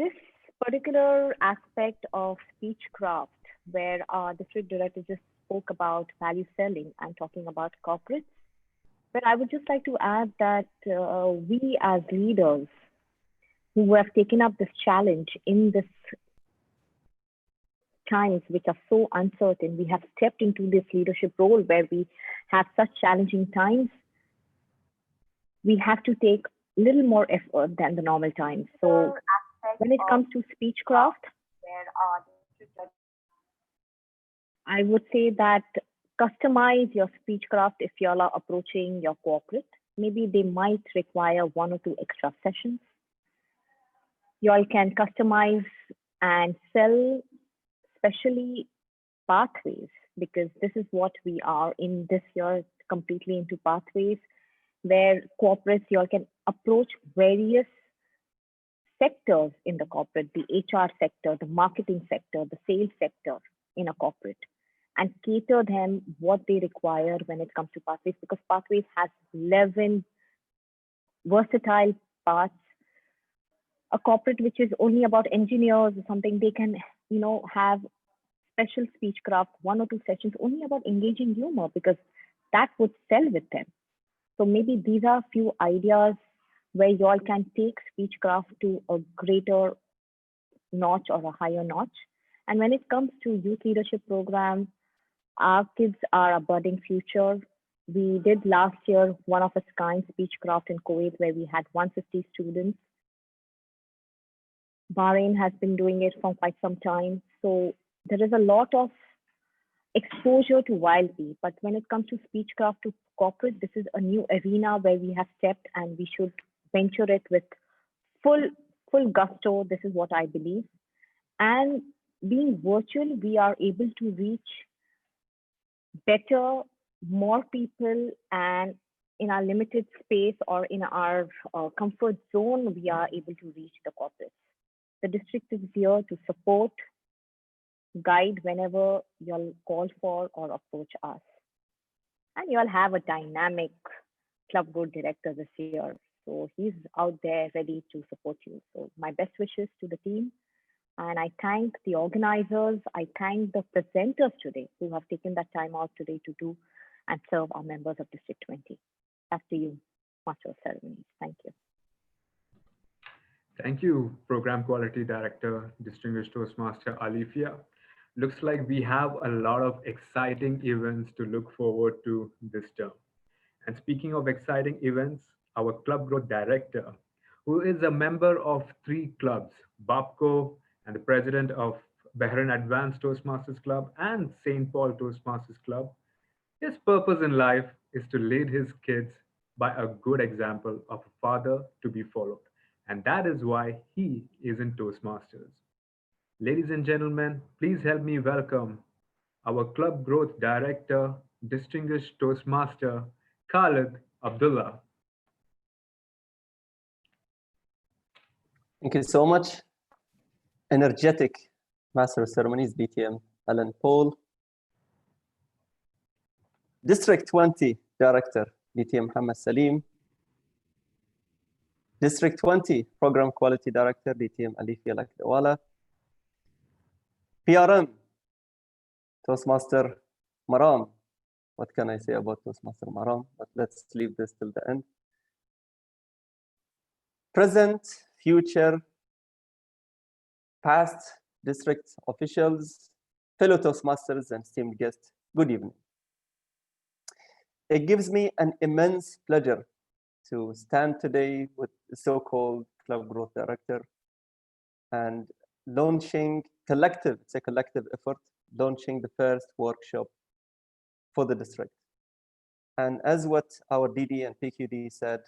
this particular aspect of Speechcraft, where our district director just spoke about value selling and talking about corporates, but I would just like to add that we as leaders who have taken up this challenge in this times which are so uncertain, we have stepped into this leadership role where we have such challenging times. We have to take a little more effort than the normal times. So when it comes to Speechcraft, I would say that customize your Speechcraft if you all are approaching your corporate. Maybe they might require 1 or 2 extra sessions. You all can customize and sell, especially pathways, because this is what we are in this year, completely into pathways, where corporates, you all can approach various sectors in the corporate, the HR sector, the marketing sector, the sales sector in a corporate, and cater them what they require when it comes to pathways, because pathways has 11 versatile parts. A corporate which is only about engineers or something, they can, have special Speechcraft, 1 or 2 sessions only about engaging humor, because that would sell with them. So maybe these are a few ideas where you all can take Speechcraft to a greater notch or a higher notch. And when it comes to youth leadership program, our kids are a budding future. We did last year one of a kind Speechcraft in Kuwait where we had 150 students. Bahrain has been doing it for quite some time. So there is a lot of exposure to YLP, but when it comes to Speechcraft to corporate, this is a new arena where we have stepped and we should venture it with full gusto. This is what I believe. And being virtual, we are able to reach better, more people, and in our limited space or in our comfort zone, we are able to reach the corporates. The district is here to support, guide whenever you'll call for or approach us. And you'll have a dynamic club board director this year. So he's out there ready to support you. So my best wishes to the team. And I thank the organizers. I thank the presenters today who have taken that time out today to do and serve our members of District 20. Back to you, Master of Ceremonies. Thank you. Thank you, Program Quality Director, Distinguished Toastmaster Alifia. Looks like we have a lot of exciting events to look forward to this term. And speaking of exciting events, our Club Growth Director, who is a member of 3 clubs, BAPCO, and the president of Bahrain Advanced Toastmasters Club and St. Paul Toastmasters Club, his purpose in life is to lead his kids by a good example of a father to be followed. And that is why he is in Toastmasters. Ladies and gentlemen, please help me welcome our Club Growth Director, Distinguished Toastmaster, Khalid Abdullah. Thank you so much. Energetic Master of Ceremonies, DTM Alan Paul. District 20 Director, DTM Muhammad Salim. District 20 Program Quality Director, DTM Alifia Lakdawala. PRM, Toastmaster Maram. What can I say about Toastmaster Maram? But let's leave this till the end. Present, future, past district officials, fellow Toastmasters, and esteemed guests, good evening. It gives me an immense pleasure to stand today with the so-called Club Growth Director and launching it's a collective effort, launching the first workshop for the district. And as what our DD and PQD said,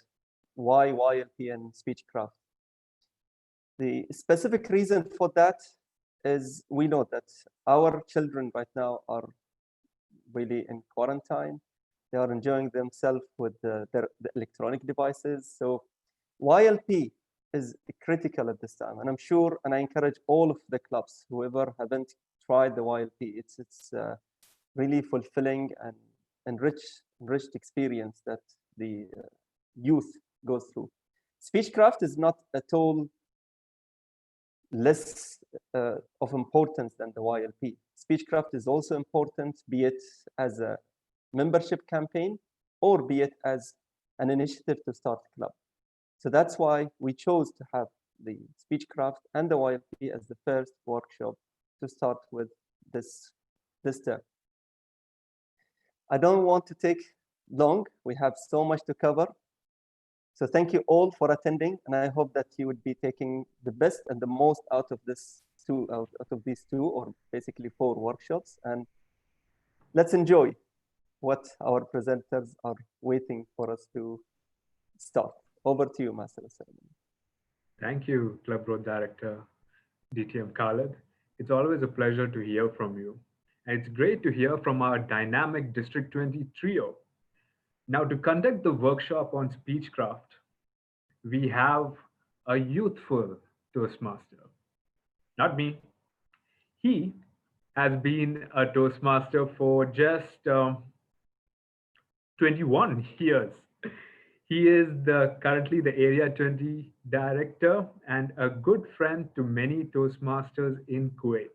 why YLP and Speechcraft? The specific reason for that is we know that our children right now are really in quarantine. They are enjoying themselves with the electronic devices. So YLP is critical at this time. And I'm sure, and I encourage all of the clubs, whoever haven't tried the YLP, it's really fulfilling and enriched experience that the youth goes through. Speechcraft is not at all less of importance than the YLP. Speechcraft is also important, be it as a membership campaign or be it as an initiative to start a club. So that's why we chose to have the Speechcraft and the YLP as the first workshop to start with this term. I don't want to take long. We have so much to cover. So thank you all for attending, and I hope that you would be taking the best and the most out of these two, or basically 4 workshops. And let's enjoy what our presenters are waiting for us to start. Over to you, Master of Ceremony. Thank you, Club Growth Director DTM Khalid. It's always a pleasure to hear from you. And it's great to hear from our dynamic District 20 trio. Now, to conduct the workshop on Speechcraft, we have a youthful Toastmaster. Not me. He has been a Toastmaster for just 21 years. He is currently the Area 20 Director and a good friend to many Toastmasters in Kuwait.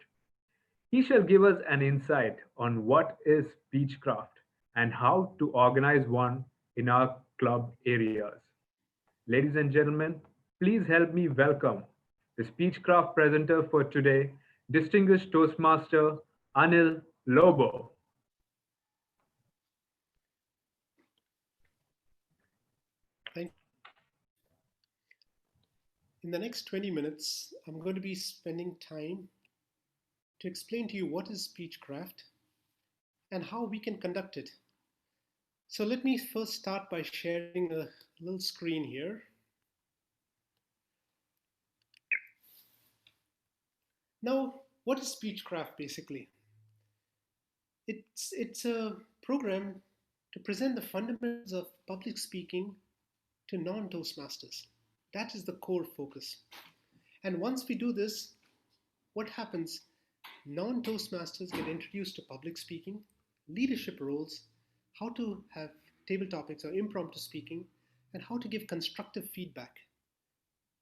He shall give us an insight on what is Speechcraft and how to organize one in our club areas. Ladies and gentlemen, please help me welcome the Speechcraft presenter for today, distinguished Toastmaster Anil Lobo. Thank you. In the next 20 minutes, I'm going to be spending time to explain to you what is Speechcraft and how we can conduct it. So let me first start by sharing a little screen here. Now, what is Speechcraft basically? It's a program to present the fundamentals of public speaking to non-Toastmasters. That is the core focus. And once we do this, what happens? Non-Toastmasters get introduced to public speaking, leadership roles, how to have table topics or impromptu speaking, and how to give constructive feedback.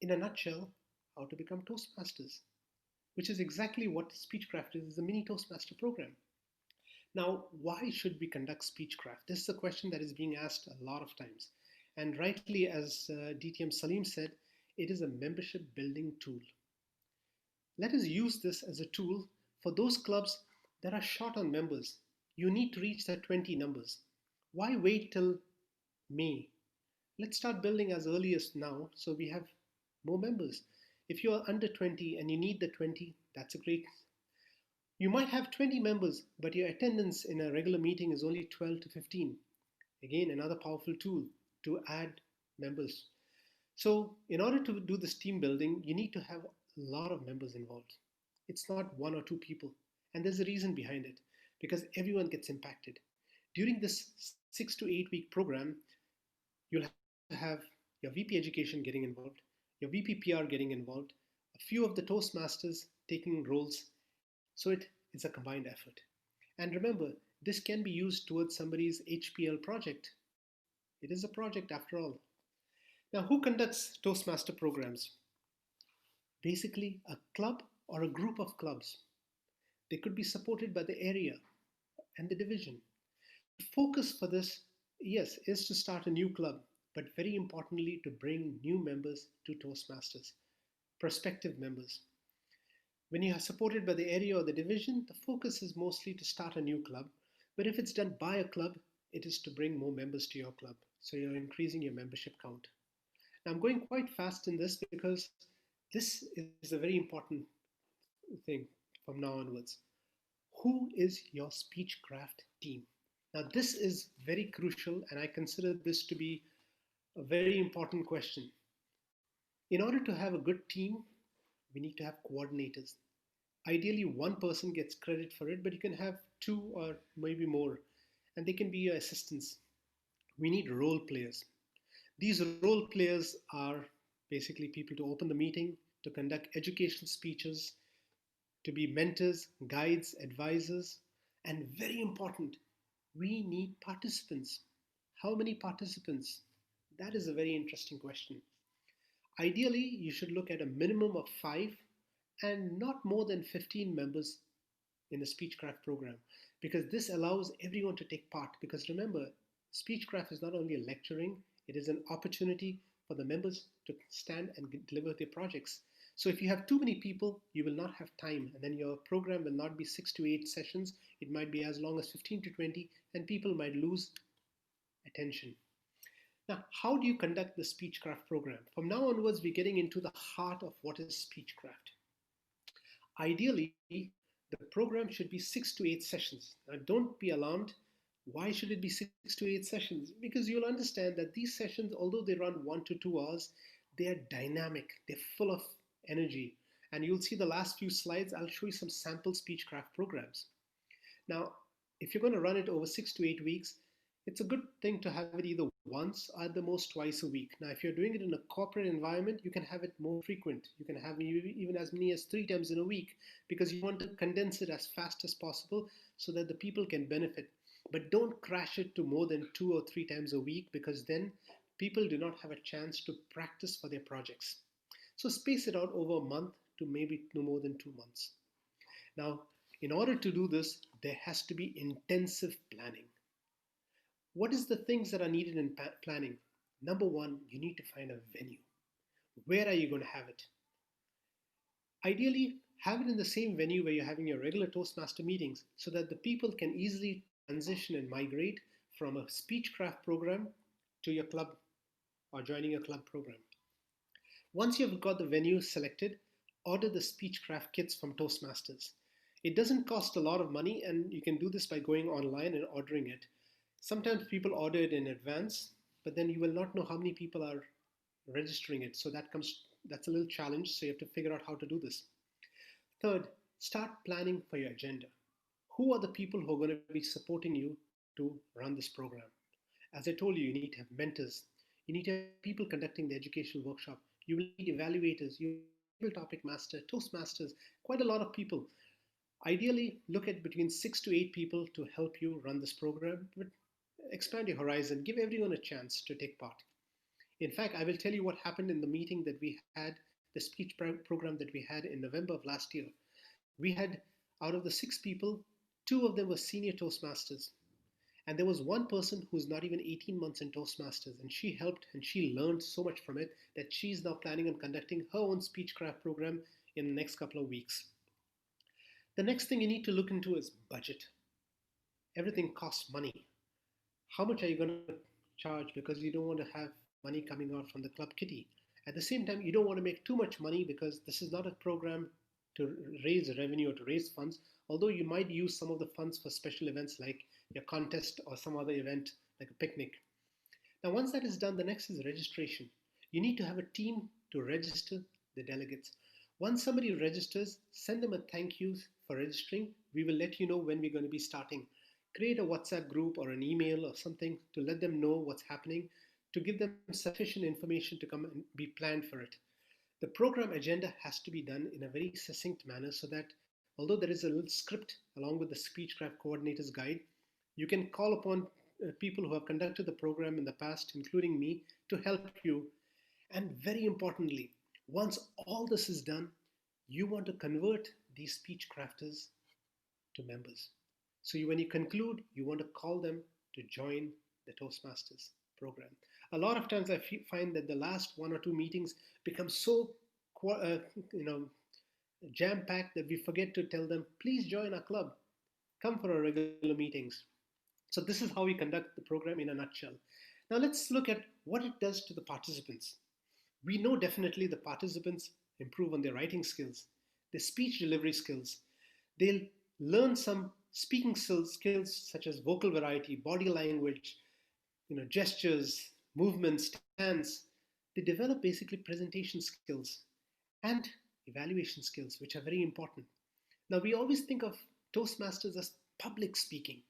In a nutshell, how to become Toastmasters, which is exactly what Speechcraft is a mini Toastmaster program. Now, why should we conduct Speechcraft? This is a question that is being asked a lot of times. And rightly, as DTM Salim said, it is a membership building tool. Let us use this as a tool for those clubs that are short on members. You need to reach that 20 numbers. Why wait till May? Let's start building as early as now so we have more members. If you're under 20 and you need the 20, that's a great. You might have 20 members, but your attendance in a regular meeting is only 12 to 15. Again, another powerful tool to add members. So in order to do this team building, you need to have a lot of members involved. It's not 1 or 2 people. And there's a reason behind it, because everyone gets impacted. During this 6 to 8 week program, you'll have your VP Education getting involved, your VP PR getting involved, a few of the Toastmasters taking roles. So it is a combined effort. And remember, this can be used towards somebody's HPL project. It is a project after all. Now, who conducts Toastmaster programs? Basically, a club or a group of clubs. They could be supported by the area and the division. The focus for this, yes, is to start a new club, but very importantly, to bring new members to Toastmasters, prospective members. When you are supported by the area or the division, the focus is mostly to start a new club. But if it's done by a club, it is to bring more members to your club. So you're increasing your membership count. Now, I'm going quite fast in this because this is a very important thing from now onwards. Who is your Speechcraft team? Now, this is very crucial, and I consider this to be a very important question. In order to have a good team, we need to have coordinators. Ideally, one person gets credit for it, but you can have 2 or maybe more, and they can be your assistants. We need role players. These role players are basically people to open the meeting, to conduct educational speeches, to be mentors, guides, advisors, and very important, we need participants. How many participants? That is a very interesting question. Ideally, you should look at a minimum of 5 and not more than 15 members in the Speechcraft program, because this allows everyone to take part. Because remember, Speechcraft is not only a lecturing, it is an opportunity for the members to stand and deliver their projects. So if you have too many people, you will not have time, and then your program will not be 6 to 8 sessions. It might be as long as 15 to 20, and people might lose attention. Now, how do you conduct the Speechcraft program? From now onwards, we're getting into the heart of what is Speechcraft. Ideally, the program should be 6 to 8 sessions. Now, don't be alarmed. Why should it be 6 to 8 sessions? Because you'll understand that these sessions, although they run 1 to 2 hours, they are dynamic, they're full of energy. And you'll see the last few slides, I'll show you some sample Speechcraft programs. Now, if you're going to run it over 6 to 8 weeks, it's a good thing to have it either once or at the most twice a week. Now, if you're doing it in a corporate environment, you can have it more frequent. You can have even as many as 3 times in a week, because you want to condense it as fast as possible so that the people can benefit. But don't crash it to more than 2 or 3 times a week, because then people do not have a chance to practice for their projects. So space it out over a month to maybe no more than 2 months. Now, in order to do this, there has to be intensive planning. What is the things that are needed in planning? Number one, you need to find a venue. Where are you going to have it? Ideally, have it in the same venue where you're having your regular Toastmaster meetings, so that the people can easily transition and migrate from a Speechcraft program to your club or joining a club program. Once you've got the venue selected, order the Speechcraft kits from Toastmasters. It doesn't cost a lot of money, and you can do this by going online and ordering it. Sometimes people order it in advance, but then you will not know how many people are registering it. So that's a little challenge. So you have to figure out how to do this. Third, start planning for your agenda. Who are the people who are going to be supporting you to run this program? As I told you, you need to have mentors. You need to have people conducting the educational workshop. You will need evaluators. You will topic master, Toastmasters, quite a lot of people. Ideally, look at between 6 to 8 people to help you run this program, but expand your horizon, give everyone a chance to take part. In fact, I will tell you what happened in the meeting that we had, the speech program that we had in November of last year. We had, out of the 6 people, 2 of them were senior Toastmasters. And there was one person who's not even 18 months in Toastmasters, and she helped and she learned so much from it that she's now planning on conducting her own Speechcraft program in the next couple of weeks. The next thing you need to look into is budget. Everything costs money. How much are you going to charge? Because you don't want to have money coming out from the club kitty. At the same time, you don't want to make too much money, because this is not a program to raise revenue or to raise funds, although you might use some of the funds for special events like your contest or some other event like a picnic. Now, once that is done, the next is registration. You need to have a team to register the delegates. Once somebody registers, send them a thank you for registering. We will let you know when we're going to be starting. Create a WhatsApp group or an email or something to let them know what's happening, to give them sufficient information to come and be planned for it. The program agenda has to be done in a very succinct manner, so that although there is a little script along with the Speechcraft coordinator's guide, you can call upon people who have conducted the program in the past, including me, to help you. And very importantly, once all this is done, you want to convert these Speechcrafters to members. So when you conclude, you want to call them to join the Toastmasters program. A lot of times I find that the last 1 or 2 meetings become so jam-packed that we forget to tell them, please join our club. Come for our regular meetings. So this is how we conduct the program in a nutshell. Now let's look at what it does to the participants. We know definitely the participants improve on their writing skills, their speech delivery skills. They'll learn some speaking skills such as vocal variety, body language, gestures, movements, stance. They develop basically presentation skills and evaluation skills, which are very important. Now, we always think of Toastmasters as public speaking.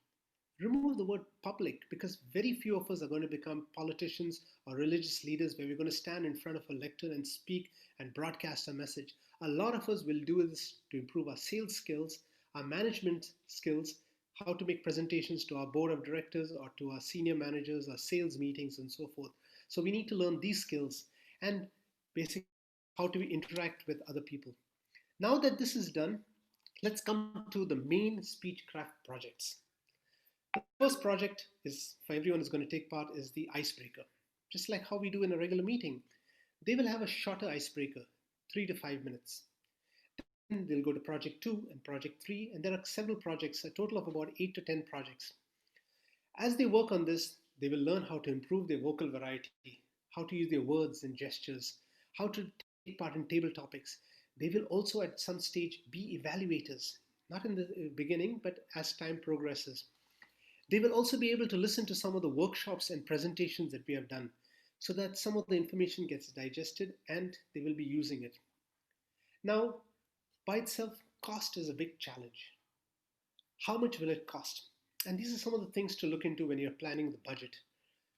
Remove the word public, because very few of us are going to become politicians or religious leaders where we're going to stand in front of a lectern and speak and broadcast a message. A lot of us will do this to improve our sales skills, our management skills, how to make presentations to our board of directors or to our senior managers, our sales meetings, and so forth. So we need to learn these skills and basically how to interact with other people. Now that this is done, let's come to the main Speechcraft projects. The first project is, for everyone who's going to take part, is the icebreaker. Just like how we do in a regular meeting, they will have a shorter icebreaker, 3 to 5 minutes. Then they'll go to project 2 and project 3, and there are several projects, a total of about 8 to 10 projects. As they work on this, they will learn how to improve their vocal variety, how to use their words and gestures, how to take part in table topics. They will also at some stage be evaluators, not in the beginning, but as time progresses. They will also be able to listen to some of the workshops and presentations that we have done so that some of the information gets digested and they will be using it. Now, by itself, cost is a big challenge. How much will it cost? And these are some of the things to look into when you're planning the budget.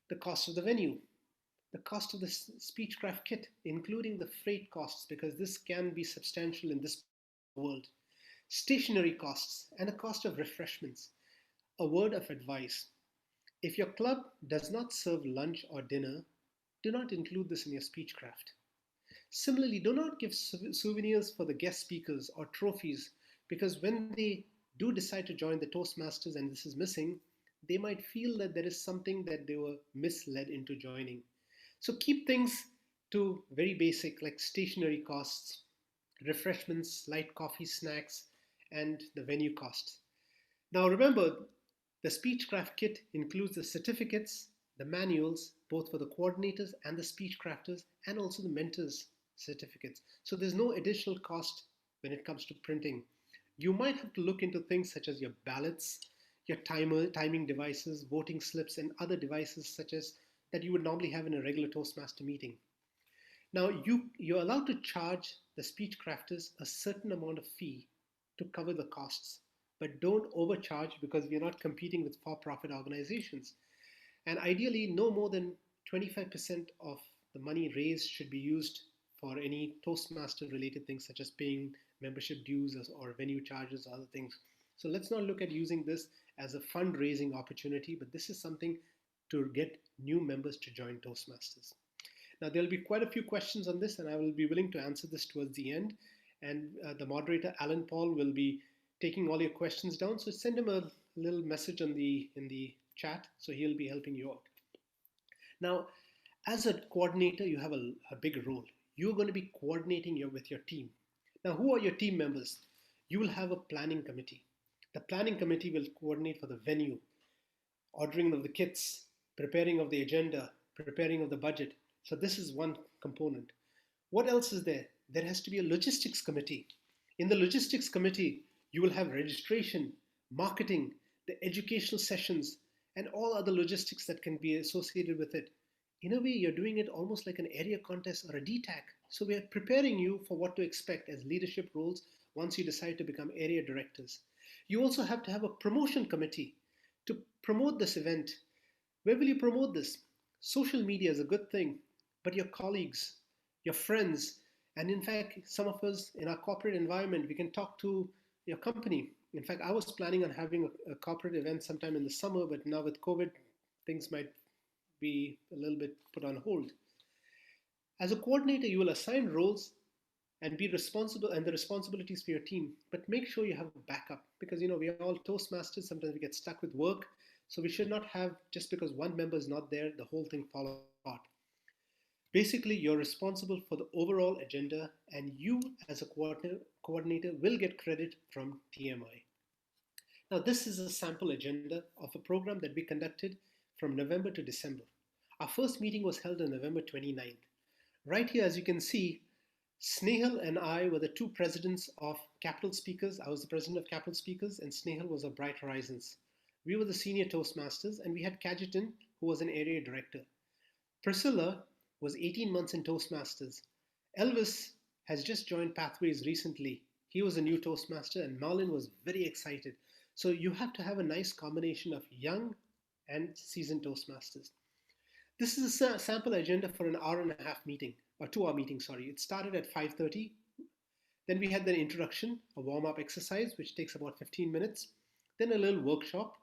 The cost of the venue, the cost of the Speechcraft kit, including the freight costs, because this can be substantial in this world. Stationery costs and a cost of refreshments. A word of advice. If your club does not serve lunch or dinner, do not include this in your Speechcraft. Similarly, do not give souvenirs for the guest speakers or trophies, because when they do decide to join the Toastmasters and this is missing, they might feel that there is something that they were misled into joining. So keep things to very basic, like stationery costs, refreshments, light coffee, snacks, and the venue costs. Now remember, the Speechcraft kit includes the certificates, the manuals, both for the coordinators and the Speechcrafters, and also the mentors' certificates. So there's no additional cost when it comes to printing. You might have to look into things such as your ballots, your timing devices, voting slips, and other devices such as that you would normally have in a regular Toastmaster meeting. Now, you're allowed to charge the Speechcrafters a certain amount of fee to cover the costs, but don't overcharge because we're not competing with for-profit organizations. And ideally, no more than 25% of the money raised should be used for any Toastmaster-related things such as paying membership dues or venue charges or other things. So let's not look at using this as a fundraising opportunity, but this is something to get new members to join Toastmasters. Now, there'll be quite a few questions on this, and I will be willing to answer this towards the end. And the moderator, Alan Paul, will be taking all your questions down. So send him a little message in the chat, so he'll be helping you out. Now, as a coordinator, you have a big role. You're going to be coordinating with your team. Now, who are your team members? You will have a planning committee. The planning committee will coordinate for the venue, ordering of the kits, preparing of the agenda, preparing of the budget. So this is one component. What else is there? There has to be a logistics committee. In the logistics committee, you will have registration, marketing, the educational sessions, and all other logistics that can be associated with it. In a way, you're doing it almost like an area contest or a DTAC. So we are preparing you for what to expect as leadership roles once you decide to become area directors. You also have to have a promotion committee to promote this event. Where will you promote this? Social media is a good thing, but your colleagues, your friends, and in fact, some of us in our corporate environment, we can talk to your company. In fact, I was planning on having a corporate event sometime in the summer, but now with COVID, things might be a little bit put on hold. As a coordinator, you will assign roles and be responsible and the responsibilities for your team, but make sure you have a backup because, we are all Toastmasters. Sometimes we get stuck with work. So we should not have, just because one member is not there, the whole thing fall apart. Basically, you're responsible for the overall agenda and you as a coordinator will get credit from TMI. Now, this is a sample agenda of a program that we conducted from November to December. Our first meeting was held on November 29th. Right here, as you can see, Snehal and I were the two presidents of Capital Speakers. I was the president of Capital Speakers and Snehal was of Bright Horizons. We were the senior Toastmasters and we had Kajitan, who was an area director. Priscilla was 18 months in Toastmasters. Elvis has just joined Pathways recently. He was a new Toastmaster and Marlon was very excited. So you have to have a nice combination of young and seasoned Toastmasters. This is a sample agenda for an hour-and-a-half meeting, or 2-hour meeting, sorry. It started at 5:30. Then we had the introduction, a warm-up exercise, which takes about 15 minutes. Then a little workshop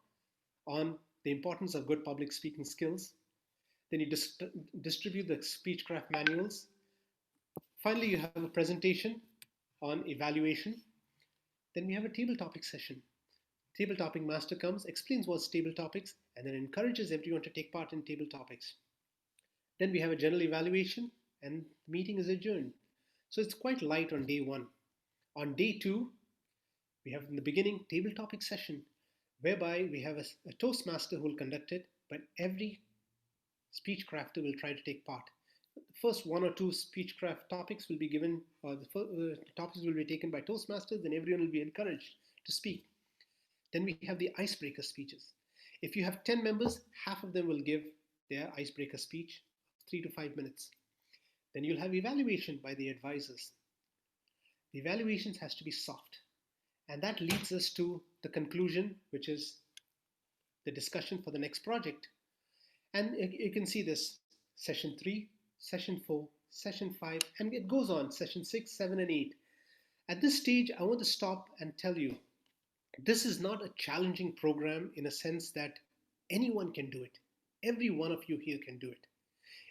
on the importance of good public speaking skills. Then you distribute the Speechcraft manuals. Finally, you have a presentation on evaluation. Then we have a table topic session. Table topic master comes, explains what's table topics, and then encourages everyone to take part in table topics. Then we have a general evaluation, and the meeting is adjourned. So it's quite light on day one. On day two, we have in the beginning table topic session, whereby we have a Toastmaster who will conduct it, but every speech crafter will try to take part. The first one or two Speechcraft topics will be given, or the topics will be taken by Toastmasters, and everyone will be encouraged to speak. Then we have the icebreaker speeches. If you have 10 members, half of them will give their icebreaker speech, 3 to 5 minutes. Then you'll have evaluation by the advisors. The evaluations has to be soft. And that leads us to the conclusion, which is the discussion for the next project. And you can see this, session 3, session 4, session 5, and it goes on, session 6, 7, and 8. At this stage, I want to stop and tell you, this is not a challenging program in a sense that anyone can do it. Every one of you here can do it.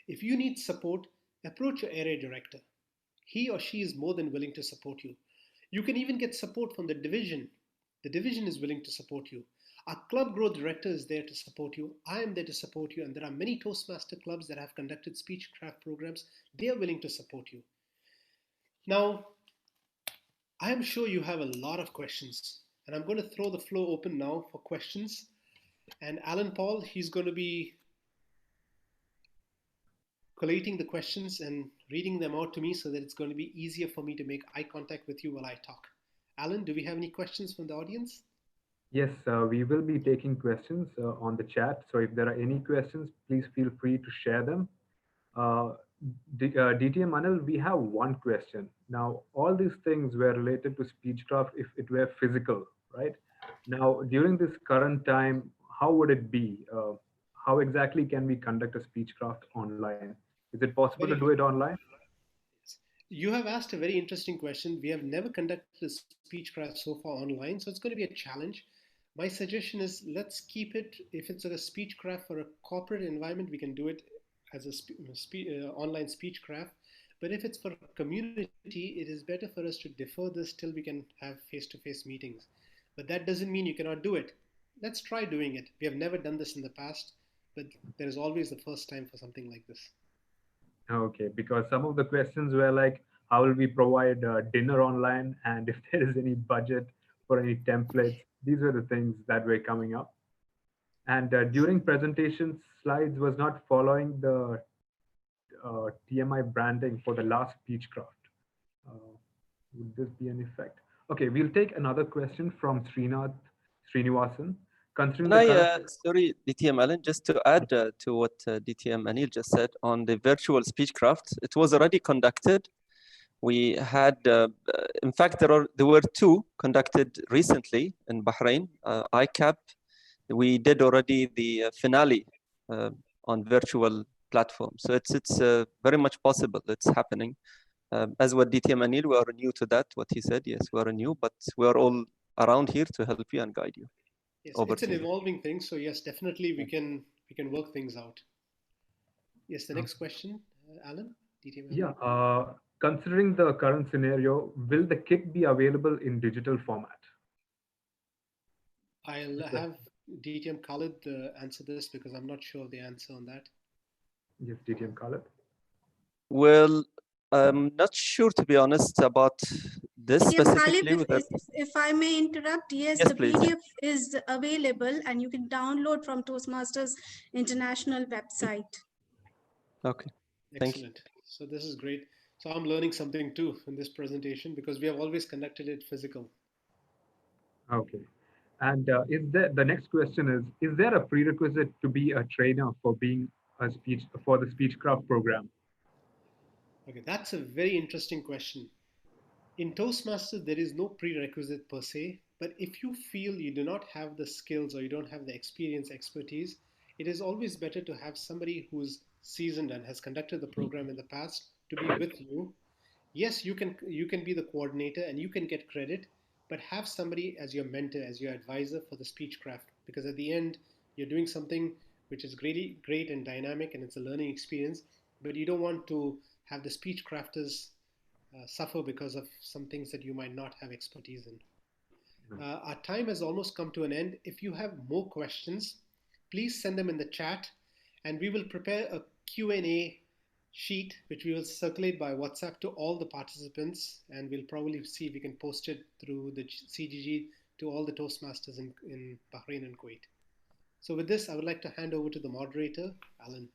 If you need support, approach your area director. He or she is more than willing to support you. You can even get support from the division. The division is willing to support you. Our club growth director is there to support you. I am there to support you. And there are many Toastmaster clubs that have conducted Speechcraft programs. They are willing to support you. Now, I am sure you have a lot of questions. And I'm going to throw the floor open now for questions. And Alan Paul, he's going to be collating the questions and reading them out to me so that it's going to be easier for me to make eye contact with you while I talk. Alan, do we have any questions from the audience? Yes, we will be taking questions on the chat. So if there are any questions, please feel free to share them. DTM Anil, we have one question. Now, all these things were related to Speechcraft if it were physical, right? Now, during this current time, how would it be? How exactly can we conduct a Speechcraft online? Is it possible to do it online? You have asked a very interesting question. We have never conducted a Speechcraft so far online, so it's going to be a challenge. My suggestion is let's keep it, if it's a Speechcraft for a corporate environment, we can do it as a online Speechcraft. But if it's for a community, it is better for us to defer this till we can have face-to-face meetings. But that doesn't mean you cannot do it. Let's try doing it. We have never done this in the past, but there is always the first time for something like this. Okay, because some of the questions were like, how will we provide dinner online? And if there is any budget for any templates, these were the things that were coming up. And during presentations, slides was not following the TMI branding for the last Speechcraft. Would this be an effect? Okay, we'll take another question from Srinivasan. Sorry, DTM Alan, just to add to what DTM Anil just said on the virtual Speechcraft, it was already conducted. We had, in fact, there were 2 conducted recently in Bahrain, ICAP. We did already the finale on virtual platform. So it's very much possible. It's happening. As what DTM Anil, we are new to that, what he said. Yes, we are new, but we are all around here to help you and guide you. Yes, it's an evolving thing. So yes, definitely we can work things out. Yes, the next question, Alan. DTM Alan. Yeah, considering the current scenario, will the kit be available in digital format? I'll have DTM Khalid answer this because I'm not sure of the answer on that. Yes, DTM Khalid. Well, I'm not sure, to be honest, about this specifically. Khalid, if I may interrupt, yes, the please. PDF is available and you can download from Toastmasters International website. Okay, thank you. Excellent. So this is great. So I'm learning something too in this presentation because we have always conducted it physical. Okay. And the next question is there a prerequisite to be a trainer for being for the Speechcraft program? Okay, that's a very interesting question. In Toastmasters, there is no prerequisite per se, but if you feel you do not have the skills or you don't have the experience, expertise, it is always better to have somebody who's seasoned and has conducted the program in the past to be with you. Yes, you can be the coordinator and you can get credit, but have somebody as your mentor, as your advisor for the Speechcraft, because at the end, you're doing something which is great and dynamic and it's a learning experience, but you don't want to have the Speechcrafters suffer because of some things that you might not have expertise in. Our time has almost come to an end. If you have more questions, please send them in the chat, and we will prepare a Q&A sheet which we will circulate by WhatsApp to all the participants, and we'll probably see if we can post it through the CGG to all the Toastmasters in Bahrain and Kuwait. So with this, I would like to hand over to the moderator, Alan.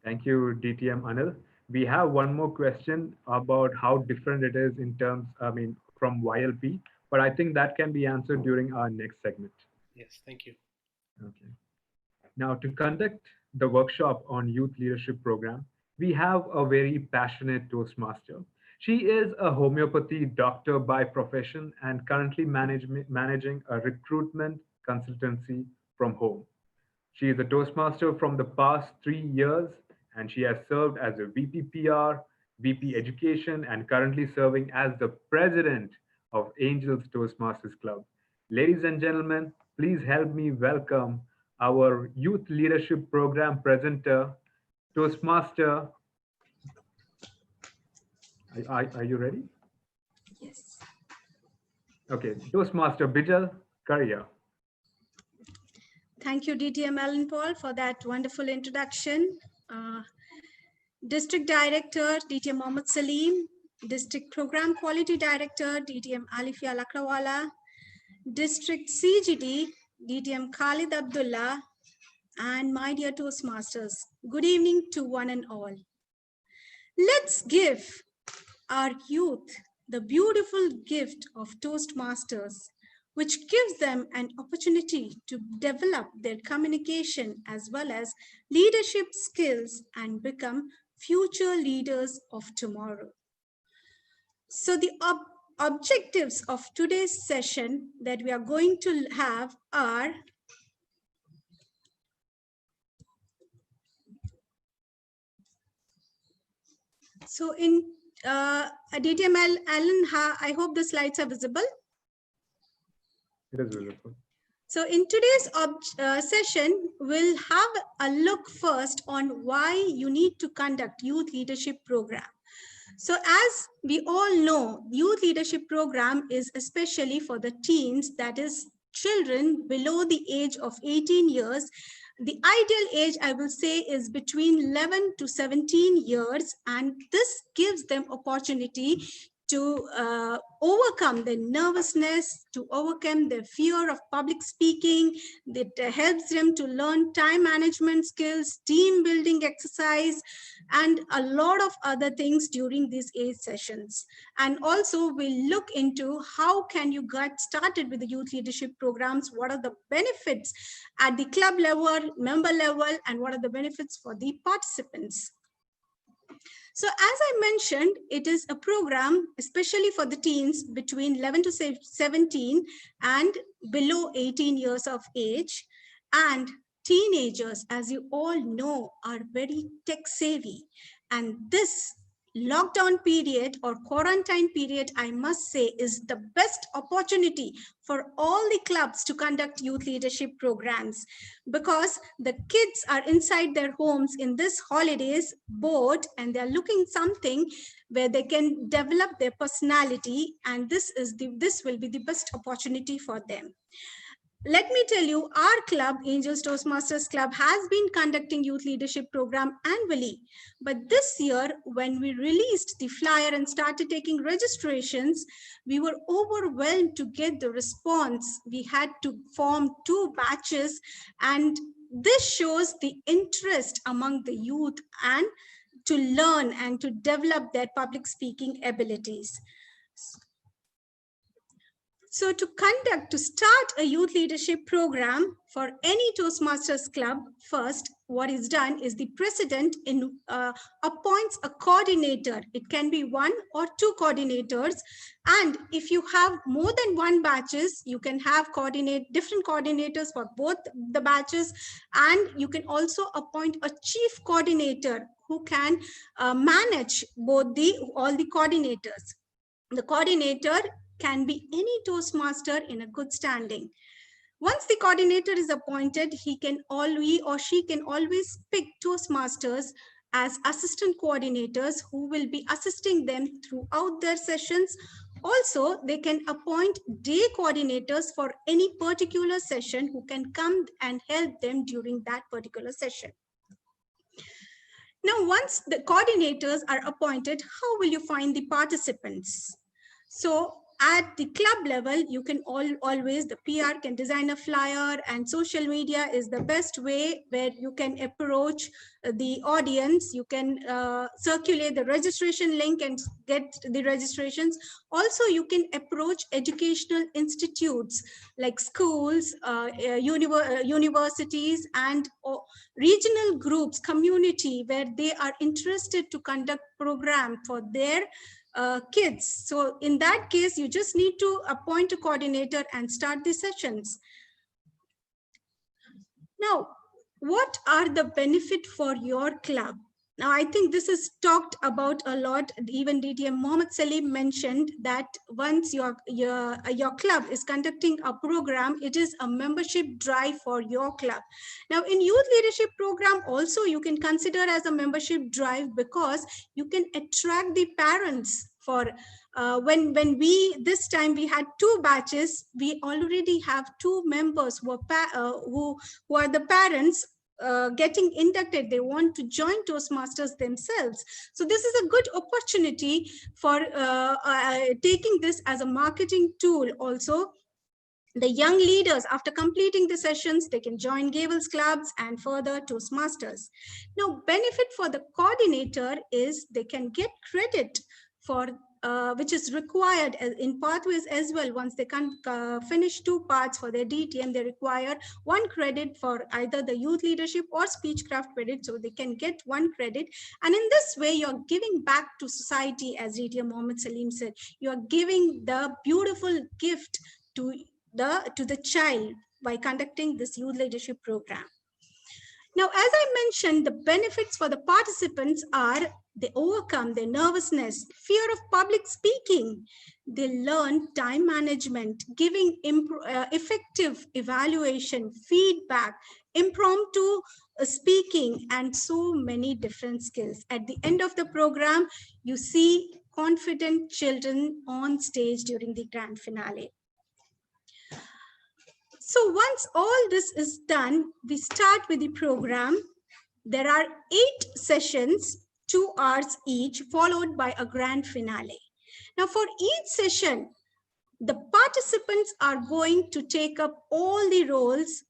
Thank you, DTM Anil. We have one more question about how different it is in terms, from YLP, but I think that can be answered during our next segment. Yes, thank you. Okay. Now, to conduct the workshop on youth leadership program, we have a very passionate Toastmaster. She is a homeopathy doctor by profession and currently managing a recruitment consultancy from home. She is a Toastmaster from the past 3 years, and she has served as a VP PR, VP Education, and currently serving as the president of Angels Toastmasters Club. Ladies and gentlemen, please help me welcome our Youth Leadership Program presenter, Toastmaster. Are you ready? Yes. Okay, Toastmaster Bijal Karia. Thank you, DTM Alan Paul, for that wonderful introduction. District Director, DTM Mohammed Salim, District Program Quality Director, DTM Alifia Lakrawala, District CGD, DTM Khalid Abdullah, and my dear Toastmasters, good evening to one and all. Let's give our youth the beautiful gift of Toastmasters, which gives them an opportunity to develop their communication as well as leadership skills and become future leaders of tomorrow. So the objectives of today's session that we are going to have are so in DTM Alan, I hope the slides are visible. It is visible. So in today's session, we'll have a look first on why you need to conduct youth leadership program. So as we all know, youth leadership program is especially for the teens, that is children below the age of 18 years. The ideal age, I will say, is between 11 to 17 years, and this gives them opportunity to overcome their nervousness, to overcome their fear of public speaking. That helps them to learn time management skills, team building exercise, and a lot of other things during these 8 sessions. And also we'll look into how can you get started with the youth leadership programs, what are the benefits at the club level, member level, and what are the benefits for the participants. So as I mentioned, it is a program especially for the teens between 11 to 17 and below 18 years of age. And teenagers, as you all know, are very tech savvy. And this lockdown period or quarantine period, I must say, is the best opportunity for all the clubs to conduct youth leadership programs, because the kids are inside their homes in this holidays bored, and they're looking something where they can develop their personality, and this will be the best opportunity for them. Let me tell you, our club, Angels Toastmasters Club, has been conducting youth leadership program annually. But this year, when we released the flyer and started taking registrations, we were overwhelmed to get the response. We had to form 2 batches, and this shows the interest among the youth and to learn and to develop their public speaking abilities. So to start a youth leadership program for any Toastmasters club, first, what is done is the president appoints a coordinator. It can be 1 or 2 coordinators. And if you have more than 1 batches, you can have different coordinators for both the batches. And you can also appoint a chief coordinator who can manage all the coordinators. The coordinator can be any Toastmaster in a good standing. Once the coordinator is appointed, he or she can always pick Toastmasters as assistant coordinators who will be assisting them throughout their sessions. Also, they can appoint day coordinators for any particular session who can come and help them during that particular session. Now, once the coordinators are appointed, how will you find the participants? So at the club level, you can always, the PR can design a flyer, and social media is the best way where you can approach the audience. You can circulate the registration link and get the registrations. Also, you can approach educational institutes like schools, universities, and regional groups, community, where they are interested to conduct program for their kids. So in that case, you just need to appoint a coordinator and start the sessions. Now, what are the benefits for your club? Now, I think this is talked about a lot. Even DTM Mohammed Salim mentioned that once your club is conducting a program, it is a membership drive for your club. Now, in youth leadership program, also you can consider as a membership drive, because you can attract the parents. For when we this time we had 2 batches, we already have 2 members who are the parents getting inducted. They want to join Toastmasters themselves. So this is a good opportunity for taking this as a marketing tool. Also, the young leaders, after completing the sessions, they can join Gables clubs and further Toastmasters. Now, benefit for the coordinator is they can get credit for which is required in pathways as well. Once they can finish 2 parts for their DTM, they require 1 credit for either the youth leadership or Speechcraft credit, so they can get 1 credit. And in this way, you're giving back to society, as DTM Mohammed Salim said. You're giving the beautiful gift to the child by conducting this youth leadership program. Now, as I mentioned, the benefits for the participants are they overcome their nervousness, fear of public speaking. They learn time management, giving effective evaluation, feedback, impromptu speaking, and so many different skills. At the end of the program, you see confident children on stage during the grand finale. So once all this is done, we start with the program. There are 8 sessions, 2 hours each, followed by a grand finale. Now, for each session, the participants are going to take up all the roles.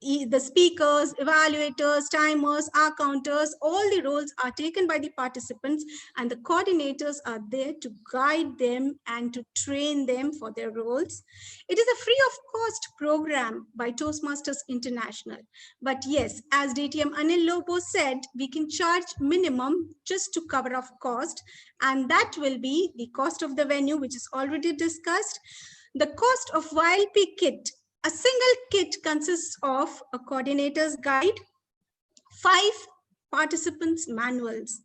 The speakers, evaluators, timers, counters, all the roles are taken by the participants, and the coordinators are there to guide them and to train them for their roles. It is a free of cost program by Toastmasters International. But yes, as DTM Anil Lobo said, we can charge minimum just to cover off cost, and that will be the cost of the venue, which is already discussed. The cost of YLP kit. A single kit consists of a coordinator's guide, 5 participants' manuals,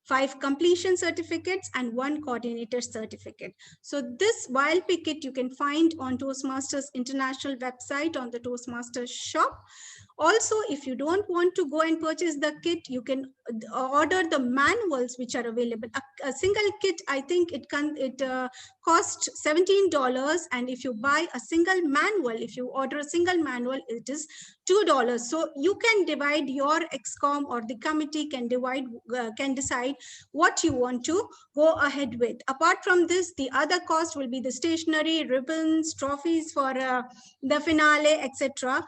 5 completion certificates, and 1 coordinator certificate. So this YLP kit you can find on Toastmasters International website on the Toastmasters shop. Also, if you don't want to go and purchase the kit, you can order the manuals which are available. A single kit, I think it costs $17, and if you buy a single manual, if you order a single manual, it is $2. So you can divide, your ExCom or the committee can decide what you want to go ahead with. Apart from this, the other cost will be the stationery, ribbons, trophies for the finale, etc.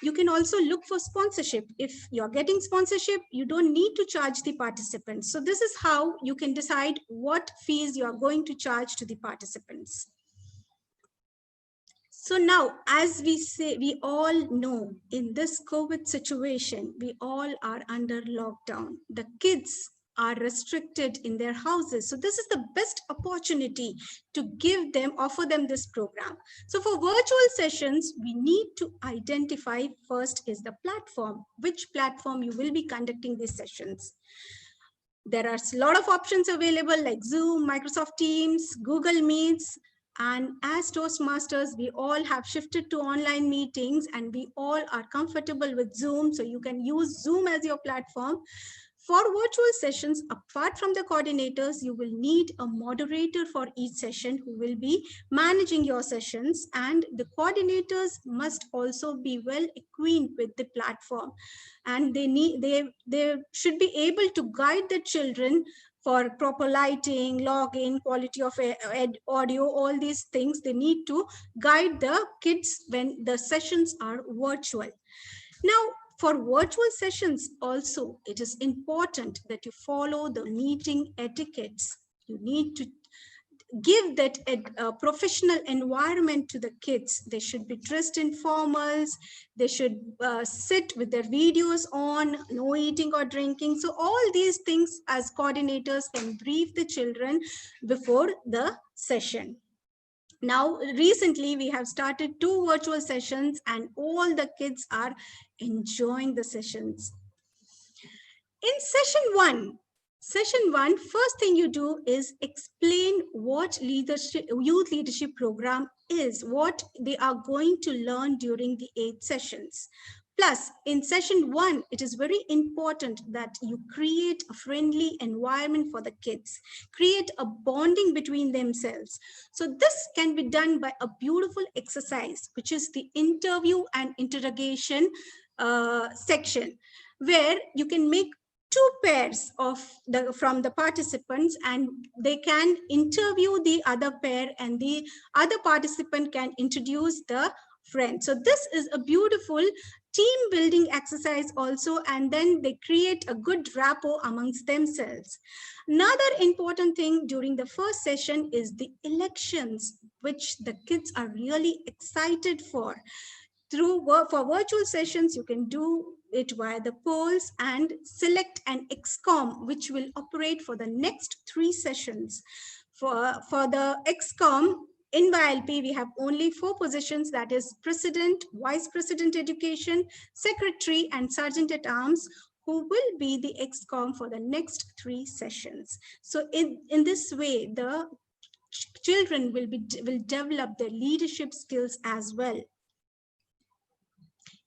You can also look for sponsorship. If you're getting sponsorship, you don't need to charge the participants. So this is how you can decide what fees you are going to charge to the participants. So now, as we say, we all know in this COVID situation, we all are under lockdown. The kids are restricted in their houses. So this is the best opportunity to offer them this program. So for virtual sessions, we need to identify first is the platform, which platform you will be conducting these sessions. There are a lot of options available like Zoom, Microsoft Teams, Google Meets, And as Toastmasters, we all have shifted to online meetings and we all are comfortable with Zoom. So you can use Zoom as your platform. For virtual sessions, apart from the coordinators, you will need a moderator for each session who will be managing your sessions, and the coordinators must also be well acquainted with the platform, and they should be able to guide the children for proper lighting, login, quality of audio, all these things. They need to guide the kids when the sessions are virtual. Now, for virtual sessions also, it is important that you follow the meeting etiquettes. You need to give that a professional environment to the kids. They should be dressed in formals. They should sit with their videos on, no eating or drinking. So all these things as coordinators can brief the children before the session. Now, recently we have started 2 virtual sessions and all the kids are enjoying the sessions. In session one, first thing you do is explain what youth leadership program is, what they are going to learn during the 8 sessions. Plus, in session 1, it is very important that you create a friendly environment for the kids, create a bonding between themselves. So this can be done by a beautiful exercise, which is the interview and interrogation section, where you can make 2 pairs from the participants, and they can interview the other pair and the other participant can introduce the friend. So this is a beautiful team building exercise also, and then they create a good rapport amongst themselves. Another important thing during the first session is the elections, which the kids are really excited for. For virtual sessions, you can do it via the polls and select an XCOM, which will operate for the next 3 sessions. For the XCOM, in YLP, we have only 4 positions, that is President, Vice President Education, Secretary, and Sergeant at Arms, who will be the XCOM for the next 3 sessions. So in this way, the children will develop their leadership skills as well.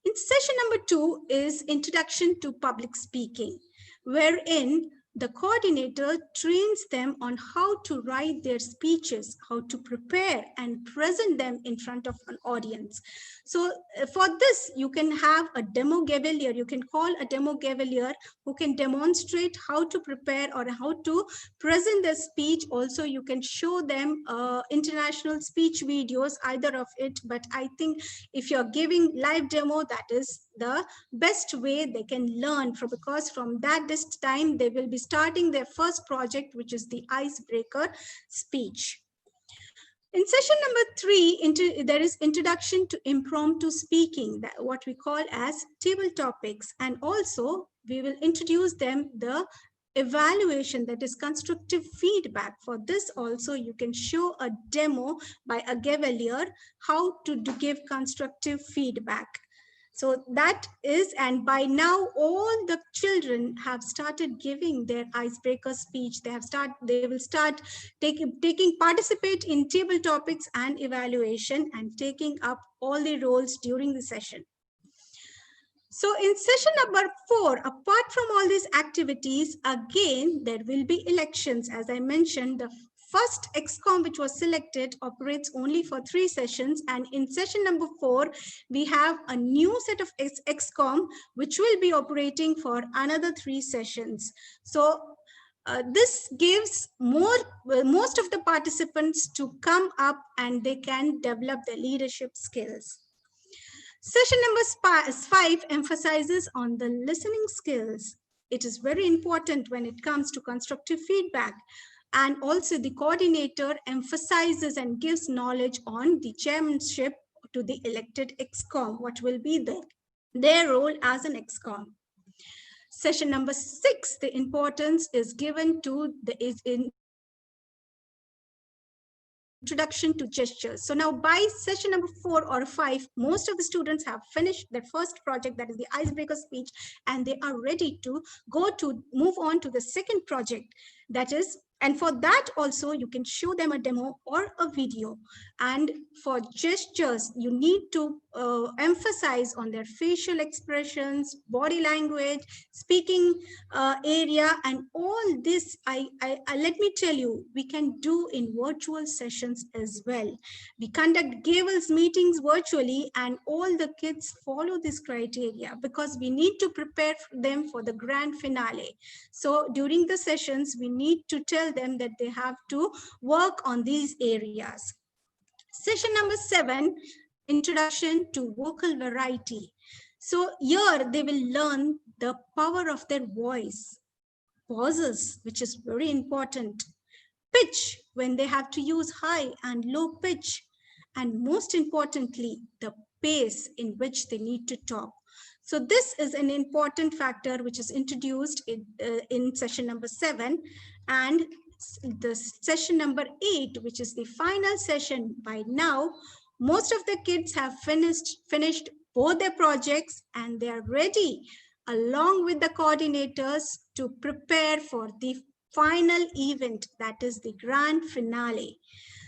In session number 2 is Introduction to Public Speaking, wherein the coordinator trains them on how to write their speeches, how to prepare and present them in front of an audience. So for this, you can have a demo cavalier. You can call a demo cavalier who can demonstrate how to prepare or how to present their speech. Also, you can show them international speech videos, either of it. But I think if you're giving live demo, that is the best way they can learn from, because from this time they will be starting their first project, which is the icebreaker speech. In session number 3, there is Introduction to Impromptu Speaking, what we call as table topics, and also we will introduce them the evaluation, that is constructive feedback. For this also, you can show a demo by a cavalier how to give constructive feedback. So that is, and by now all the children have started giving their icebreaker speech. They will start participate in table topics and evaluation and taking up all the roles during the session. So in session number 4, apart from all these activities, again, there will be elections. As I mentioned, the first XCOM which was selected operates only for 3 sessions, and in session number 4 we have a new set of XCOM which will be operating for another 3 sessions. So this gives most of the participants to come up and they can develop their leadership skills. Session number 5 emphasizes on the listening skills. It is very important when it comes to constructive feedback. And also the coordinator emphasizes and gives knowledge on the chairmanship to the elected XCOM, what will be their role as an XCOM. Session number 6, the importance is given to the introduction to gestures. So now by session number 4 or 5, most of the students have finished their first project, that is the icebreaker speech, and they are ready to move on to the second project, that is And for that also, you can show them a demo or a video. And for gestures, you need to emphasize on their facial expressions, body language, speaking area, and all this, let me tell you, we can do in virtual sessions as well. We conduct Gavel's meetings virtually, and all the kids follow this criteria because we need to prepare them for the grand finale. So during the sessions, we need to tell them that they have to work on these areas. Session number 7, introduction to vocal variety. So here they will learn the power of their voice, pauses, which is very important, pitch when they have to use high and low pitch, and most importantly, the pace in which they need to talk. So this is an important factor which is introduced in session number 7, and the session number 8, which is the final session. By now, most of the kids have finished both their projects, and they are ready along with the coordinators to prepare for the final event, that is the grand finale.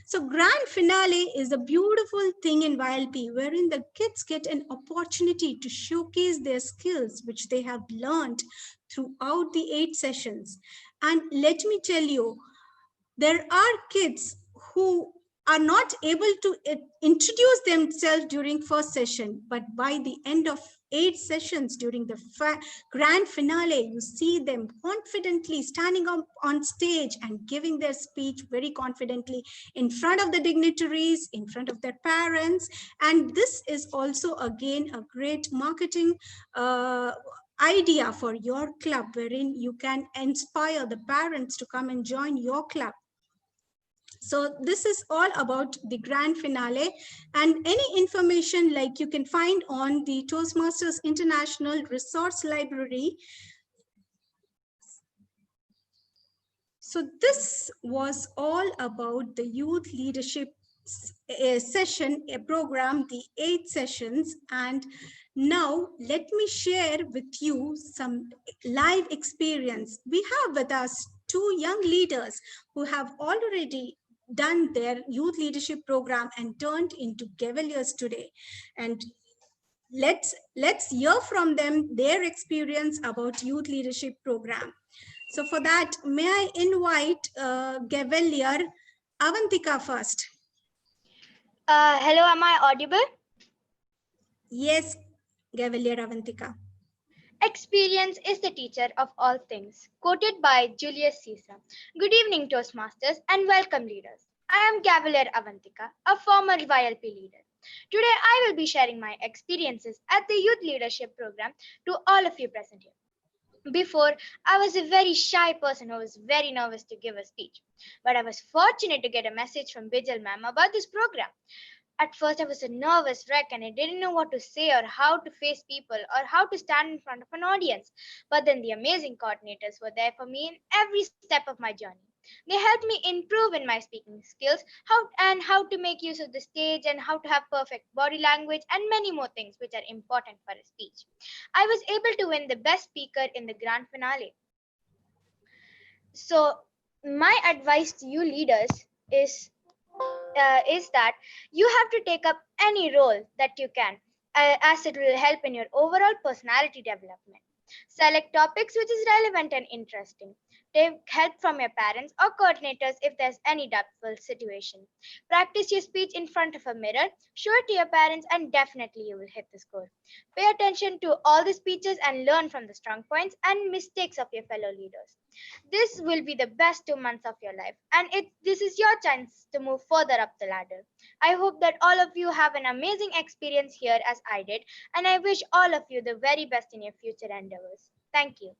So grand finale is a beautiful thing in YLP, wherein the kids get an opportunity to showcase their skills, which they have learned throughout the 8 sessions. And let me tell you, there are kids who are not able to introduce themselves during first session, but by the end of 8 sessions during the grand finale, you see them confidently standing up on stage and giving their speech very confidently in front of the dignitaries, in front of their parents. And this is also again a great marketing idea for your club, wherein you can inspire the parents to come and join your club. So this is all about the grand finale, and any information like you can find on the Toastmasters International Resource Library. So this was all about the youth leadership session, a program, the 8 sessions. And now let me share with you some live experience. We have with us 2 young leaders who have already done their youth leadership program and turned into Cavaliers today. And let's hear from them their experience about youth leadership program. So for that, may I invite Cavalier Avantika first. Hello, am I audible? Yes, Cavalier Avantika. Experience is the teacher of all things, quoted by Julius Caesar. Good evening, Toastmasters, and welcome, leaders. I am Cavalier Avantika, a former YLP leader. Today, I will be sharing my experiences at the Youth Leadership Program to all of you present here. Before, I was a very shy person who was very nervous to give a speech, but I was fortunate to get a message from Bijal ma'am about this program. At first, I was a nervous wreck and I didn't know what to say or how to face people or how to stand in front of an audience. But then the amazing coordinators were there for me in every step of my journey. They helped me improve in my speaking skills, how to make use of the stage and how to have perfect body language and many more things which are important for a speech. I was able to win the best speaker in the grand finale. So my advice to you leaders is that you have to take up any role that you can, as it will help in your overall personality development. Select topics which is relevant and interesting. Take help from your parents or coordinators if there's any doubtful situation. Practice your speech in front of a mirror, show it to your parents, and definitely you will hit the score. Pay attention to all the speeches and learn from the strong points and mistakes of your fellow leaders. This will be the best 2 months of your life, and this is your chance to move further up the ladder. I hope that all of you have an amazing experience here as I did, and I wish all of you the very best in your future endeavors. Thank you.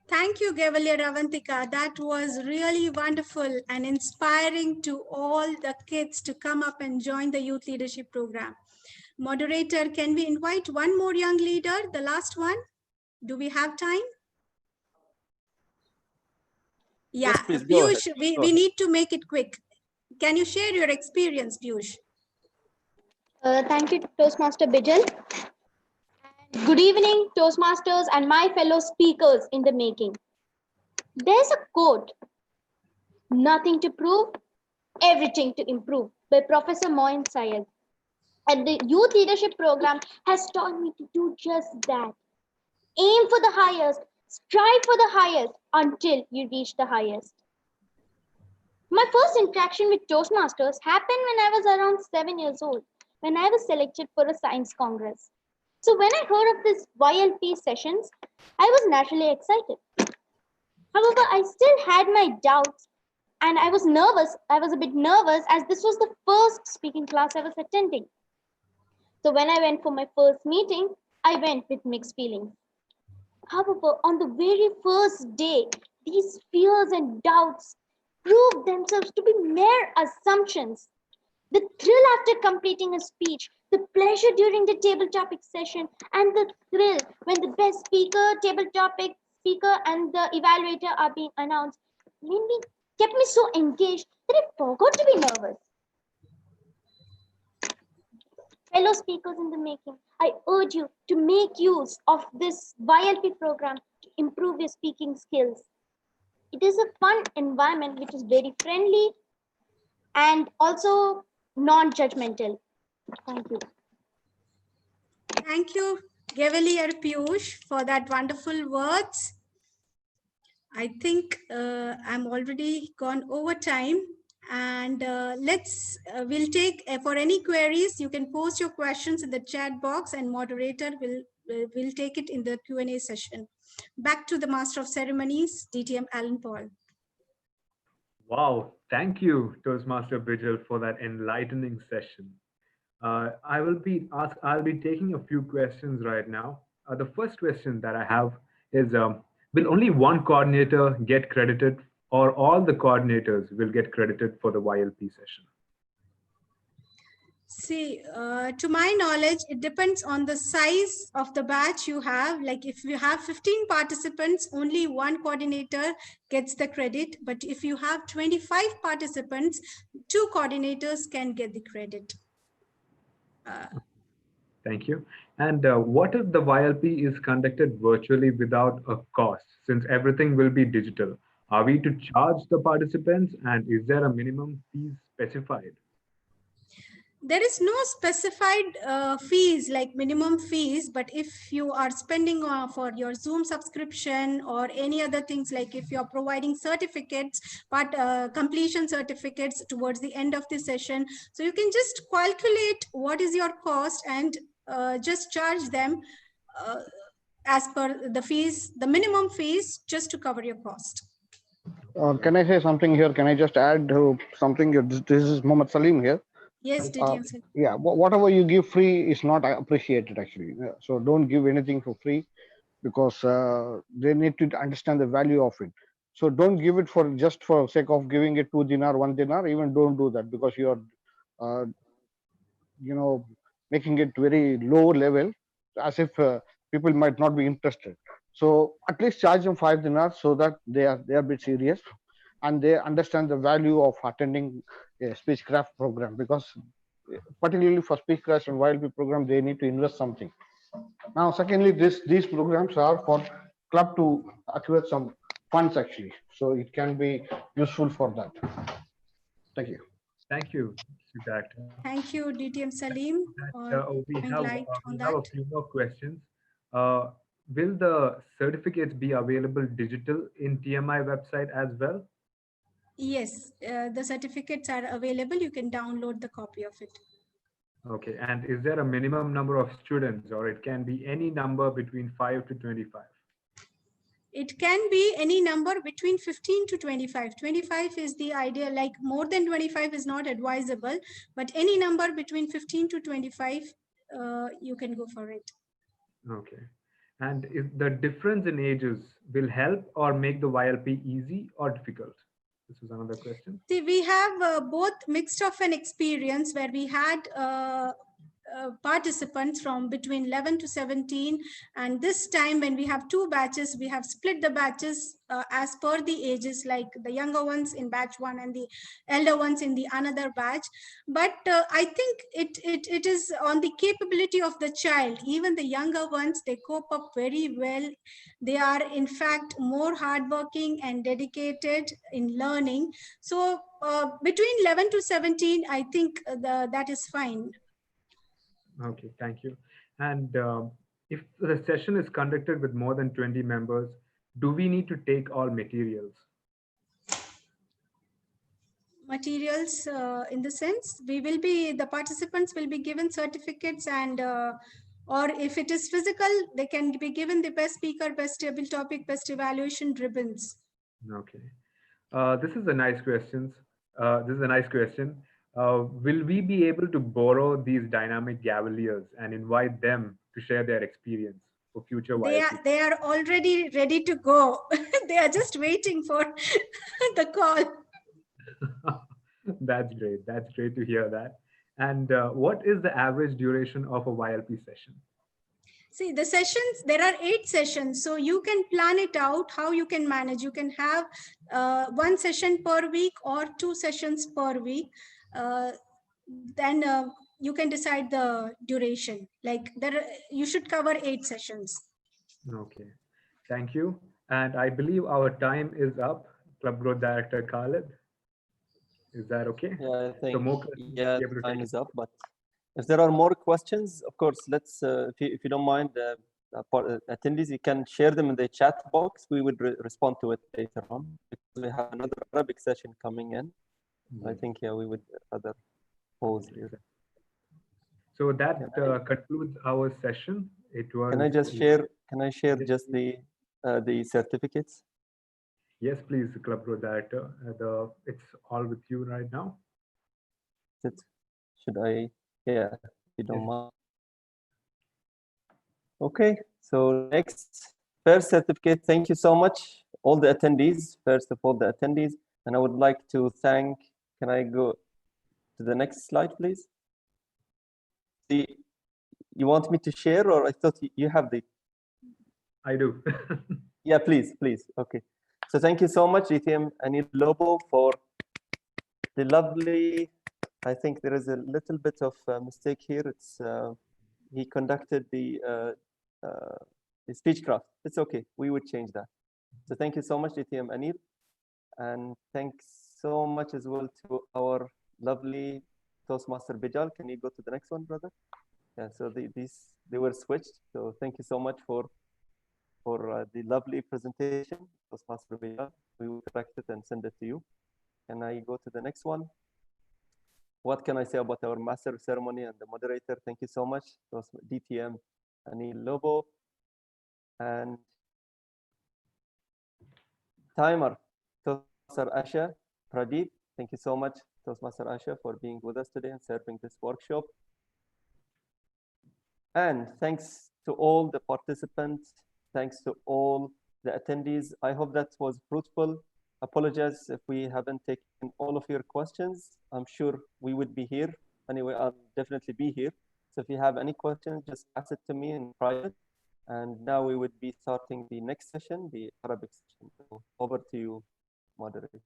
Thank you, Cavalier Avantika. That was really wonderful and inspiring to all the kids to come up and join the youth leadership program. Moderator, can we invite one more young leader, the last one? Do we have time? Yeah, Yes, please, Piyush, we need to make it quick. Can you share your experience, Piyush? Thank you, Toastmaster Bijal. Good evening, Toastmasters and my fellow speakers in the making. There's a quote Nothing to prove, everything to improve by Professor Moin Syed. And the Youth Leadership Program has taught me to do just that. Aim for the highest, strive for the highest until you reach the highest. My first interaction with Toastmasters happened when I was around 7 years old, when I was selected for a science congress. So when I heard of these YLP sessions, I was naturally excited. However, I still had my doubts and I was nervous. I was a bit nervous as this was the first speaking class I was attending. So when I went for my first meeting, I went with mixed feelings. However, on the very first day, these fears and doubts proved themselves to be mere assumptions. The thrill after completing a speech, the pleasure during the table topic session, and the thrill when the best speaker, table topic speaker, and the evaluator are being announced kept me so engaged that I forgot to be nervous. Fellow speakers in the making, I urge you to make use of this YLP program to improve your speaking skills. It is a fun environment which is very friendly and also non-judgmental. Thank you. Thank you, Gevalier Piyush, for that wonderful words. I think I'm already gone over time, and we'll take for any queries. You can post your questions in the chat box, and moderator will take it in the Q&A session. Back to the Master of Ceremonies, DTM Alan Paul. Wow, thank you, Toastmaster Bijal, for that enlightening session. I'll be taking a few questions right now. The first question that I have is, will only one coordinator get credited, or all the coordinators will get credited for the YLP session? See, to my knowledge, it depends on the size of the batch you have. Like if you have 15 participants, only one coordinator gets the credit. But if you have 25 participants, 2 coordinators can get the credit. Thank you. And what if the YLP is conducted virtually without a cost, since everything will be digital? Are we to charge the participants, and is there a minimum fee specified? There is no specified fees like minimum fees, but if you are spending for your Zoom subscription or any other things, like if you're providing certificates, but completion certificates towards the end of the session, so you can just calculate what is your cost and just charge them as per the fees, the minimum fees, just to cover your cost. Can I say something here? Can I just add something? This is Mohammed Salim here. Yes, yeah, whatever you give free is not appreciated actually. So don't give anything for free, because they need to understand the value of it. So don't give it for just for sake of giving it 2 dinar, 1 dinar. Even don't do that, because you are, making it very low level, as if people might not be interested. So at least charge them 5 dinars so that they are a bit serious and they understand the value of attending a Speechcraft program, because particularly for Speechcraft and YLP program, they need to invest something. Now, secondly, these programs are for club to accumulate some funds actually, so it can be useful for that. Thank you. Thank you, Siddharth. Thank you, DTM Salim. We have a few more questions. Will the certificates be available digital in TMI website as well? Yes, the certificates are available. You can download the copy of it. Okay, and is there a minimum number of students, or it can be any number between 5 to 25? It can be any number between 15 to 25. 25 is the idea, like more than 25 is not advisable, but any number between 15 to 25, you can go for it. Okay. And if the difference in ages will help or make the YLP easy or difficult? This is another question. See, we have both mixed of an experience where we had participants from between 11 to 17. And this time when we have 2 batches, we have split the batches as per the ages, like the younger ones in batch 1 and the elder ones in the another batch. But I think it is on the capability of the child. Even the younger ones, they cope up very well. They are in fact more hardworking and dedicated in learning. So between 11 to 17, I think that is fine. Okay, thank you. And if the session is conducted with more than 20 members, do we need to take all materials? Materials in the sense, the participants will be given certificates, and or if it is physical, they can be given the best speaker, best table topic, best evaluation ribbons. Okay. This is a nice question. Will we be able to borrow these dynamic Gavaliers and invite them to share their experience for future? They are already ready to go. They are just waiting for the call. That's great. That's great to hear that. And what is the average duration of a YLP session? See, the sessions, there are 8 sessions. So you can plan it out how you can manage. You can have 1 session per week or 2 sessions per week. Then you can decide the duration. Like you should cover 8 sessions. Okay, thank you. And I believe our time is up. Club Growth Director Khalid, is that okay? Yeah, I think so time is up. But if there are more questions, of course, let's. If you don't mind, attendees, you can share them in the chat box. We would respond to it later on, because we have another Arabic session coming in. I think we would rather pause here. So that concludes our session. It was. Can I just share? Can I share just the certificates? Yes, please, Club Growth Director. It's all with you right now. Should I? Yeah, if you don't mind. Okay, so next, first certificate. Thank you so much, all the attendees. First of all, the attendees, and I would like to thank. Can I go to the next slide, please? You want me to share, or I thought you have the. I do. Yeah, please. Okay. So thank you so much, ETM Anil Lobo, for the lovely. I think there is a little bit of a mistake here. It's he conducted the Speechcraft. It's okay. We would change that. So thank you so much, ETM Anil, and thanks so much as well to our lovely Toastmaster Bijal. Can you go to the next one, brother? Yeah. So they were switched. So thank you so much for the lovely presentation, Toastmaster Bijal. We will correct it and send it to you. Can I go to the next one? What can I say about our master of ceremony and the moderator? Thank you so much, DTM Anil Lobo. And timer, Toastmaster Asha Pradeep. Thank you so much, Toastmaster Asha, for being with us today and serving this workshop. And thanks to all the participants, thanks to all the attendees. I hope that was fruitful. Apologize if we haven't taken all of your questions. I'm sure we would be here. Anyway, I'll definitely be here. So if you have any questions, just ask it to me in private. And now we would be starting the next session, the Arabic session. So over to you, moderator.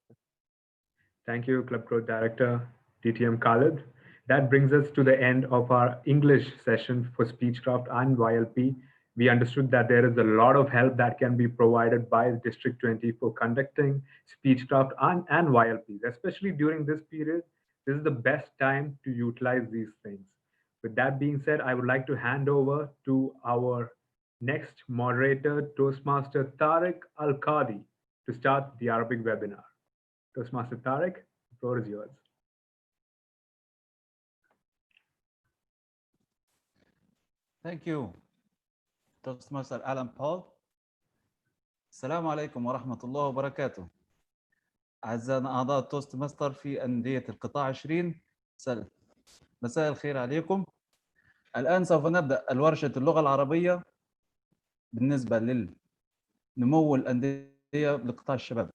Thank you, Club Growth Director, DTM Khalid. That brings us to the end of our English session for Speechcraft and YLP. We understood that there is a lot of help that can be provided by District 20 for conducting Speechcraft and YLPs, especially during this period. This is the best time to utilize these things. With that being said, I would like to hand over to our next moderator, Toastmaster Tariq Al-Qadi, to start the Arabic webinar. Toastmaster Tariq, the floor is yours. Thank you, Toastmaster Alan Paul. السلام عليكم ورحمة الله وبركاته. أعزائنا أعضاء توست ماستر في أندية القطاع 20 سنة. مساء الخير عليكم. الآن سوف نبدأ الورشة اللغة العربية بالنسبة للنمو الأندية لقطاع الشباب.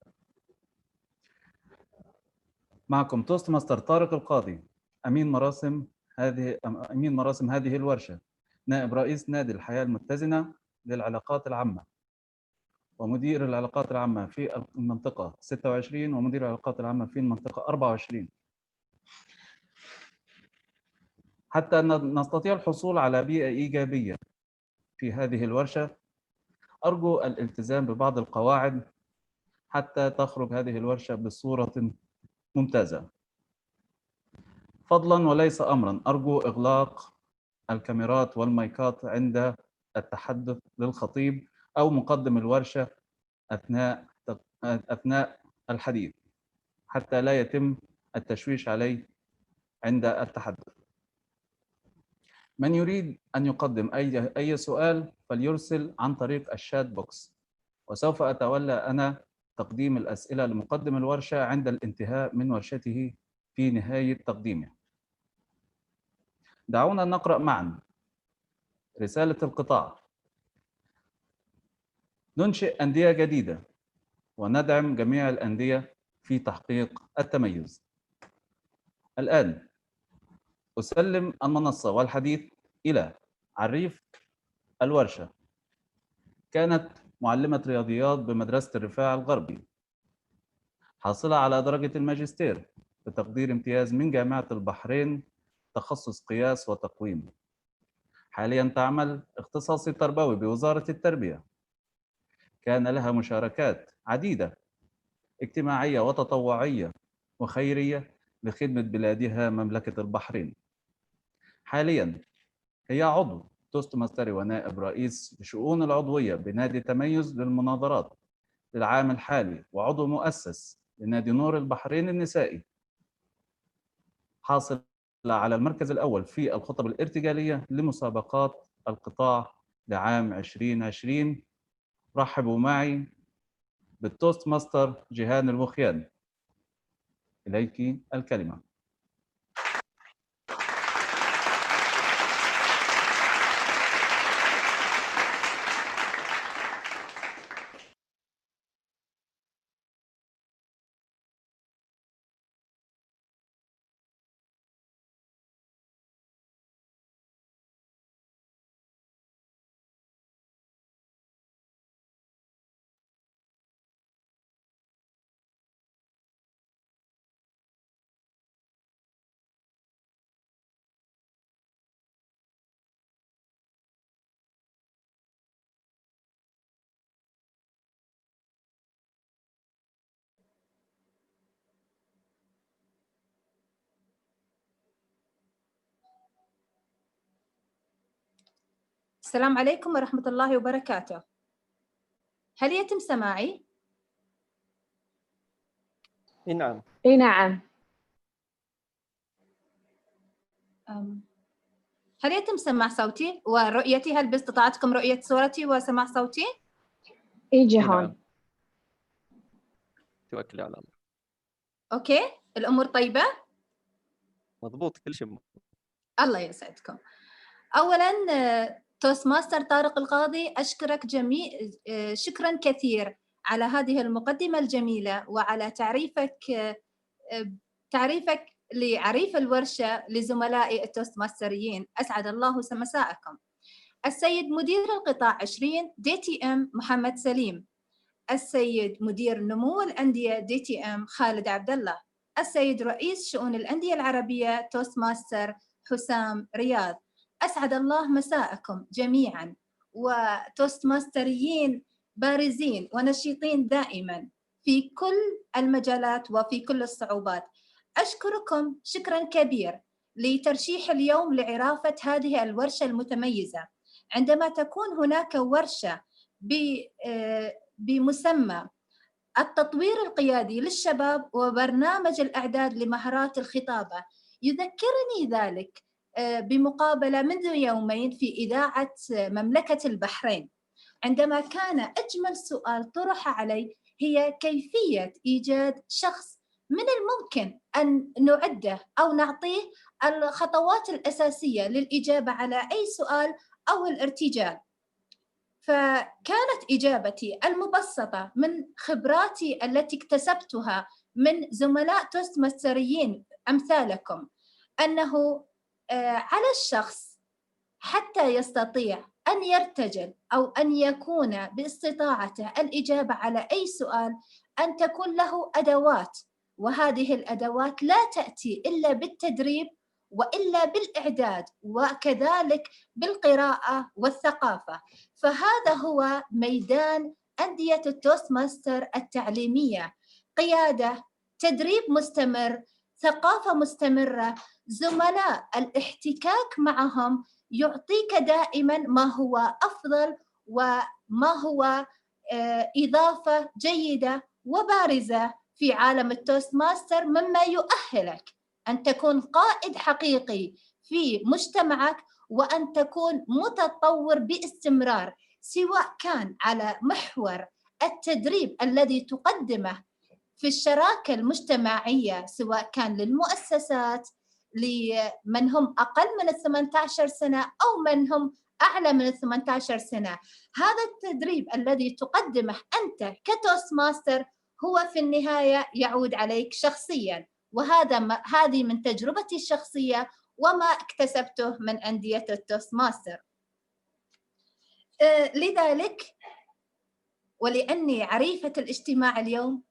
معكم توست ماستر طارق القاضي، أمين مراسم أمين مراسم هذه الورشة نائب رئيس نادي الحياة المتزنة للعلاقات العامة، ومدير العلاقات العامة في المنطقة 26، ومدير العلاقات العامة في المنطقة 24. حتى نستطيع الحصول على بيئة إيجابية في هذه الورشة، أرجو الالتزام ببعض القواعد حتى تخرج هذه الورشة بصورة ممتازة. فضلاً وليس أمراً، أرجو إغلاق الكاميرات والمايكات عند التحدث للخطيب أو مقدم الورشة أثناء الحديث، حتى لا يتم التشويش عليه عند التحدث. من يريد أن يقدم أي سؤال فليرسل عن طريق الشات بوكس، وسوف أتولى أنا تقديم الأسئلة لمقدم الورشة عند الانتهاء من ورشته في نهاية تقديمه. دعونا نقرأ معا رسالة القطاع. ننشئ أندية جديدة وندعم جميع الأندية في تحقيق التميز. الآن أسلم المنصة والحديث إلى عريف الورشة. كانت معلمة رياضيات بمدرسة الرفاع الغربي، حاصلة على درجة الماجستير بتقدير امتياز من جامعة البحرين، تخصص قياس وتقويم. حالياً تعمل اختصاصي تربوي بوزارة التربية. كان لها مشاركات عديدة اجتماعية وتطوعية وخيرية لخدمة بلادها مملكة البحرين. حالياً هي عضو توستماستر ونائب رئيس لشؤون العضوية بنادي تميز للمناظرات للعام الحالي، وعضو مؤسس لنادي نور البحرين النسائي. حاصل على المركز الأول في الخطب الارتجالية لمسابقات القطاع لعام 2020. رحبوا معي بالتوست ماستر جيهان الوخيان. إليك الكلمة. السلام عليكم ورحمة الله وبركاته. هل يتم سماعي؟ نعم. اي نعم. هل يتم سماع صوتي ورؤيتي؟ هل باستطاعتكم رؤية صورتي وسماع صوتي؟ اي جيهان. نعم. توكلي على الله. اوكي، الامور طيبة؟ مضبوط، كل شيء. الله يسعدكم. اولا توست ماستر طارق القاضي، أشكرك شكراً كثير على هذه المقدمة الجميلة وعلى تعريفك لعريف الورشة لزملائي التوست ماستريين. أسعد الله مساءكم. السيد مدير القطاع 20 DTM محمد سليم، السيد مدير نمو الأندية DTM خالد عبد الله، السيد رئيس شؤون الأندية العربية توست ماستر حسام رياض. أسعد الله مساءكم جميعاً، وتوست ماستريين بارزين ونشيطين دائماً في كل المجالات وفي كل الصعوبات. أشكركم شكراً كبير لترشيح اليوم لعرافة هذه الورشة المتميزة. عندما تكون هناك ورشة بمسمى التطوير القيادي للشباب وبرنامج الإعداد لمهارات الخطابة، يذكرني ذلك بمقابلة منذ يومين في إذاعة مملكة البحرين، عندما كان أجمل سؤال طرح علي هي كيفية إيجاد شخص من الممكن أن نعده أو نعطيه الخطوات الأساسية للإجابة على أي سؤال أو الارتجال. فكانت إجابتي المبسطة من خبراتي التي اكتسبتها من زملاء توست ماستريين أمثالكم، أنه على الشخص حتى يستطيع أن يرتجل أو أن يكون باستطاعته الإجابة على أي سؤال أن تكون له أدوات، وهذه الأدوات لا تأتي إلا بالتدريب وإلا بالإعداد وكذلك بالقراءة والثقافة. فهذا هو ميدان أندية التوست ماستر التعليمية: قيادة، تدريب مستمر، ثقافة مستمرة، زملاء، الاحتكاك معهم يعطيك دائما ما هو أفضل وما هو إضافة جيدة وبارزة في عالم التوست ماستر، مما يؤهلك أن تكون قائد حقيقي في مجتمعك وأن تكون متطور باستمرار، سواء كان على محور التدريب الذي تقدمه في الشراكة المجتمعية، سواء كان للمؤسسات، لمن هم أقل من 18 سنة أو من هم أعلى من 18 سنة. هذا التدريب الذي تقدمه أنت كتوست ماستر هو في النهاية يعود عليك شخصياً، هذه من تجربتي الشخصية وما اكتسبته من أندية التوست ماستر. لذلك ولأني عريفة الاجتماع اليوم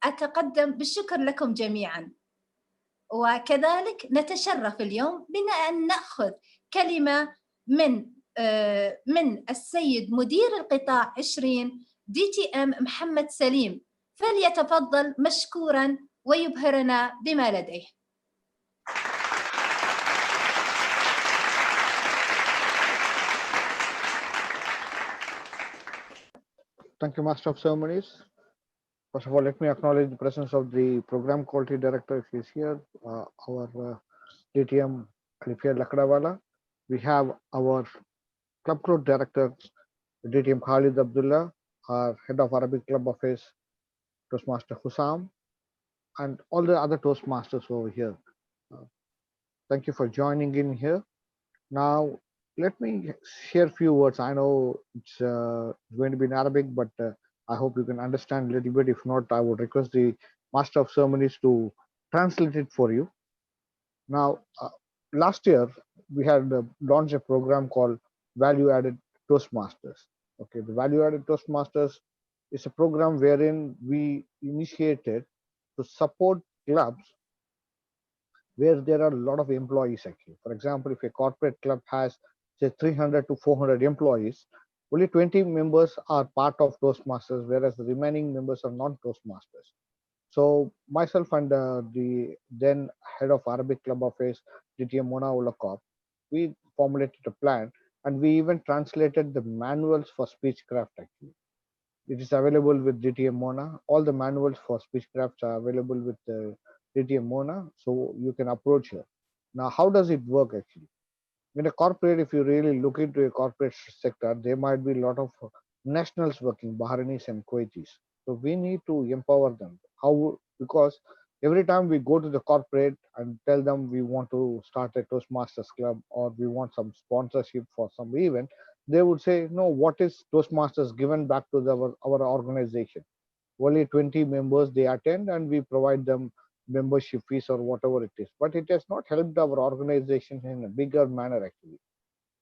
أتقدم بالشكر لكم جميعاً، وكذلك نتشرف اليوم بأن نأخذ كلمة من السيد مدير القطاع 20 DTM محمد سليم، فليتفضل مشكوراً ويبهرنا بما لديه. Thank you, Master of Ceremonies. First of all, let me acknowledge the presence of the Program Quality Director. She is here, our DTM Alifia Lakdawala. We have our Club Growth Director, DTM Khalid Abdullah, our Head of Arabic Club Office, Toastmaster Hussam, and all the other Toastmasters over here. Thank you for joining in here. Now, let me share a few words. I know it's going to be in Arabic, but I hope you can understand a little bit. If not, I would request the Master of Ceremonies to translate it for you. Now, last year, we had launched a program called Value Added Toastmasters. Okay, the Value Added Toastmasters is a program wherein we initiated to support clubs where there are a lot of employees actually. For example, if a corporate club has say 300 to 400 employees, only 20 members are part of Toastmasters, whereas the remaining members are not Toastmasters. So myself and the then head of Arabic Club Office, DTM Mona Ulakop, we formulated a plan and we even translated the manuals for Speechcraft actually. It is available with DTM Mona. All the manuals for Speechcraft are available with DTM Mona, so you can approach her. Now, how does it work actually? In a corporate, if you really look into a corporate sector, there might be a lot of nationals working, Bahrainis and Kuwaitis. So we need to empower them. How? Because every time we go to the corporate and tell them we want to start a Toastmasters club or we want some sponsorship for some event, they would say, no, what is Toastmasters given back to our organization? Only 20 members, they attend and we provide them membership fees or whatever it is. But it has not helped our organization in a bigger manner actually.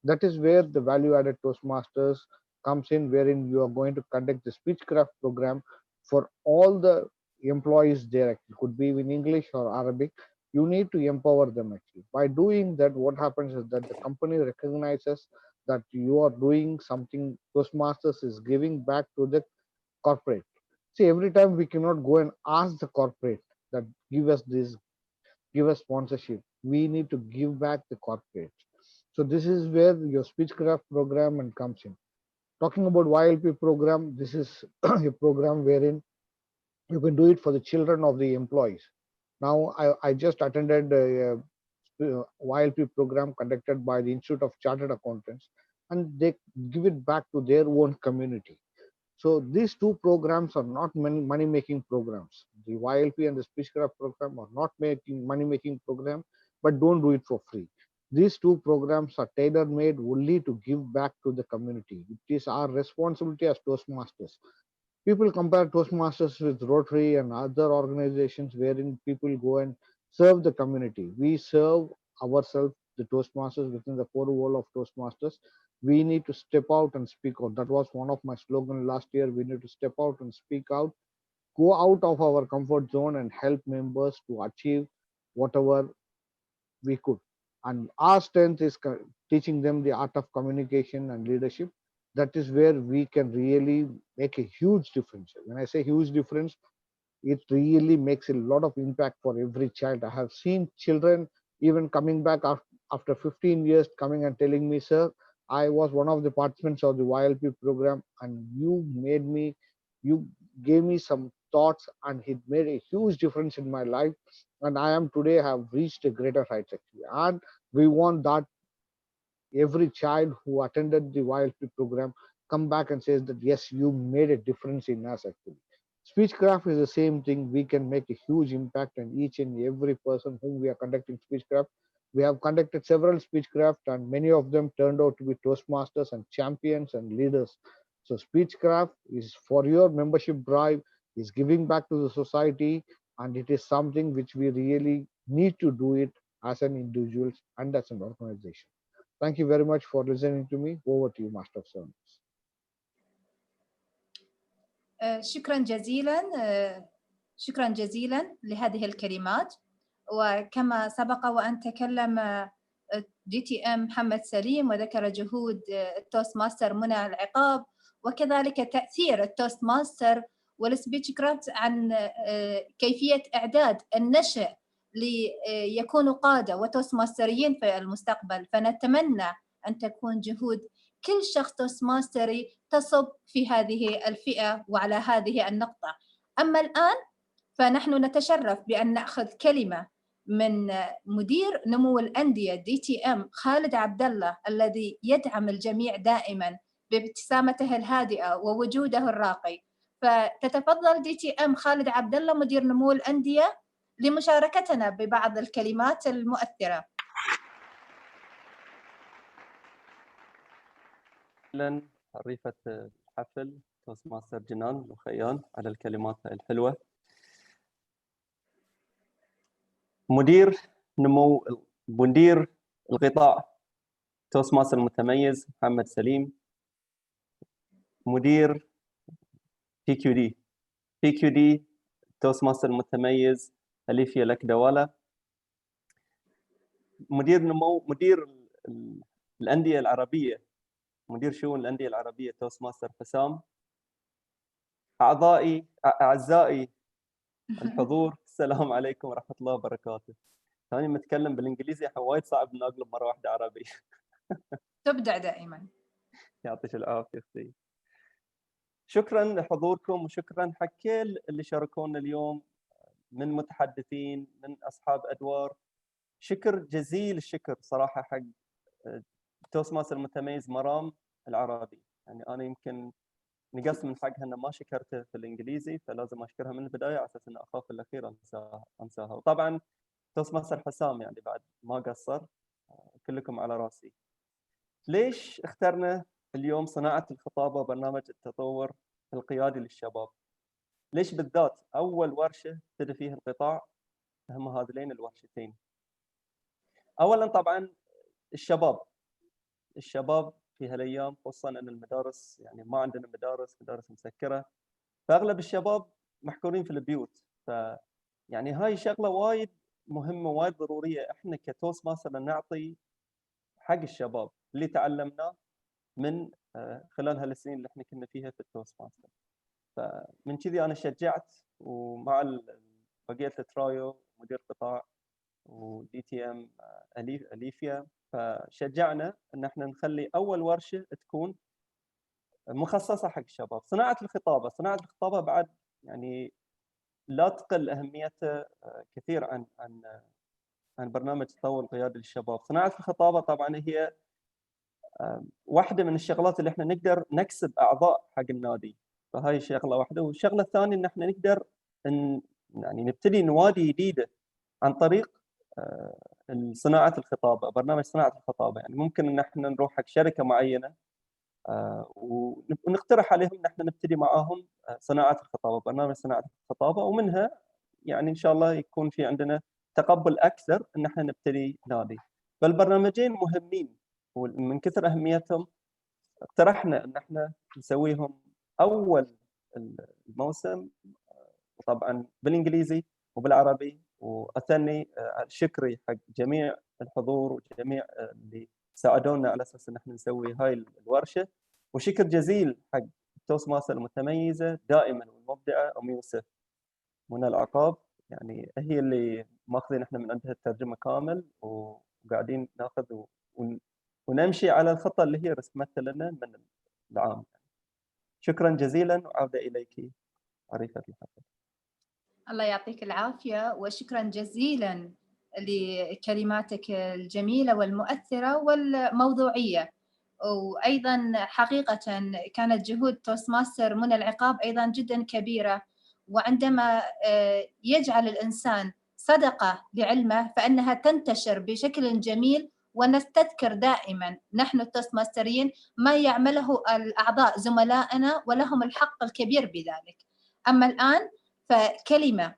That is where the value-added Toastmasters comes in, wherein you are going to conduct the Speechcraft program for all the employees there. It could be in English or Arabic. You need to empower them actually. By doing that, what happens is that the company recognizes that you are doing something. Toastmasters is giving back to the corporate. See, every time we cannot go and ask the corporate that give us this, give us sponsorship. We need to give back the corporate. So this is where your Speechcraft program comes in. Talking about YLP program, this is a program wherein you can do it for the children of the employees. Now, I just attended a YLP program conducted by the Institute of Chartered Accountants, and they give it back to their own community. So these two programs are not money-making programs. The YLP and the Speechcraft program are not money-making program, but don't do it for free. These two programs are tailor-made only to give back to the community. It is our responsibility as Toastmasters. People compare Toastmasters with Rotary and other organizations wherein people go and serve the community. We serve ourselves the Toastmasters, within the core wall of Toastmasters, we need to step out and speak out. That was one of my slogans last year. We need to step out and speak out, go out of our comfort zone and help members to achieve whatever we could. And our strength is teaching them the art of communication and leadership. That is where we can really make a huge difference. When I say huge difference, it really makes a lot of impact for every child. I have seen children even coming back after 15 years coming and telling me, sir, I was one of the participants of the YLP program and you gave me some thoughts and it made a huge difference in my life. And I am today have reached a greater heights actually. And we want that every child who attended the YLP program come back and says that, yes, you made a difference in us actually. Speechcraft is the same thing. We can make a huge impact on each and every person whom we are conducting Speechcraft. We have conducted several Speechcraft and many of them turned out to be Toastmasters and champions and leaders. So Speechcraft is for your membership drive, is giving back to the society, and it is something which we really need to do it as an individual and as an organization. Thank you very much for listening to me. Over to you, Master of Ceremonies. شكرا جزيلا لهذه الكلمات. وكما سبق وأن تكلم DTM محمد سليم وذكر جهود التوست ماستر منى العقاب وكذلك تأثير التوست ماستر والسبيتش كرافت عن كيفية إعداد النشء ليكونوا قادة وتوست ماستريين في المستقبل. فنتمنى أن تكون جهود كل شخص توست ماستري تصب في هذه الفئة وعلى هذه النقطة. أما الآن فنحن نتشرف بأن نأخذ كلمة من مدير نمو الأندية DTM خالد عبد الله الذي يدعم الجميع دائما بابتسامته الهادئة ووجوده الراقي. فتتفضل DTM خالد عبد الله مدير نمو الأندية لمشاركتنا ببعض الكلمات المؤثرة. شكرا حريفة الحفل توست ماستر جنان وخيان على الكلمات الحلوة. مدير القطاع توست ماستر المتميز محمد سليم. مدير PQD توست ماستر المتميز أليفيا لكدوالا. مدير الأندية العربية مدير شؤون الأندية العربية توست ماستر حسام. أعزائي الحضور، السلام عليكم ورحمة الله وبركاته. ثاني متكلم بالإنجليزي وايد صعب إن أقلب مرة واحدة عربي. تبدع دائما. يعطيك العافية أختي. شكرا لحضوركم وشكرا حق كل اللي شاركونا اليوم من متحدثين من أصحاب أدوار. شكر جزيل الشكر صراحة حق توست ماستر المتميز مرام العرابي. يعني أنا يمكن نقصت من حقها أن ما شكرته في الإنجليزي، فلازم أشكرها من البداية على أساس أن أخاف الأخير أنساها. وطبعا توست ماستر حسام يعني بعد ما قصر، كلكم على راسي. ليش اخترنا اليوم صناعة الخطابة برنامج التطوير القيادي للشباب؟ ليش بالذات أول ورشة ابتدى فيها القطاع هم هذين الورشتين؟ أولا طبعا الشباب في هالايام، خصوصا ان المدارس يعني ما عندنا مدارس مسكره، فاغلب الشباب محكورين في البيوت. يعني هاي شغله وايد مهمه وايد ضروريه احنا كتوست ماستر نعطي حق الشباب اللي تعلمناه من خلال هالسنين اللي احنا كنا فيها في التوست ماستر. فمن كذي انا شجعت ومع بقيه الترايو مدير قطاع ودي تي ام أليفيا، فشجعنا ان احنا نخلي اول ورشه تكون مخصصه حق الشباب. صناعه الخطابه بعد يعني لا تقل اهميته كثير عن برنامج تطور القيادي للشباب. صناعه الخطابه طبعا هي واحده من الشغلات اللي احنا نقدر نكسب اعضاء حق النادي، فهاي شغله واحده. والشغله الثانيه ان احنا نقدر يعني نبتدي نوادي جديده عن طريق صناعه الخطابه، برنامج صناعه الخطابه. يعني ممكن ان احنا نروح حق شركه معينه ونقترح عليهم ان احنا نبتدي معاهم صناعه الخطابه، برنامج صناعه الخطابه، ومنها يعني ان شاء الله يكون في عندنا تقبل اكثر ان احنا نبتدي نادي. فالبرنامجين مهمين، ومن كثر أهميتهم اقترحنا أن احنا نسويهم أول الموسم، وطبعا بالإنجليزي وبالعربي. وأثني شكري حق جميع الحضور وجميع اللي ساعدونا على أساس أن احنا نسوي هاي الورشة، وشكر جزيل حق توست ماستر المتميزة دائما والمبدعة أم يوسف منى العقاب، يعني هي اللي ماخذين احنا من عندها الترجمة كامل، وقاعدين ناخذ ونمشي على الخطة اللي هي رسمتها لنا من العام. شكرا جزيلا، وعودة إليك عريفة الحفل. الله يعطيك العافية، وشكرا جزيلا لكلماتك الجميلة والمؤثرة والموضوعية. وأيضا حقيقة كانت جهود توست ماستر منى العقاب أيضا جدا كبيرة، وعندما يجعل الإنسان صدقة لعلمه فإنها تنتشر بشكل جميل. ونستذكر دائما نحن التوست ماستريين ما يعمله الأعضاء زملائنا، ولهم الحق الكبير بذلك. أما الآن فكلمة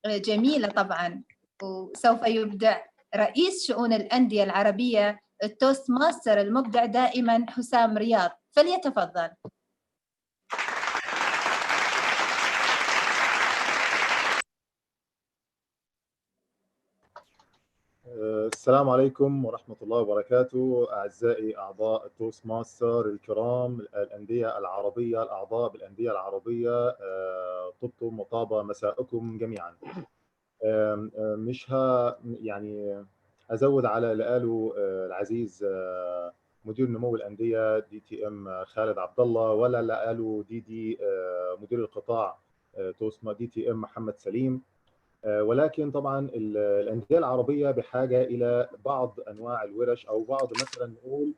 جميلة طبعا، وسوف يبدأ رئيس شؤون الأندية العربية التوست ماستر المبدع دائما حسام رياض، فليتفضل. السلام عليكم ورحمة الله وبركاته. أعزائي أعضاء التوست ماستر الكرام، الأندية العربية، الأعضاء بالأندية العربية، طبتم وطاب مساءكم جميعا. مش يعني أزود على اللي قاله العزيز مدير نمو الأندية DTM خالد عبد الله، ولا اللي قاله دي مدير القطاع توست DTM محمد سليم. ولكن طبعا الأندية العربية بحاجة إلى بعض أنواع الورش، أو بعض مثلا نقول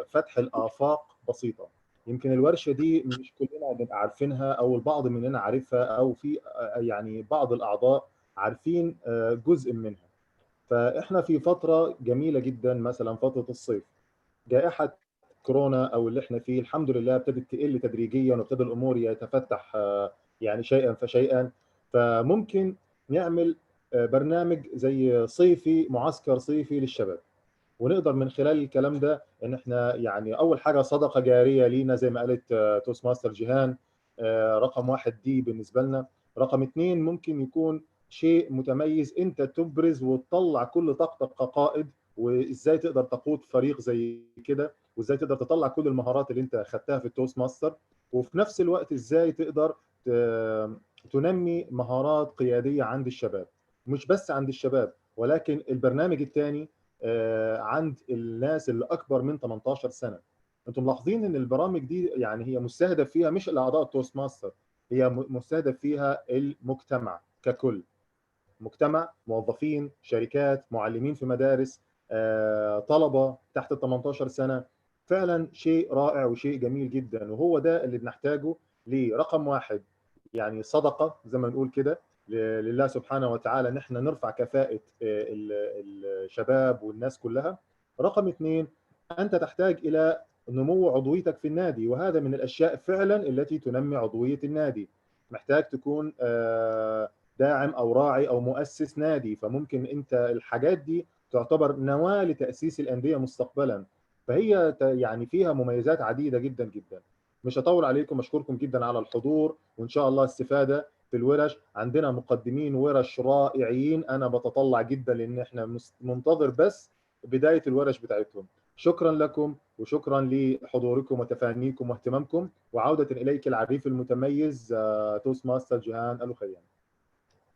فتح الآفاق بسيطة. يمكن الورشة دي مش كلنا بنبقى عارفينها، أو البعض مننا عارفها، أو في يعني بعض الأعضاء عارفين جزء منها. فإحنا في فترة جميلة جدا، مثلا فترة الصيف، جائحة كورونا أو اللي إحنا فيه الحمد لله ابتدت تقل تدريجيا، وابتدى الأمور يتفتح يعني شيئا فشيئا. فممكن نعمل برنامج زي صيفي، معسكر صيفي للشباب، ونقدر من خلال الكلام ده ان احنا يعني اول حاجه صدقه جاريه لينا زي ما قالت توست ماستر جيهان، رقم 1 دي بالنسبه لنا. رقم 2 ممكن يكون شيء متميز، انت تبرز وتطلع كل طاقتك كقائد، وازاي تقدر تقود فريق زي كده، وازاي تقدر تطلع كل المهارات اللي انت خدتها في التوست ماستر، وفي نفس الوقت ازاي تقدر تنمي مهارات قياديه عند الشباب، مش بس عند الشباب، ولكن البرنامج الثاني عند الناس اللي اكبر من 18 سنه. انتم ملاحظين ان البرامج دي يعني هي مستهدف فيها مش الاعضاء التوست ماستر، هي مستهدف فيها المجتمع ككل، مجتمع، موظفين، شركات، معلمين في مدارس، طلبه تحت 18 سنه. فعلا شيء رائع وشيء جميل جدا، وهو ده اللي بنحتاجه لرقم 1 يعني صدقه زي ما نقول كده لله سبحانه وتعالى، ان احنا نرفع كفاءة الشباب والناس كلها. رقم 2 انت تحتاج الى نمو عضويتك في النادي، وهذا من الاشياء فعلا التي تنمي عضوية النادي. محتاج تكون داعم او راعي او مؤسس نادي، فممكن انت الحاجات دي تعتبر نواة لتأسيس الأندية مستقبلا. فهي يعني فيها مميزات عديدة جدا جدا. مش هطول عليكم، اشكركم جدا على الحضور، وان شاء الله استفادة في الورش. عندنا مقدمين ورش رائعين، انا بتطلع جدا لان احنا منتظر بس بداية الورش بتاعتهم. شكرا لكم، وشكرا لحضوركم وتفانيكم واهتمامكم، وعودة اليك العريف المتميز توست ماستر جيهان الخيام.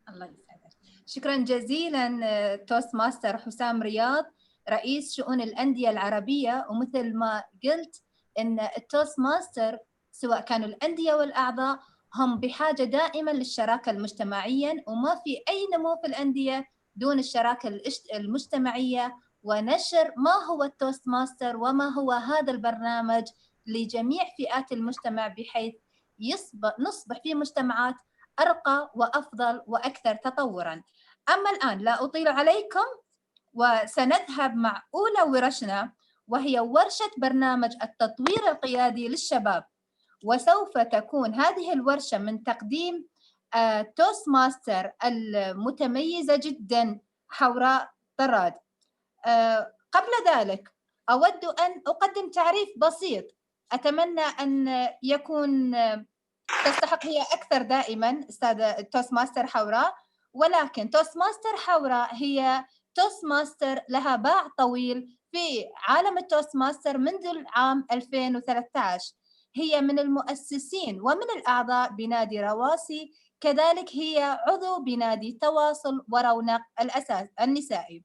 الله يسعدك. شكرا جزيلا توست ماستر حسام رياض رئيس شؤون الأندية العربية. ومثل ما قلت ان التوست ماستر سواء كانوا الأندية والأعضاء هم بحاجة دائما للشراكة المجتمعية، وما في أي نمو في الأندية دون الشراكة المجتمعية ونشر ما هو التوست ماستر وما هو هذا البرنامج لجميع فئات المجتمع، بحيث نصبح في مجتمعات أرقى وأفضل وأكثر تطوراً. أما الآن لا أطيل عليكم، وسنذهب مع أولى ورشنا، وهي ورشة برنامج التطوير القيادي للشباب. وسوف تكون هذه الورشة من تقديم توست ماستر المتميزة جداً حوراء طراد. قبل ذلك أود أن أقدم تعريف بسيط، أتمنى أن يكون تستحق هي أكثر دائما أستاذة توستماستر حوراء، ولكن توستماستر حوراء هي توستماستر لها باع طويل في عالم التوستماستر منذ العام 2013. هي من المؤسسين ومن الأعضاء بنادي رواسي، كذلك هي عضو بنادي تواصل ورونق الأساس النسائي.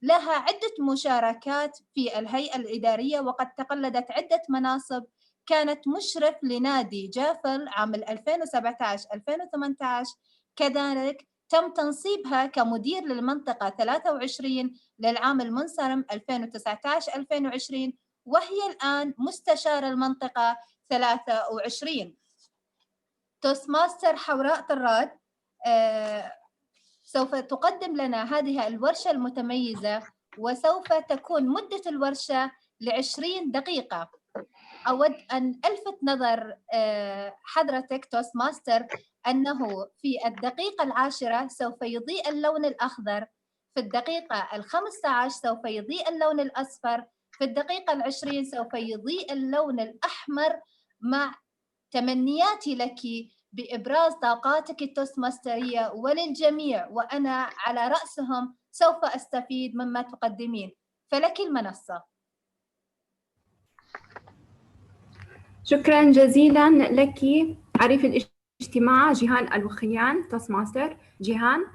لها عدة مشاركات في الهيئة الإدارية وقد تقلدت عدة مناصب. كانت مشرف لنادي جافل عام 2017-2018، كذلك تم تنصيبها كمدير للمنطقة 23 للعام المنصرم 2019-2020، وهي الآن مستشار المنطقة 23. توستماستر حوراء طراد سوف تقدم لنا هذه الورشة المتميزة، وسوف تكون مدة الورشة ل20 دقيقة. أود أن ألفت نظر حضرتك توستماستر أنه في الدقيقة 10 سوف يضيء اللون الأخضر، في الدقيقة 15 سوف يضيء اللون الأصفر، في الدقيقة 20 سوف يضيء اللون الأحمر، مع تمنياتي لك بإبراز طاقاتك التوستماسترية وللجميع، وأنا على رأسهم سوف أستفيد مما تقدمين، فلك المنصة. شكرا جزيلا لك عريف الاجتماع جيهان الوخيان، توستماستر جيهان.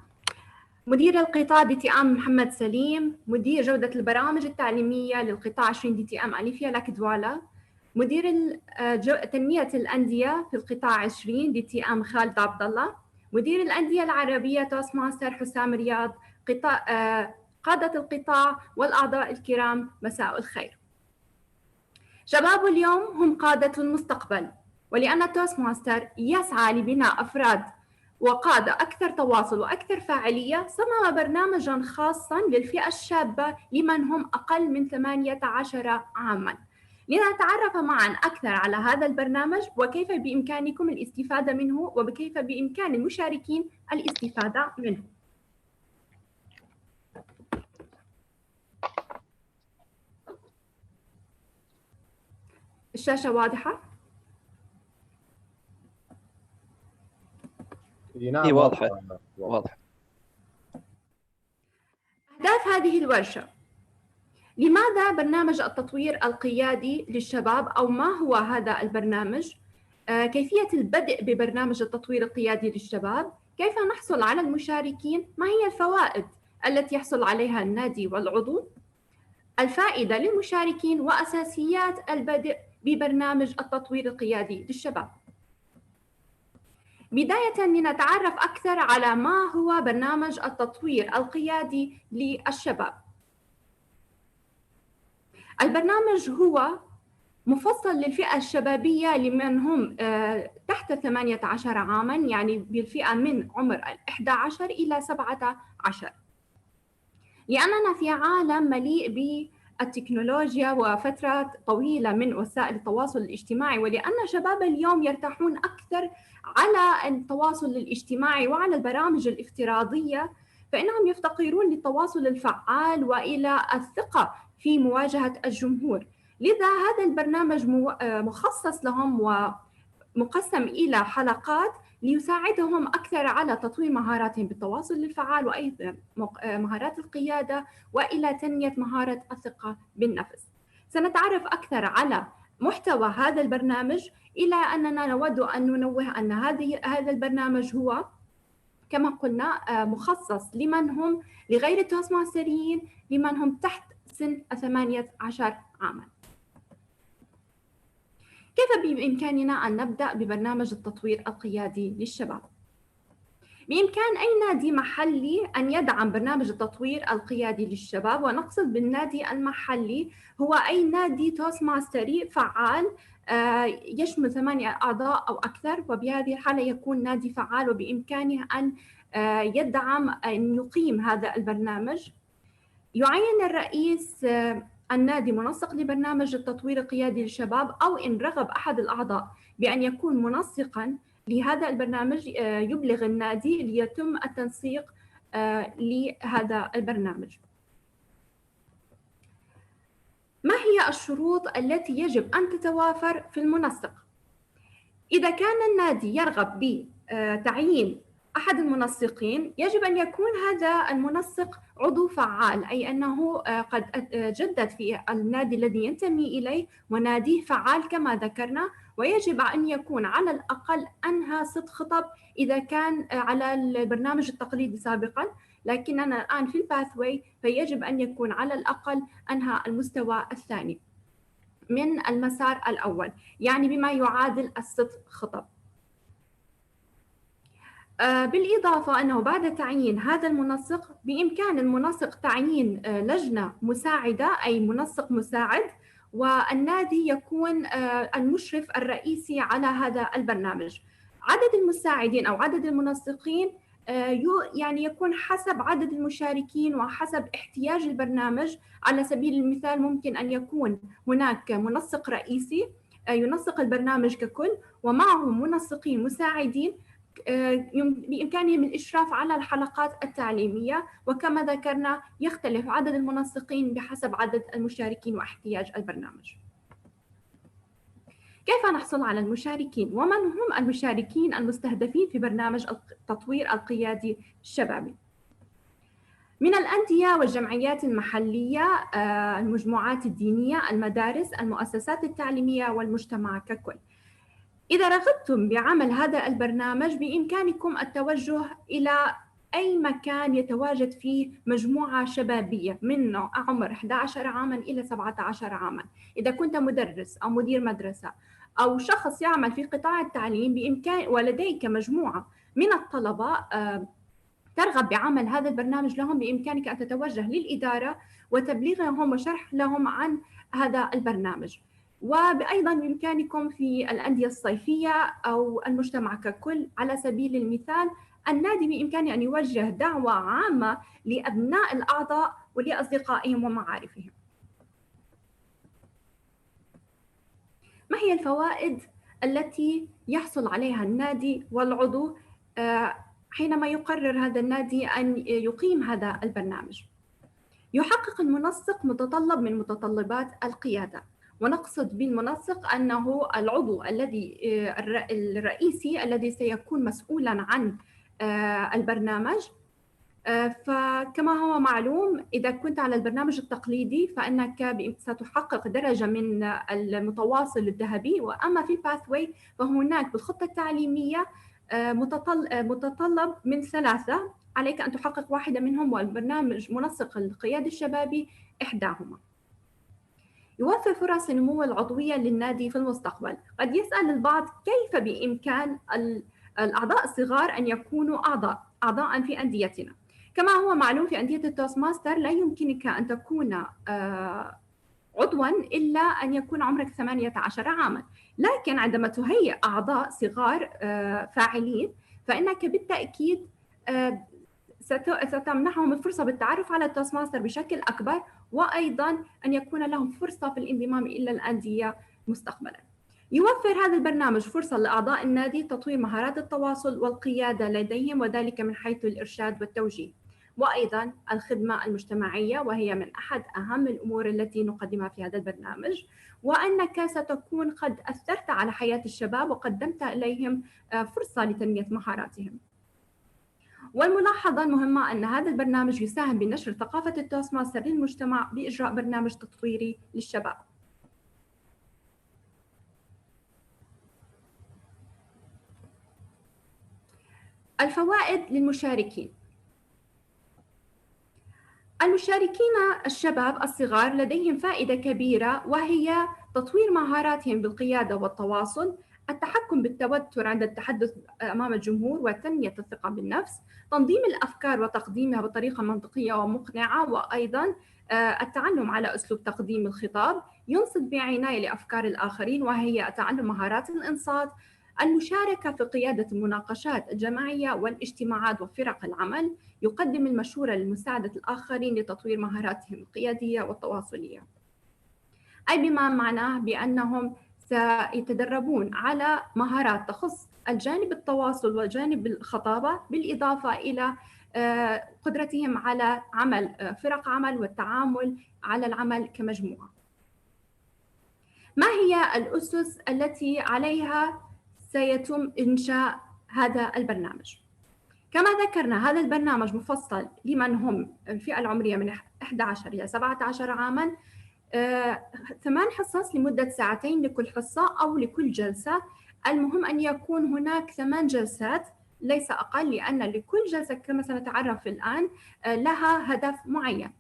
مدير القطاع DTM محمد سليم. مدير جودة البرامج التعليمية للقطاع 20 DTM أليفيا لكدوالا. مدير تنمية الأندية في القطاع 20 DTM خالد عبد الله. مدير الأندية العربية توستماستر حسام رياض. قادة القطاع والأعضاء الكرام، مساء الخير. شباب اليوم هم قادة المستقبل، ولأن التوستماستر يسعى لبناء أفراد وقادة أكثر تواصل وأكثر فاعلية، صمم برنامجاً خاصاً للفئة الشابة لمن هم أقل من 18 عاماً. لنتعرف معاً أكثر على هذا البرنامج وكيف بإمكانكم الاستفادة منه وكيف بإمكان المشاركين الاستفادة منه. الشاشة واضحة؟ نعم واضحة. أهداف هذه الورشة: لماذا برنامج التطوير القيادي للشباب، أو ما هو هذا البرنامج؟ كيفية البدء ببرنامج التطوير القيادي للشباب؟ كيف نحصل على المشاركين؟ ما هي الفوائد التي يحصل عليها النادي والعضو؟ الفائدة للمشاركين وأساسيات البدء ببرنامج التطوير القيادي للشباب. بداية لنتعرف أكثر على ما هو برنامج التطوير القيادي للشباب. البرنامج هو مفصل للفئة الشبابية لمن هم تحت 18 عاماً، يعني بالفئة من عمر 11 إلى 17. لأننا في عالم مليء بالتكنولوجيا وفترة طويلة من وسائل التواصل الاجتماعي، ولأن شباب اليوم يرتاحون أكثر على التواصل الاجتماعي وعلى البرامج الافتراضية، فإنهم يفتقرون للتواصل الفعال وإلى الثقة في مواجهة الجمهور. لذا هذا البرنامج مخصص لهم ومقسم إلى حلقات ليساعدهم أكثر على تطوير مهاراتهم بالتواصل الفعال، وأيضا مهارات القيادة، وإلى تنمية مهارة الثقة بالنفس. سنتعرف أكثر على محتوى هذا البرنامج، إلى أننا نود أن ننوه أن هذا البرنامج هو كما قلنا مخصص لمن هم لغير التوستماستريين، لمن هم تحت سن 18 عاماً. كيف بإمكاننا أن نبدأ ببرنامج التطوير القيادي للشباب؟ بإمكان أي نادي محلي أن يدعم برنامج التطوير القيادي للشباب، ونقصد بالنادي المحلي هو أي نادي توستماستري فعال يشمل 8 أعضاء أو أكثر، وبهذه الحالة يكون نادي فعال وبإمكانه أن يدعم أن يقيم هذا البرنامج. يعين الرئيس النادي منسق لبرنامج التطوير القيادي للشباب، أو إن رغب أحد الأعضاء بأن يكون منسقاً لهذا البرنامج يبلغ النادي ليتم التنسيق لهذا البرنامج. هي الشروط التي يجب أن تتوافر في المنسق؟ إذا كان النادي يرغب بتعيين أحد المنسقين، يجب أن يكون هذا المنسق عضو فعال، أي أنه قد جدد في النادي الذي ينتمي إليه وناديه فعال كما ذكرنا، ويجب أن يكون على الأقل أنهى 6 خطب إذا كان على البرنامج التقليدي سابقاً، لكننا الآن في الباثوي فيجب أن يكون على الأقل أنهى المستوى الثاني من المسار الأول، يعني بما يعادل 6 خطب. بالإضافة أنه بعد تعيين هذا المنسق بإمكان المنسق تعيين لجنة مساعدة أي منسق مساعد، والنادي يكون المشرف الرئيسي على هذا البرنامج. عدد المساعدين أو عدد المنسقين يعني يكون حسب عدد المشاركين وحسب احتياج البرنامج. على سبيل المثال ممكن أن يكون هناك منسق رئيسي ينسق البرنامج ككل ومعه منسقين مساعدين بإمكانهم الإشراف على الحلقات التعليمية، وكما ذكرنا يختلف عدد المنسقين بحسب عدد المشاركين واحتياج البرنامج. كيف نحصل على المشاركين؟ ومن هم المشاركين المستهدفين في برنامج التطوير القيادي الشبابي؟ من الأندية والجمعيات المحلية، المجموعات الدينية، المدارس، المؤسسات التعليمية والمجتمع ككل. إذا رغبتم بعمل هذا البرنامج بإمكانكم التوجه إلى أي مكان يتواجد فيه مجموعة شبابية من عمر 11 عاماً إلى 17 عاماً. إذا كنت مدرس أو مدير مدرسة أو شخص يعمل في قطاع التعليم بإمكان ولديك مجموعة من الطلبة ترغب بعمل هذا البرنامج لهم، بإمكانك أن تتوجه للإدارة وتبليغهم وشرح لهم عن هذا البرنامج. وأيضاً بإمكانكم في الأندية الصيفية أو المجتمع ككل. على سبيل المثال النادي بإمكانه أن يوجه دعوة عامة لأبناء الأعضاء ولأصدقائهم ومعارفهم. ما هي الفوائد التي يحصل عليها النادي والعضو حينما يقرر هذا النادي أن يقيم هذا البرنامج؟ يحقق المنسق متطلب من متطلبات القيادة، ونقصد بالمنسق أنه العضو الرئيسي الذي سيكون مسؤولاً عن البرنامج. فكما هو معلوم إذا كنت على البرنامج التقليدي فإنك ستحقق درجة من المتواصل الذهبي، وأما في الباثوي فهناك بالخطة التعليمية متطلب من 3 عليك أن تحقق واحدة منهم، والبرنامج منسق القيادي الشبابي إحداهما. يوفر فرص النمو العضوية للنادي في المستقبل. قد يسأل البعض كيف بإمكان الأعضاء الصغار أن يكونوا أعضاء في أنديتنا؟ كما هو معلوم في أندية التوستماستر لا يمكنك أن تكون عضواً إلا أن يكون عمرك 18 عاماً، لكن عندما تهيئ أعضاء صغار فاعلين فإنك بالتأكيد ستمنحهم الفرصة بالتعرف على التوستماستر بشكل أكبر، وأيضاً أن يكون لهم فرصة في الانضمام إلى الأندية مستقبلاً. يوفر هذا البرنامج فرصة لأعضاء النادي تطوير مهارات التواصل والقيادة لديهم، وذلك من حيث الإرشاد والتوجيه، وأيضاً الخدمة المجتمعية، وهي من أحد أهم الأمور التي نقدمها في هذا البرنامج، وأنك ستكون قد أثرت على حياة الشباب وقدمت إليهم فرصة لتنمية مهاراتهم. والملاحظة المهمة أن هذا البرنامج يساهم بنشر ثقافة التوستماستر للمجتمع بإجراء برنامج تطويري للشباب. الفوائد للمشاركين. المشاركين الشباب الصغار لديهم فائدة كبيرة، وهي تطوير مهاراتهم بالقيادة والتواصل، التحكم بالتوتر عند التحدث أمام الجمهور وتنمية الثقة بالنفس، تنظيم الأفكار وتقديمها بطريقة منطقية ومقنعة، وأيضاً التعلم على أسلوب تقديم الخطاب، ينصت بعناية لأفكار الآخرين وهي تعلم مهارات الإنصات، المشاركة في قيادة المناقشات الجماعية والاجتماعات وفرق العمل، يقدم المشورة لمساعدة الآخرين لتطوير مهاراتهم القيادية والتواصلية، أي بما معناه بأنهم سيتدربون على مهارات تخص الجانب التواصل وجانب الخطابة، بالإضافة إلى قدرتهم على عمل فرق عمل والتعامل على العمل كمجموعة. ما هي الأسس التي عليها سيتم إنشاء هذا البرنامج؟ كما ذكرنا هذا البرنامج مفصل لمن هم الفئة العمرية من 11 إلى 17 عاماً، 8 حصص لمدة 2 ساعة لكل حصة أو لكل جلسة. المهم أن يكون هناك 8 جلسات ليس أقل، لأن لكل جلسة كما سنتعرف الآن لها هدف معين.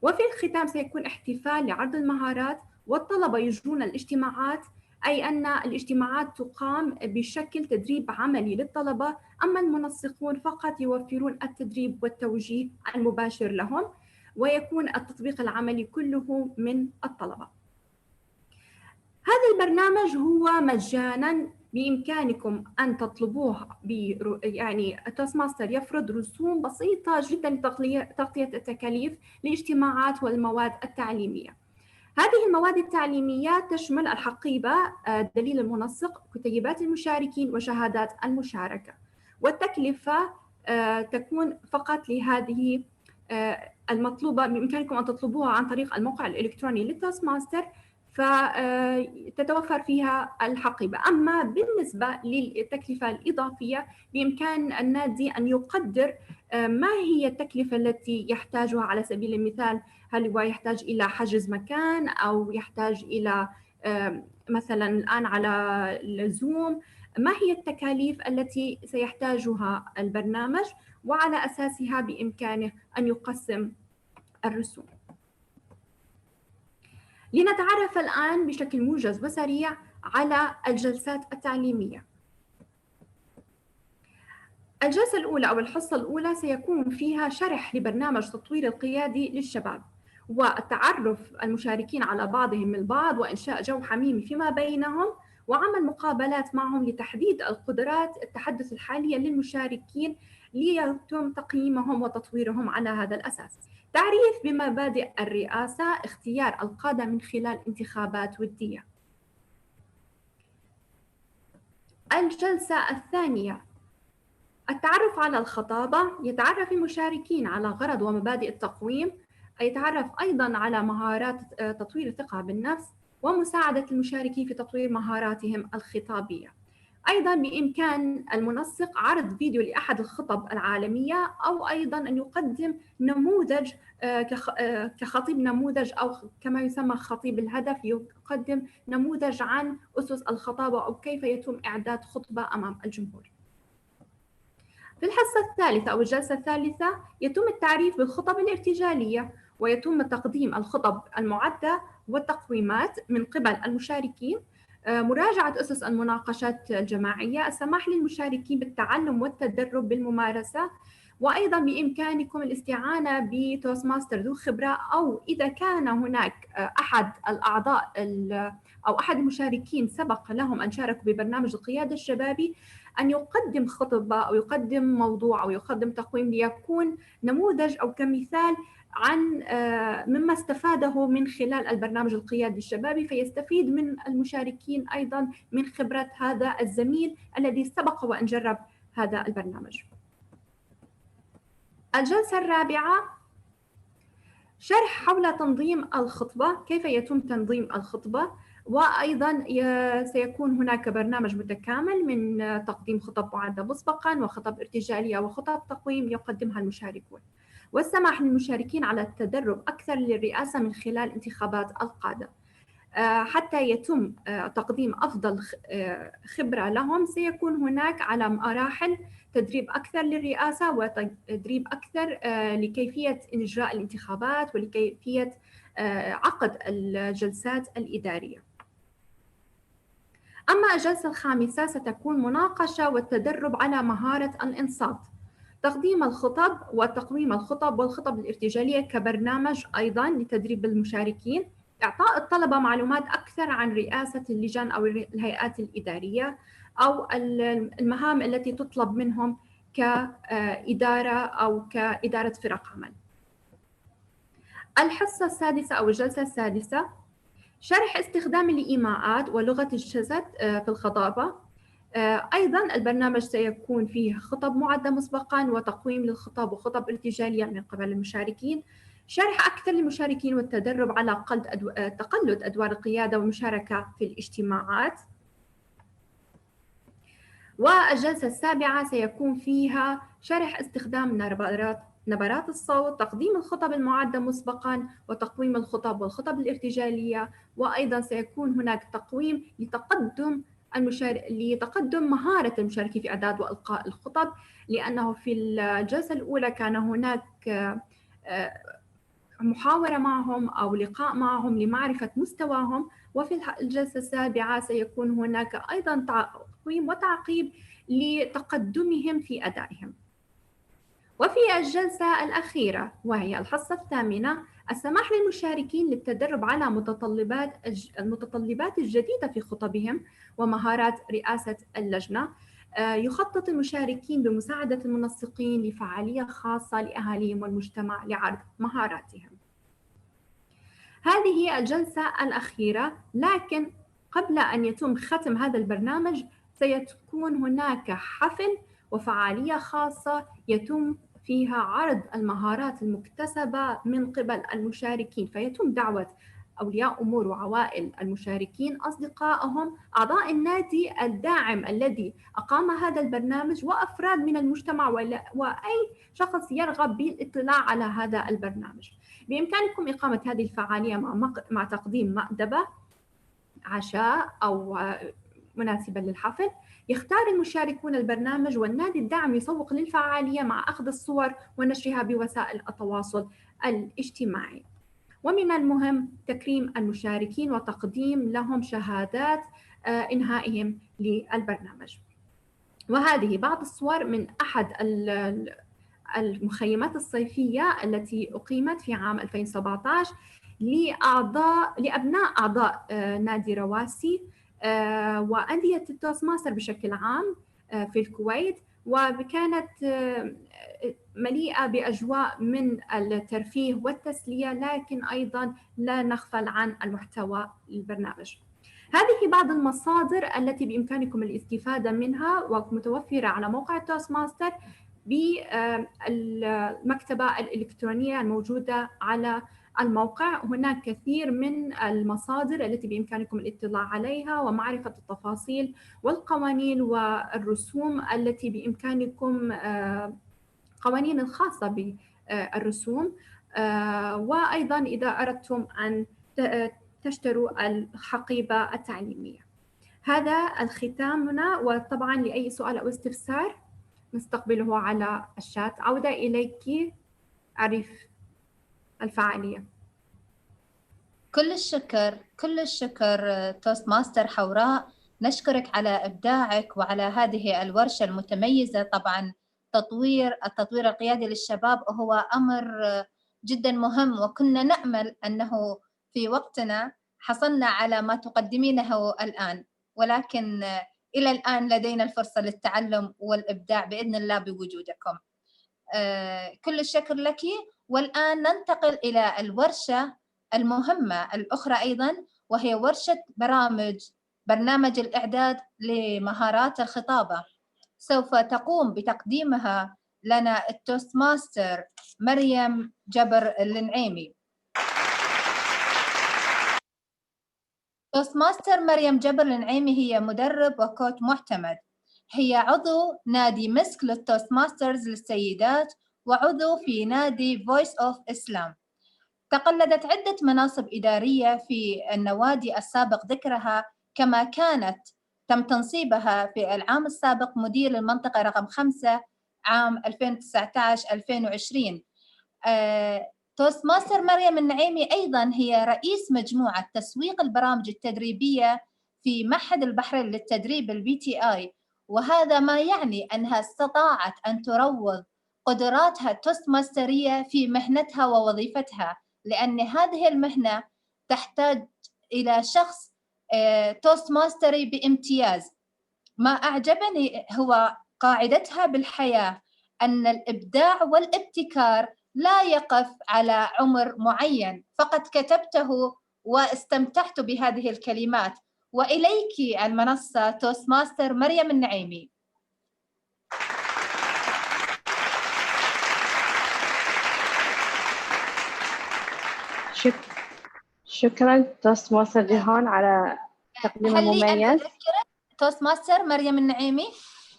وفي الختام سيكون احتفال لعرض المهارات، والطلبة يجرون الاجتماعات، أي أن الاجتماعات تقام بشكل تدريب عملي للطلبة، أما المنسقون فقط يوفرون التدريب والتوجيه المباشر لهم، ويكون التطبيق العملي كله من الطلبة. هذا البرنامج هو مجاناً، بإمكانكم أن تطلبوه يعني توستماستر يفرض رسوم بسيطة جداً لتغطية التكاليف لاجتماعات والمواد التعليمية. هذه المواد التعليمية تشمل الحقيبة، دليل المنسق، كتيبات المشاركين، وشهادات المشاركة. والتكلفة تكون فقط لهذه المطلوبة. بإمكانكم أن تطلبوها عن طريق الموقع الإلكتروني للتوستماستر، فتتوفر فيها الحقيبة. أما بالنسبة للتكلفة الإضافية، بإمكان النادي أن يقدر ما هي التكلفة التي يحتاجها. على سبيل المثال، هل هو يحتاج إلى حجز مكان، أو يحتاج إلى مثلا الآن على الزوم، ما هي التكاليف التي سيحتاجها البرنامج، وعلى أساسها بإمكانه أن يقسم الرسوم. لنتعرف الآن بشكل موجز وسريع على الجلسات التعليمية. الجلسة الأولى أو الحصة الأولى سيكون فيها شرح لبرنامج تطوير القيادي للشباب، والتعرف المشاركين على بعضهم البعض، وإنشاء جو حميمي فيما بينهم، وعمل مقابلات معهم لتحديد القدرات التحدث الحالية للمشاركين ليتم تقييمهم وتطويرهم على هذا الأساس. تعريف بمبادئ الرئاسة، اختيار القادة من خلال انتخابات ودية. الجلسة الثانية التعرف على الخطابة، يتعرف المشاركين على غرض ومبادئ التقويم، يتعرف أيضاً على مهارات تطوير الثقة بالنفس، ومساعدة المشاركين في تطوير مهاراتهم الخطابية. أيضاً بإمكان المنسق عرض فيديو لأحد الخطب العالمية، أو أيضاً أن يقدم نموذج كخطيب نموذج، أو كما يسمى خطيب الهدف، يقدم نموذج عن أسس الخطابة أو كيف يتم إعداد خطبة أمام الجمهور. في الحصة الثالثة أو الجلسة الثالثة يتم التعريف بالخطب الارتجالية، ويتم تقديم الخطب المعدة والتقويمات من قبل المشاركين، مراجعة أسس المناقشات الجماعية، السماح للمشاركين بالتعلم والتدرب بالممارسة. وأيضاً بإمكانكم الاستعانة بتوستماستر ذو خبرة، أو إذا كان هناك أحد الأعضاء أو أحد المشاركين سبق لهم أن شاركوا ببرنامج القيادة الشبابي، أن يقدم خطبة أو يقدم موضوع أو يقدم تقويم ليكون نموذج أو كمثال عن مما استفاده من خلال البرنامج القيادي الشبابي، فيستفيد من المشاركين أيضاً من خبرة هذا الزميل الذي سبق وأن جرب هذا البرنامج. الجلسة الرابعة شرح حول تنظيم الخطبة، كيف يتم تنظيم الخطبة، وأيضاً سيكون هناك برنامج متكامل من تقديم خطب معدة مسبقاً، وخطب ارتجالية، وخطب تقويم يقدمها المشاركون، والسماح للمشاركين على التدرب أكثر للرئاسة من خلال انتخابات القادة. حتى يتم تقديم أفضل خبرة لهم، سيكون هناك على مراحل تدريب أكثر للرئاسة، وتدريب أكثر لكيفية إجراء الانتخابات، ولكيفية عقد الجلسات الإدارية. أما الجلسة الخامسة ستكون مناقشة والتدرب على مهارة الإنصات، تقديم الخطب وتقويم الخطب والخطب الارتجالية كبرنامج أيضاً لتدريب المشاركين، إعطاء الطلبة معلومات أكثر عن رئاسة اللجان أو الهيئات الإدارية، أو المهام التي تطلب منهم كإدارة أو كإدارة فرق عمل. الحصة السادسة أو الجلسة السادسة شرح استخدام الإيماءات ولغة الجسد في الخطابة. أيضاً البرنامج سيكون فيه خطب معدة مسبقاً، وتقويم للخطاب وخطب ارتجالية من قبل المشاركين، شرح أكثر للمشاركين والتدرب على تقلد أدوار القيادة والمشاركة في الاجتماعات. والجلسة السابعة سيكون فيها شرح استخدام نبرات الصوت، تقديم الخطب المعدة مسبقاً، وتقويم الخطب والخطب الارتجالية. وأيضاً سيكون هناك تقويم لتقدم مهارة المشاركين في إعداد وإلقاء الخطب، لأنه في الجلسة الأولى كان هناك محاورة معهم أو لقاء معهم لمعرفة مستواهم، وفي الجلسة السابعة سيكون هناك أيضاً تقويم وتعقيب لتقدمهم في أدائهم. وفي الجلسة الأخيرة وهي الحصة الثامنة، السماح للمشاركين للتدرب على المتطلبات الجديدة في خطبهم ومهارات رئاسة اللجنة. يخطط المشاركين بمساعدة المنسقين لفعالية خاصة لأهاليهم والمجتمع لعرض مهاراتهم. هذه الجلسة الأخيرة، لكن قبل أن يتم ختم هذا البرنامج سيكون هناك حفل وفعالية خاصة يتم فيها عرض المهارات المكتسبة من قبل المشاركين، فيتم دعوة أولياء أمور وعوائل المشاركين، أصدقائهم، أعضاء النادي الداعم الذي أقام هذا البرنامج، وأفراد من المجتمع وأي شخص يرغب بالاطلاع على هذا البرنامج. بإمكانكم إقامة هذه الفعالية مع تقديم مأدبة، عشاء أو مناسبة للحفل. يختار المشاركون البرنامج والنادي الداعم يسوق للفعالية مع أخذ الصور ونشرها بوسائل التواصل الاجتماعي. ومن المهم تكريم المشاركين وتقديم لهم شهادات إنهائهم للبرنامج. وهذه بعض الصور من أحد المخيمات الصيفية التي أقيمت في عام 2017 لأبناء أعضاء نادي رواسي وأندية التوستماستر بشكل عام في الكويت، وكانت مليئة بأجواء من الترفيه والتسلية، لكن أيضاً لا نغفل عن المحتوى البرنامج. هذه بعض المصادر التي بإمكانكم الاستفادة منها ومتوفرة على موقع توستماستر بالمكتبة الإلكترونية الموجودة على الموقع. هناك كثير من المصادر التي بإمكانكم الاطلاع عليها ومعرفة التفاصيل والقوانين والرسوم التي بإمكانكم، قوانين الخاصة بالرسوم، وأيضا إذا أردتم أن تشتروا الحقيبة التعليمية. هذا الختام هنا، وطبعا لأي سؤال أو استفسار نستقبله على الشات. عودة إليك عريف الفعالية. كل الشكر توست ماستر حوراء، نشكرك على إبداعك وعلى هذه الورشة المتميزة. طبعا التطوير القيادي للشباب هو أمر جدا مهم، وكنا نأمل أنه في وقتنا حصلنا على ما تقدمينه الآن، ولكن إلى الآن لدينا الفرصة للتعلم والإبداع بإذن الله بوجودكم. كل الشكر لك. والآن ننتقل إلى الورشة المهمة الأخرى أيضا، وهي ورشة برنامج الإعداد لمهارات الخطابة. سوف تقوم بتقديمها لنا التوست ماستر مريم جبر النعيمي. توست ماستر مريم جبر النعيمي هي مدرب وكوتش معتمد. هي عضو نادي مسك للتوست ماسترز للسيدات، وعضو في نادي فويس أوف إسلام. تقلدت عدة مناصب إدارية في النوادي السابق ذكرها، كما كانت تم تنصيبها في العام السابق مدير المنطقة رقم 5 عام 2019-2020. توست ماستر مريم النعيمي أيضاً هي رئيس مجموعة تسويق البرامج التدريبية في معهد البحرين للتدريب الBTI، وهذا ما يعني أنها استطاعت أن تروض قدراتها التوست ماسترية في مهنتها ووظيفتها، لأن هذه المهنة تحتاج إلى شخص توست ماستري بامتياز. ما أعجبني هو قاعدتها بالحياة أن الإبداع والابتكار لا يقف على عمر معين. فقد كتبته واستمتعت بهذه الكلمات. وإليك المنصة توست ماستر مريم النعيمي. شكرا توست ماستر جيهان على تقديم المميز. توست ماستر مريم النعيمي،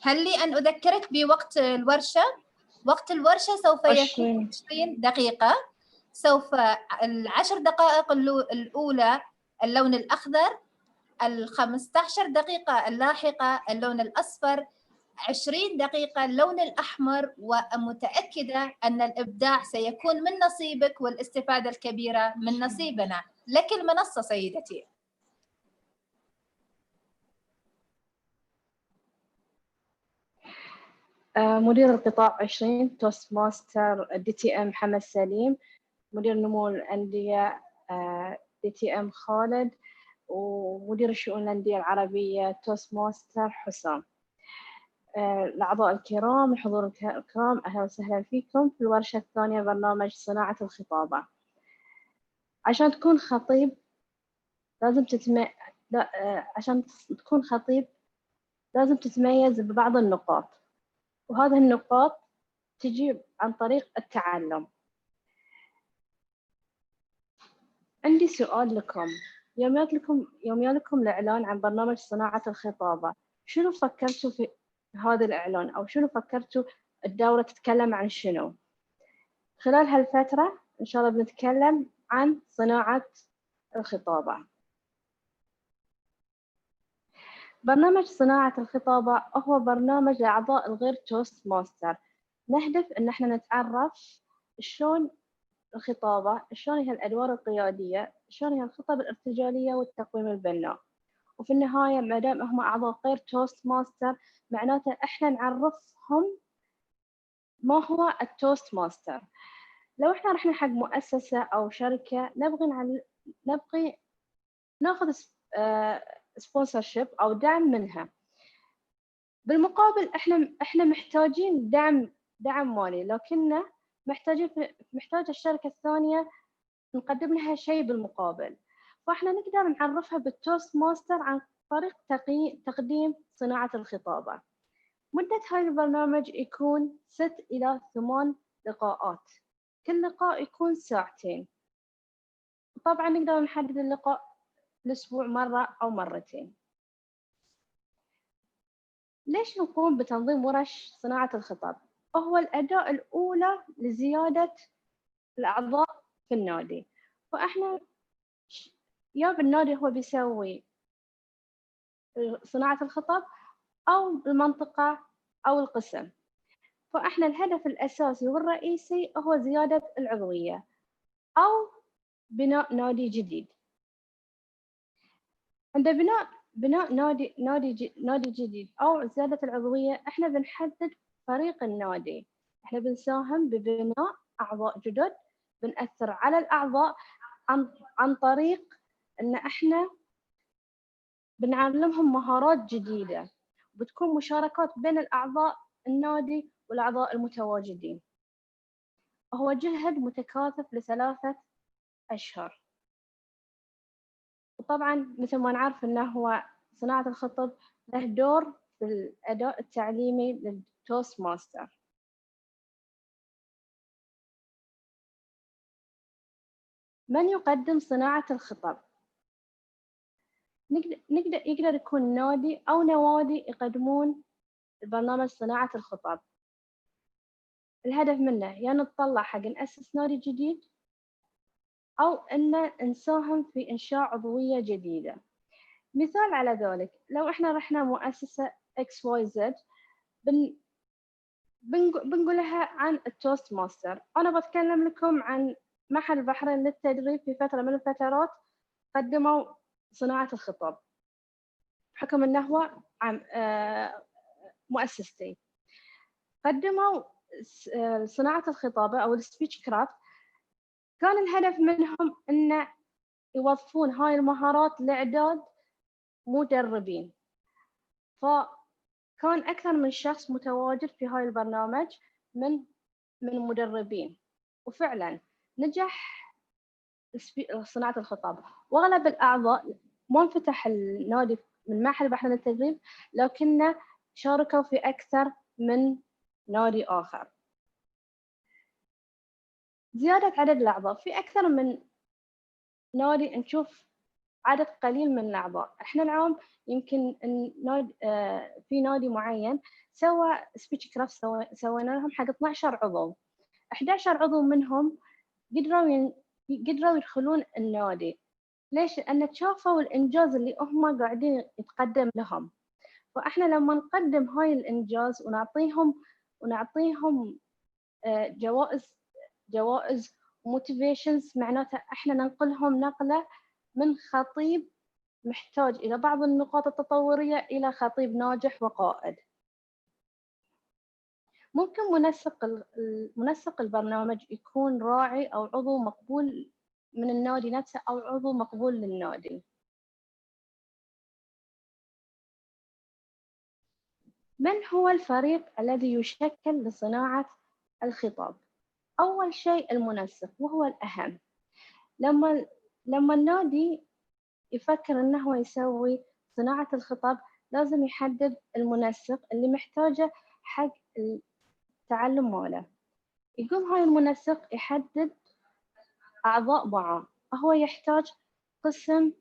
هل لي أن أذكرك بوقت الورشة؟ وقت الورشة سوف يكون 20 دقيقة. سوف 10 دقائق الأولى اللون الأخضر، 15 دقيقة اللاحقة اللون الأصفر، 20 دقيقة اللون الأحمر. ومتأكدة أن الإبداع سيكون من نصيبك والاستفادة الكبيرة من نصيبنا. لك المنصة سيدتي. مدير القطاع 20 توست ماستر DTM محمد سليم، مدير نمو الأندية DTM خالد، ومدير الشؤون الأندية العربية توست ماستر حسام. الأعضاء الكرام، الحضور الكرام، أهلا وسهلا فيكم في الورشة الثانية برنامج صناعة الخطابة. عشان تكون خطيب عشان تكون خطيب لازم تتميز ببعض النقاط، وهذه النقاط تجي عن طريق التعلم. عندي سؤال لكم. يوم يالكم الإعلان عن برنامج صناعة الخطابة، شنو فكرتوا في هذا الإعلان، أو شنو فكرتوا الدورة تتكلم عن شنو؟ خلال هالفترة إن شاء الله بنتكلم عن صناعة الخطابة. برنامج صناعة الخطابة هو برنامج لأعضاء الغير توست ماستر. نهدف إن احنا نتعرف شلون الخطابة، شلون هي الأدوار القيادية، شلون هي الخطب الارتجالية والتقويم البناء. وفي النهاية ما دام هم أعضاء غير توست ماستر، معناته احنا نعرفهم ما هو التوست ماستر. لو احنا رحنا حق مؤسسة أو شركة نبغي ناخذ سبونسرشيب أو دعم منها، بالمقابل احنا محتاجين دعم مالي، لكننا محتاج الشركة الثانية نقدم لها شيء بالمقابل. فاحنا نقدر نعرفها بالتوست ماستر عن طريق تقديم صناعة الخطابة. مدة هاي البرنامج يكون 6 إلى 8 لقاءات، كل لقاء يكون ساعتين. طبعا نقدر نحدد اللقاء الأسبوع مرة أو مرتين. ليش نقوم بتنظيم ورش صناعة الخطاب؟ هو الأداة الأولى لزيادة الأعضاء في النادي، فإحنا يا بالنادي هو بيسوي صناعة الخطاب أو المنطقة أو القسم، فإحنا الهدف الأساسي والرئيسي هو زيادة العضوية أو بناء نادي جديد. عند بناء نادي جديد أو زيادة العضوية، إحنا بنحدد فريق النادي، إحنا بنساهم ببناء أعضاء جدد، بنأثر على الأعضاء عن طريق إن إحنا بنعلمهم مهارات جديدة، وبتكون مشاركات بين الأعضاء النادي والأعضاء المتواجدين. هو جهد متكاثف ل3 أشهر. وطبعا مثل ما نعرف إنه هو صناعة الخطب له دور في الأداء التعليمي للتوست ماستر. من يقدم صناعة الخطب؟ يقدر يكون نادي أو نوادي يقدمون برنامج صناعة الخطب. الهدف منه يا نتطلع حق نأسس نادي جديد، أو إن نساهم في إنشاء عضوية جديدة. مثال على ذلك، لو إحنا رحنا مؤسسة XYZ بنقول لها عن التوست ماستر. أنا بتكلم لكم عن معهد البحرين للتدريب. في فترة من الفترات قدموا صناعة الخطاب بحكم أنه هو مؤسستي. قدموا صناعة الخطابة أو السبيتش-كرافت. كان الهدف منهم أن يوظفون هاي المهارات لإعداد مدربين، فكان أكثر من شخص متواجد في هاي البرنامج من مدربين، وفعلا نجح صناعة الخطابة. وأغلب الأعضاء ما انفتح النادي من معهد البحرين للتدريب، لكن شاركوا في أكثر من نادي آخر. زيادة عدد الأعضاء في أكثر من نادي نشوف عدد قليل من الأعضاء. إحنا اليوم يمكن في نادي معين سوى سبيتش كرافت، سوينا لهم حق 12 عضو. 11 عضو منهم قدروا يدخلون النادي. ليش؟ لأن شافوا الإنجاز اللي هم قاعدين يتقدم لهم. فإحنا لما نقدم هاي الإنجاز ونعطيهم جوائز موتيفيشنز، معناتها إحنا ننقلهم نقلة من خطيب محتاج إلى بعض النقاط التطورية إلى خطيب ناجح وقائد. ممكن منسق البرنامج يكون راعي أو عضو مقبول من النادي نفسه أو عضو مقبول للنادي. من هو الفريق الذي يشكل لصناعة الخطاب؟ أول شيء المنسق، وهو الأهم. لما النادي يفكر أنه يسوي صناعة الخطاب لازم يحدد المنسق اللي محتاجه حق التعلم ماله. يقوم هاي المنسق يحدد أعضاء معه. هو يحتاج قسم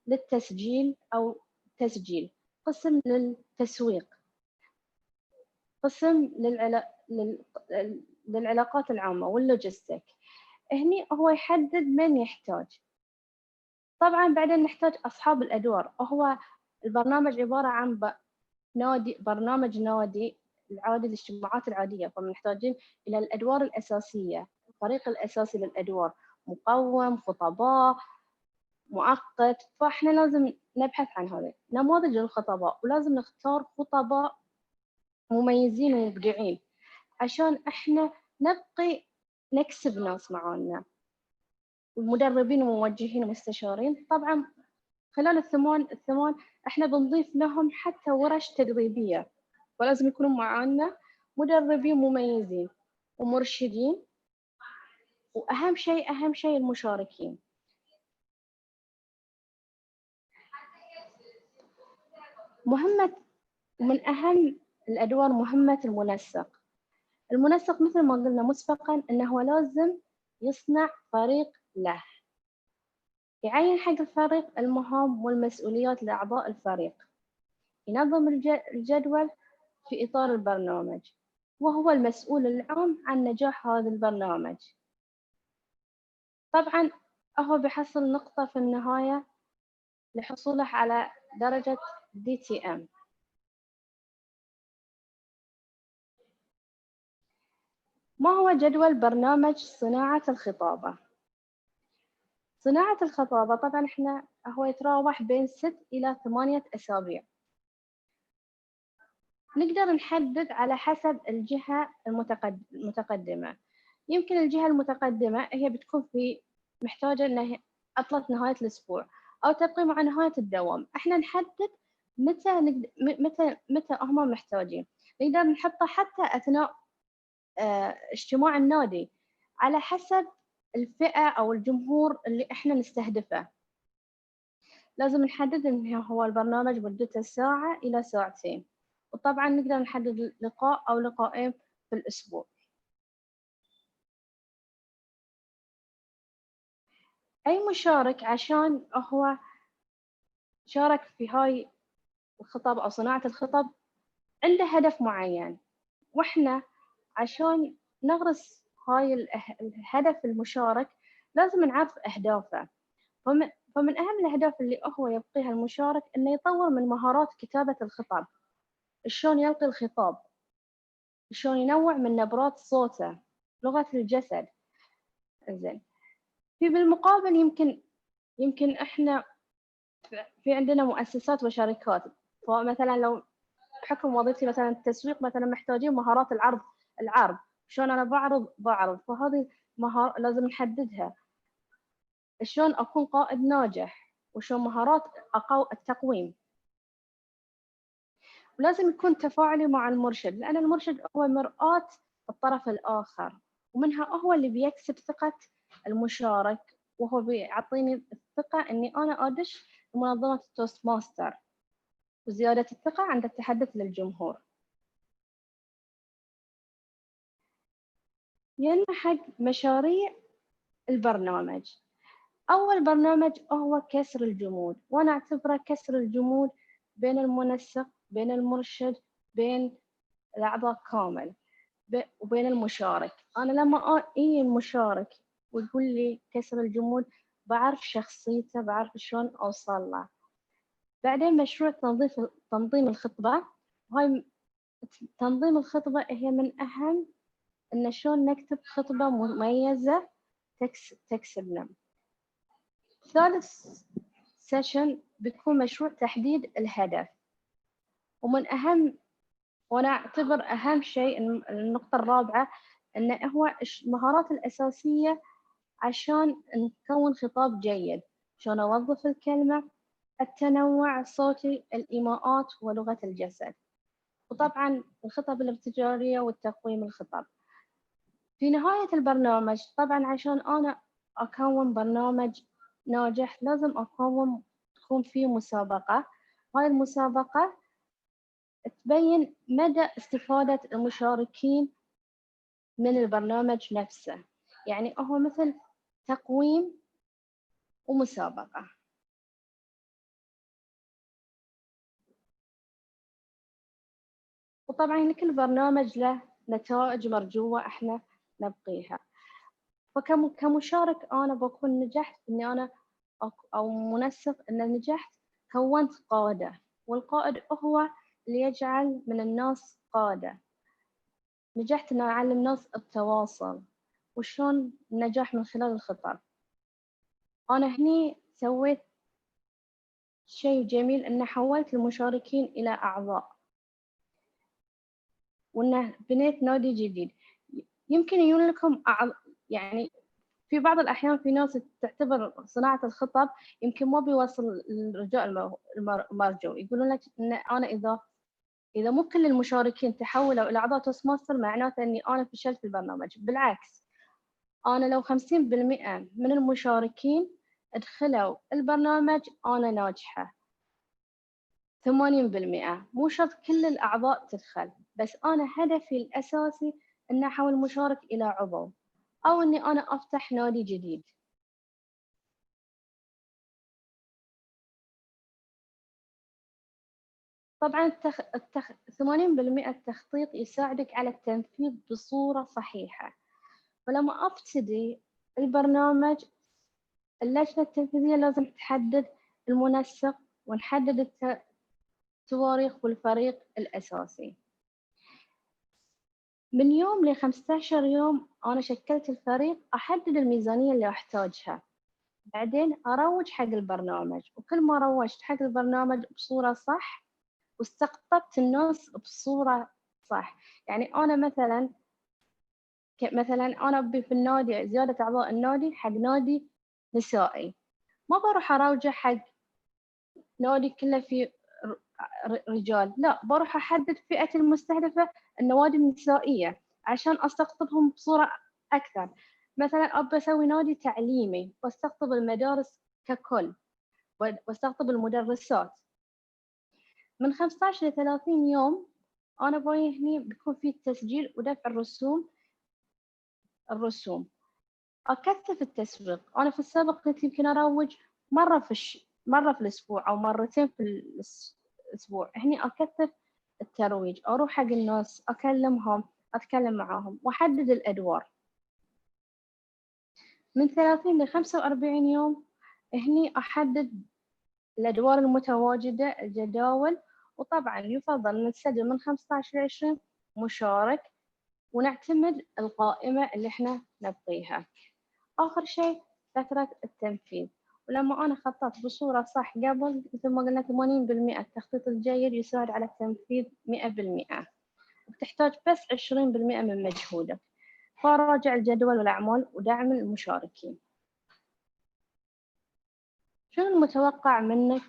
للتسجيل أو تسجيل، قسم للتسويق، قسم للعلاقات العامة واللوجستيك. هني هو يحدد من يحتاج. طبعا بعدين نحتاج أصحاب الأدوار. هو البرنامج عبارة عن برنامج نادي العادي للاجتماعات العادية، فمحتاجين إلى الأدوار الأساسية، الفريق الأساسي للأدوار، مقوم، خطباء، مؤقت. فإحنا لازم نبحث عن هذا نموذج الخطباء، ولازم نختار خطباء مميزين ومبدعين عشان إحنا نكسب ناس معانا، ومدربين وموجهين ومستشارين. طبعا خلال الثمان إحنا بنضيف لهم حتى ورش تدريبية، ولازم يكونوا معانا مدربين مميزين ومرشدين. وأهم شيء المشاركين. من أهم الأدوار مهمة المنسق. المنسق مثل ما قلنا مسبقا أنه لازم يصنع فريق له، يعين حق الفريق المهام والمسؤوليات لأعضاء الفريق، ينظم الجدول في إطار البرنامج، وهو المسؤول العام عن نجاح هذا البرنامج. طبعا هو بيحصل نقطة في النهاية لحصوله على درجة DTM. ما هو جدول برنامج صناعة الخطابة؟ صناعة الخطابة طبعا هو يتراوح بين 6 إلى 8 أسابيع. نقدر نحدد على حسب الجهة المتقدمة. يمكن الجهة المتقدمة هي بتكون محتاجة أنها عطلة نهاية الأسبوع أو تبقي مع نهاية الدوام. إحنا نحدد متى هم محتاجين. نقدر نحطه حتى أثناء اجتماع النادي على حسب الفئة أو الجمهور اللي إحنا نستهدفه. لازم نحدد إنه هو البرنامج مدته ساعة إلى ساعتين، وطبعا نقدر نحدد لقاء أو لقاءين في الأسبوع. أي مشارك عشان هو شارك في هاي الخطاب أو صناعة الخطاب عنده هدف معين، وإحنا عشان نغرس هاي الهدف المشارك لازم نعرف أهدافه. فمن أهم الأهداف اللي هو يبقيها المشارك إنه يطور من مهارات كتابة الخطاب، شلون يلقي الخطاب، شلون ينوع من نبرات صوته، لغة الجسد. زين. بالمقابل يمكن إحنا في عندنا مؤسسات وشركات، فمثلا لو بحكم وظيفتي مثلا التسويق مثلا محتاجين مهارات العرض، شلون أنا بعرض، فهذه مهارة لازم نحددها. شلون أكون قائد ناجح، وشلون مهارات التقويم. ولازم يكون تفاعلي مع المرشد، لأن المرشد هو مرآة الطرف الآخر، ومنها هو اللي بيكسب ثقة المشارك، وهو بيعطيني الثقة إني أنا أدش منظمة التوست ماستر، وزيادة الثقة عند التحدث للجمهور. حق مشاريع البرنامج. أول برنامج هو كسر الجمود، وأنا أعتبره كسر الجمود بين المنسق، بين المرشد، بين الأعضاء كامل، وبين المشارك. أنا لما المشارك ويقول لي كسر الجمود بعرف شخصيته، بعرف شلون أوصل له. بعدين مشروع تنظيم الخطبة. هاي تنظيم الخطبة هي من أهم إن شلون نكتب خطبة مميزة تكسبنا. ثالث سيشن بيكون مشروع تحديد الهدف، ومن أهم، وأنا أعتبر أهم شيء النقطة الرابعة إنه هو المهارات الأساسية عشان نكون خطاب جيد، شلون أوظف الكلمة، التنوع الصوتي، الإيماءات ولغة الجسد، وطبعا الخطب الابتكارية والتقويم الخطب. في نهاية البرنامج طبعا عشان أنا أكون برنامج ناجح لازم تكون فيه مسابقة. هاي المسابقة تبين مدى استفادة المشاركين من البرنامج نفسه، يعني هو مثل تقويم ومسابقة. وطبعا كل برنامج له نتائج مرجوة احنا نبقيها. فكمشارك أنا بكون نجحت إني أنا أو منسق إن نجحت، كونت قادة، والقائد هو اللي يجعل من الناس قادة. نجحت إن أعلم الناس التواصل وشلون النجاح من خلال الخطاب. أنا هني سويت شيء جميل إن حولت المشاركين إلى أعضاء، وإنه بنيت نادي جديد. يمكن يقول لكم يعني في بعض الأحيان في ناس تعتبر صناعة الخطب يمكن ما بيوصل الرجاء المرجو، يقولون لك إن أنا إذا مو كل المشاركين تحولوا إلى أعضاء توست ماستر معناته إني أنا فشلت في البرنامج. بالعكس، أنا لو 50% من المشاركين ادخلوا البرنامج أنا ناجحة. 80% مو شرط كل الأعضاء تدخل، بس أنا هدفي الأساسي إن أحول المشارك إلى عضو، أو إني أنا أفتح نادي جديد. طبعا 80% التخطيط يساعدك على التنفيذ بصورة صحيحة. ولما أبتدي البرنامج اللجنة التنفيذية لازم تحدد المنسق ونحدد التواريخ والفريق الأساسي. من يوم ل15 يوم أنا شكلت الفريق، أحدد الميزانية اللي أحتاجها، بعدين أروج حق البرنامج. وكل ما روجت حق البرنامج بصورة صح واستقطبت الناس بصورة صح، يعني أنا مثلا أنا في النادي زيادة أعضاء النادي حق نادي نسائي، ما بروح أروجه حق نادي كله فيه رجال، لا، بروح أحدد فئة المستهدفة النوادي النسائية عشان أستقطبهم بصورة أكثر. مثلا أبى أسوي نادي تعليمي واستقطب المدارس ككل واستقطب المدرسات. من 15 ل 30 يوم أنا باي هني بيكون في تسجيل ودفع الرسوم. أكثف التسويق. أنا في السابق كنت يمكن أروج مرة في الأسبوع أو مرتين في الأسبوع. هني أكثف الترويج، أروح حق الناس أكلمهم، أتكلم معاهم وأحدد الأدوار. من 30 ل 45 يوم هني أحدد الأدوار المتواجدة، الجداول. وطبعا يفضل نسجل من 15 ل 20 مشارك ونعتمد القائمة اللي احنا نبغيها. آخر شيء فترة التنفيذ. ولما أنا خططت بصورة صح قبل، مثل ما قلنا 80% التخطيط الجيد يساعد على التنفيذ 100%، وتحتاج بس 20% من مجهودك. فراجع الجدول والأعمال ودعم المشاركين. شنو المتوقع منك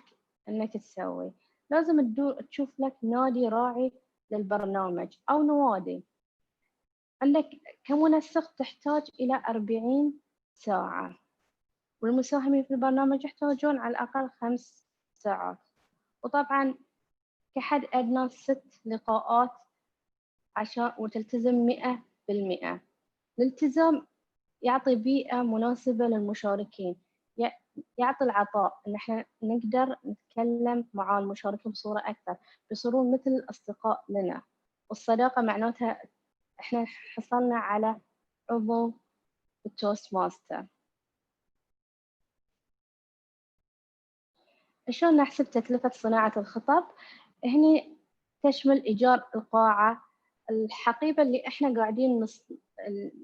أنك تسوي؟ لازم تشوف لك نادي راعي للبرنامج أو نوادي. عندك كمنسق تحتاج إلى 40 ساعة، والمساهمين في البرنامج يحتاجون على الأقل 5 ساعات. وطبعا كحد أدنى 6 لقاءات عشان وتلتزم 100%. الالتزام يعطي بيئة مناسبة للمشاركين، يعطي العطاء إن إحنا نقدر نتكلم مع المشاركين بصورة أكثر، بيصيرون مثل أصدقاء لنا. والصداقة معناتها إحنا حصلنا على عضو بالتوست ماستر. شلون نحسب تكلفة صناعة الخطاب؟ هني تشمل إيجار القاعة، الحقيبة اللي إحنا قاعدين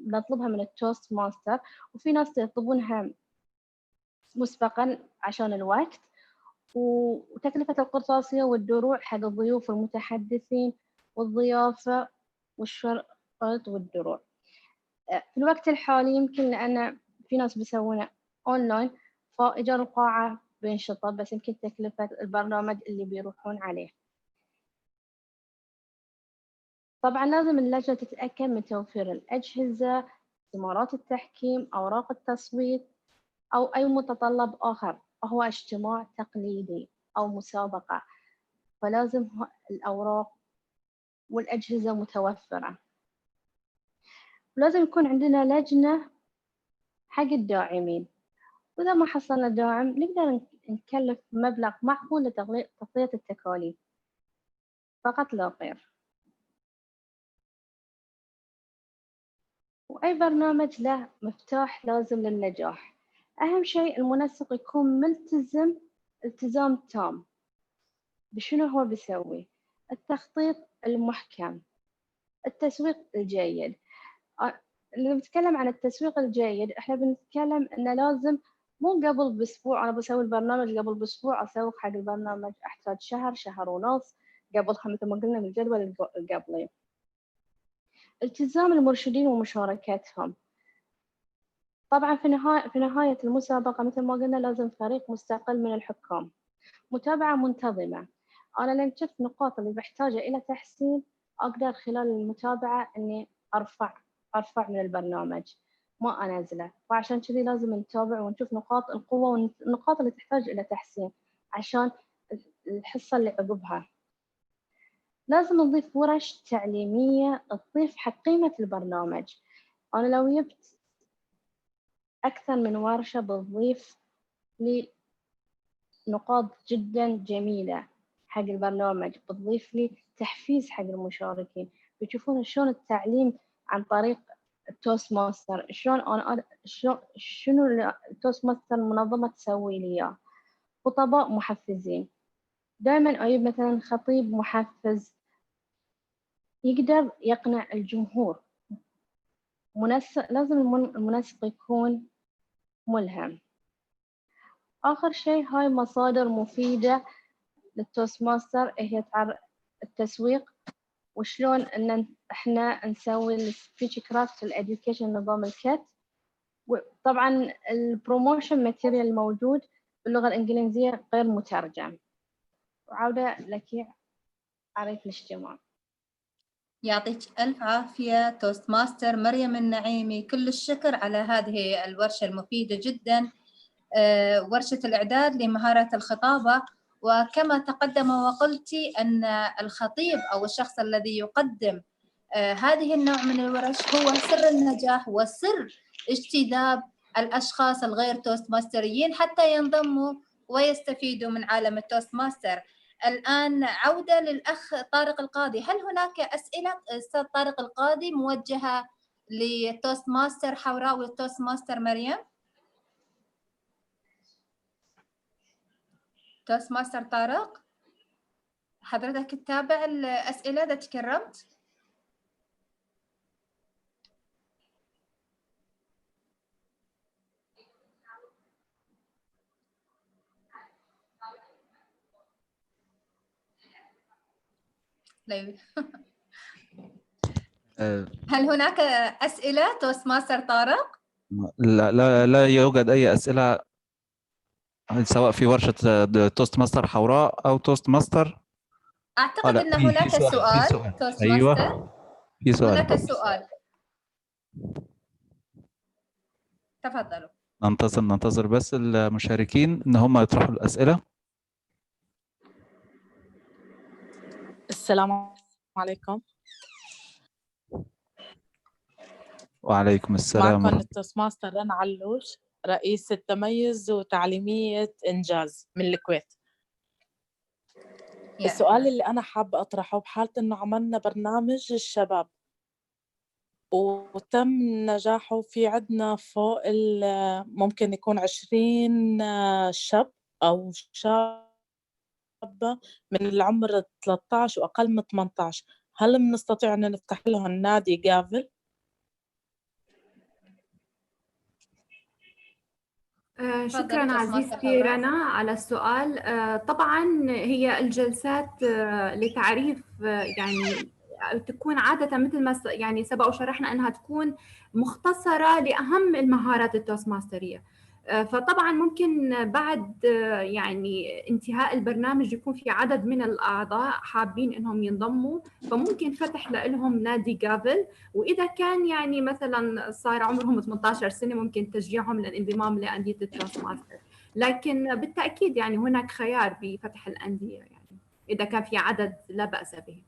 نطلبها من التوست ماستر، وفي ناس يطلبونها مسبقا عشان الوقت، وتكلفة القرطاسية والدروع حق الضيوف والمتحدثين والضيافة والشرط والدروع. في الوقت الحالي يمكن لأن في ناس بيسوونه أونلاين، فإيجار القاعة بينشطب، بس يمكن تكلفة البرنامج اللي بيروحون عليه. طبعا لازم اللجنة تتأكد من توفير الأجهزة، مهارات التحكيم، أوراق التصويت، أو أي متطلب آخر هو اجتماع تقليدي أو مسابقة، فلازم الأوراق والأجهزة متوفرة. ولازم يكون عندنا لجنة حق الداعمين، وإذا ما حصلنا داعم نقدر نكلف مبلغ معقول لتغطية التكاليف فقط لا غير. وأي برنامج له مفتاح لازم للنجاح. أهم شيء المنسق يكون ملتزم التزام تام بشنو هو بيسوي، التخطيط المحكم، التسويق الجيد. اللي بنتكلم عن التسويق الجيد احنا بنتكلم انه لازم مو قبل باسبوع انا بسوي البرنامج، قبل باسبوع اسوق حق البرنامج، احتاج شهر، شهر ونص قبلها مثل ما قلنا بالجدول القبلي. التزام المرشدين ومشاركتهم. طبعا في نهاية المسابقة مثل ما قلنا لازم فريق مستقل من الحكام، متابعة منتظمة. أنا لما شفت نقاط اللي بحتاجها إلى تحسين أقدر خلال المتابعة إني أرفع من البرنامج ما أنزله، فعشان كذي لازم نتابع ونشوف نقاط القوة والنقاط اللي تحتاج إلى تحسين عشان الحصة اللي عقبها. لازم نضيف ورش تعليمية تضيف حق قيمة البرنامج. أنا لو جبت أكثر من ورشة بتضيف لي نقاط جدا جميلة حق البرنامج، بتضيف لي تحفيز حق المشاركين، بيشوفون شلون التعليم عن طريق التوست ماستر، شنو التوست ماستر المنظمة تسوي لي إياه. خطباء محفزين، دائما أجيب مثلا خطيب محفز يقدر يقنع الجمهور. لازم المنسق يكون ملهم. آخر شيء هاي مصادر مفيدة للتوست ماستر هي التسويق، وشلون ان احنا نسوي السبيتش كرافت الاديوكيشن نظام الكت، وطبعا البروموشن ماتيريال الموجود باللغة الإنجليزية غير مترجم. وعودة لك عريف الاجتماع. يعطيك ألف عافية توست ماستر مريم النعيمي، كل الشكر على هذه الورشة المفيدة جدا، ورشة الإعداد لمهارات الخطابة. وكما تقدم وقلتي أن الخطيب أو الشخص الذي يقدم هذه النوع من الورش هو سر النجاح وسر اجتذاب الأشخاص الغير توست ماستريين حتى ينضموا ويستفيدوا من عالم التوست ماستر. الآن عودة للأخ طارق القاضي. هل هناك أسئلة أستاذ طارق القاضي موجهة للتوست ماستر حوراء والتوست ماستر مريم؟ توست ماستر طارق، حضرتك تتابع الأسئلة إذا تكرمت؟ هل هناك أسئلة توست ماستر طارق؟ لا يوجد أي أسئلة، سواء في ورشة توست ماستر حوراء أو توست ماستر. أعتقد أن هناك سؤال توست أيوة ماستر. في سؤال. هناك سؤال، تفضلوا. ننتظر بس المشاركين إن هم يطرحوا الأسئلة. السلام عليكم. وعليكم السلام. معكم التوست ماستر رنا علوش. رئيسة تميز وتعليمية إنجاز من الكويت. السؤال اللي أنا حابة أطرحه، بحالة إنه عملنا برنامج الشباب وتم نجاحه، في عدنا فوق ممكن يكون 20 شاب أو شابة من العمر 13 وأقل من 18، هل بنستطيع أن نفتح لهم نادي قابل؟ شكرا عزيزتي رنا على السؤال. طبعا هي الجلسات لتعريف يعني تكون عادة مثل ما يعني سبق وشرحنا أنها تكون مختصرة لأهم المهارات التوستماسترية. فطبعا ممكن بعد يعني انتهاء البرنامج يكون في عدد من الأعضاء حابين أنهم ينضموا، فممكن فتح لهم نادي جافل. وإذا كان يعني مثلا صار عمرهم 18 سنة ممكن تشجيعهم للانضمام لأندية التوستماستر. لكن بالتأكيد يعني هناك خيار بفتح الأندية يعني إذا كان في عدد لا بأس به.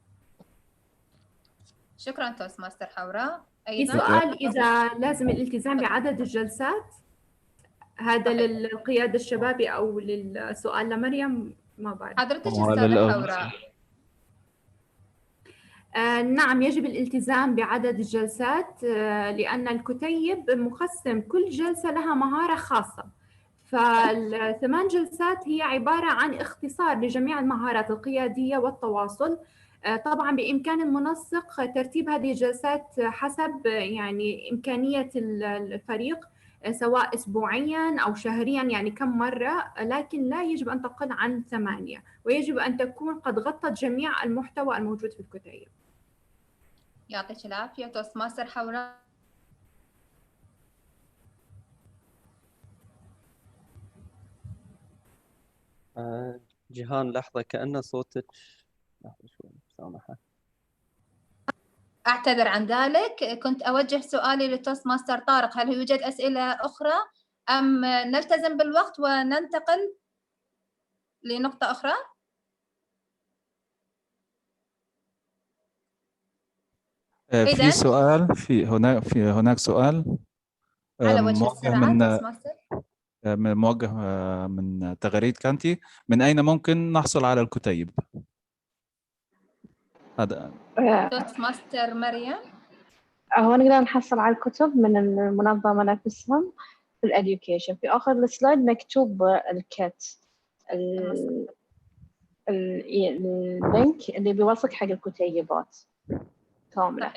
شكرا توستماستر حوراء. في سؤال إذا لازم الالتزام بعدد الجلسات، هذا للقيادة الشبابي أو للسؤال لمريم؟ ما بعرف. حضرتك أستاذة حوراء. نعم، يجب الالتزام بعدد الجلسات لأن الكتيب مقسم كل جلسة لها مهارة خاصة، فال8 جلسات هي عبارة عن اختصار لجميع المهارات القيادية والتواصل. طبعا بإمكان المنسق ترتيب هذه الجلسات حسب يعني إمكانية الفريق، سواء أسبوعياً أو شهرياً يعني كم مرة، لكن لا يجب أن تقل عن 8، ويجب أن تكون قد غطت جميع المحتوى الموجود في الكتيب. يعطيك العافية توستماستر حوراء. جيهان لحظة، كأن صوتك لحظة شوي سامحة. أعتذر عن ذلك، كنت أوجه سؤالي للتوستماستر طارق، هل يوجد أسئلة أخرى أم نلتزم بالوقت وننتقل لنقطة أخرى؟ في سؤال، هناك سؤال على وجه السرعة موجه من تغريد كانتي: من أين ممكن نحصل على الكتيب؟ هذا توستماستر مريم. هو نقدر نحصل على الكتب من المنظمة نفسهم في الإديوكيشن. في آخر السلايد مكتوب الكات اللينك اللي بيوصلك حق الكتيبات كاملة.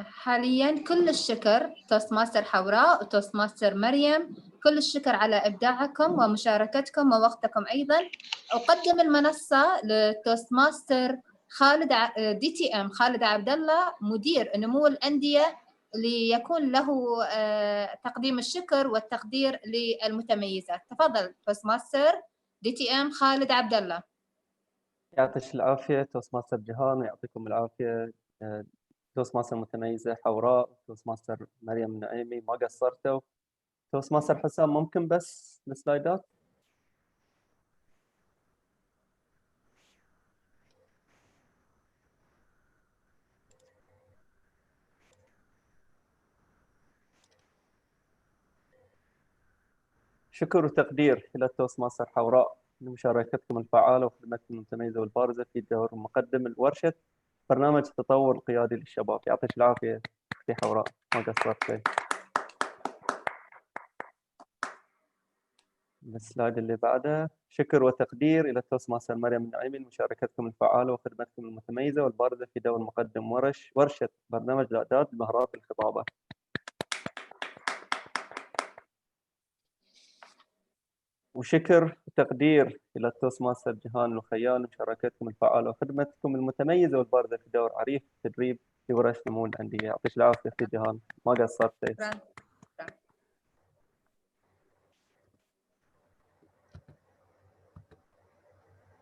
حاليا كل الشكر توستماستر حوراء وتوستماستر مريم، كل الشكر على إبداعكم ومشاركتكم ووقتكم. أيضا أقدم المنصة لتوستماستر خالد DTM خالد عبد الله مدير نمو الأندية، ليكون له تقديم الشكر والتقدير للمتميزات. تفضل توستماستر DTM خالد عبد الله. يعطيك العافية توستماستر جيهان، ويعطيكم العافية توستماستر متميزة حوراء، توستماستر مريم نعيمي، ما قصرتوا. توستماستر حسام ممكن بس السلايدات؟ شكر وتقدير إلى التوستماستر حوراء لمشاركتكم الفعالة وخدمتكم المتميزة والبارزة في دور مقدم ورشة برنامج التطور القيادي للشباب. يعطيك العافية أختي حوراء، ما قصرتي. السلايد اللي بعده: شكر وتقدير إلى التوستماستر مريم النعيمي لمشاركتكم الفعالة وخدمتكم المتميزة والبارزة في دور مقدم ورشة برنامج الإعداد لمهارات الخطابة. وشكر وتقدير إلى التوستماستر جيهان الخيال لمشاركتكم الفعالة وخدمتكم المتميزة والبارزة في دور عريف تدريب في ورش نمو الأندية. يعطيك العافية أختي جيهان، ما قصرتي.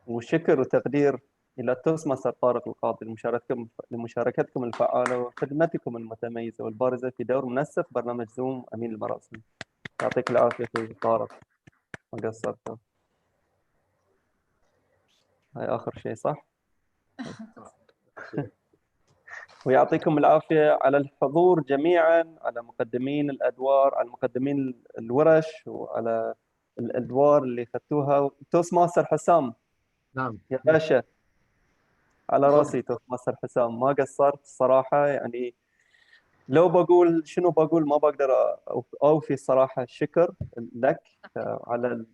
وشكر وتقدير إلى التوستماستر طارق القاضي لمشاركتكم الفعالة وخدمتكم المتميزة والبارزة في دور منسق برنامج زوم أمين المراسم. يعطيك العافية أخوي طارق، ما قصرتوا. هاي آخر شيء صح؟ ويعطيكم العافية على الحضور جميعا، على مقدمين الأدوار، على مقدمين الورش، وعلى الأدوار اللي أخذتوها. توست ماستر حسام، نعم يا باشا، على راسي توست ماستر حسام، ما قصرت الصراحة. يعني لو بقول شنو بقول ما بقدر أوفي الصراحة. الشكر لك على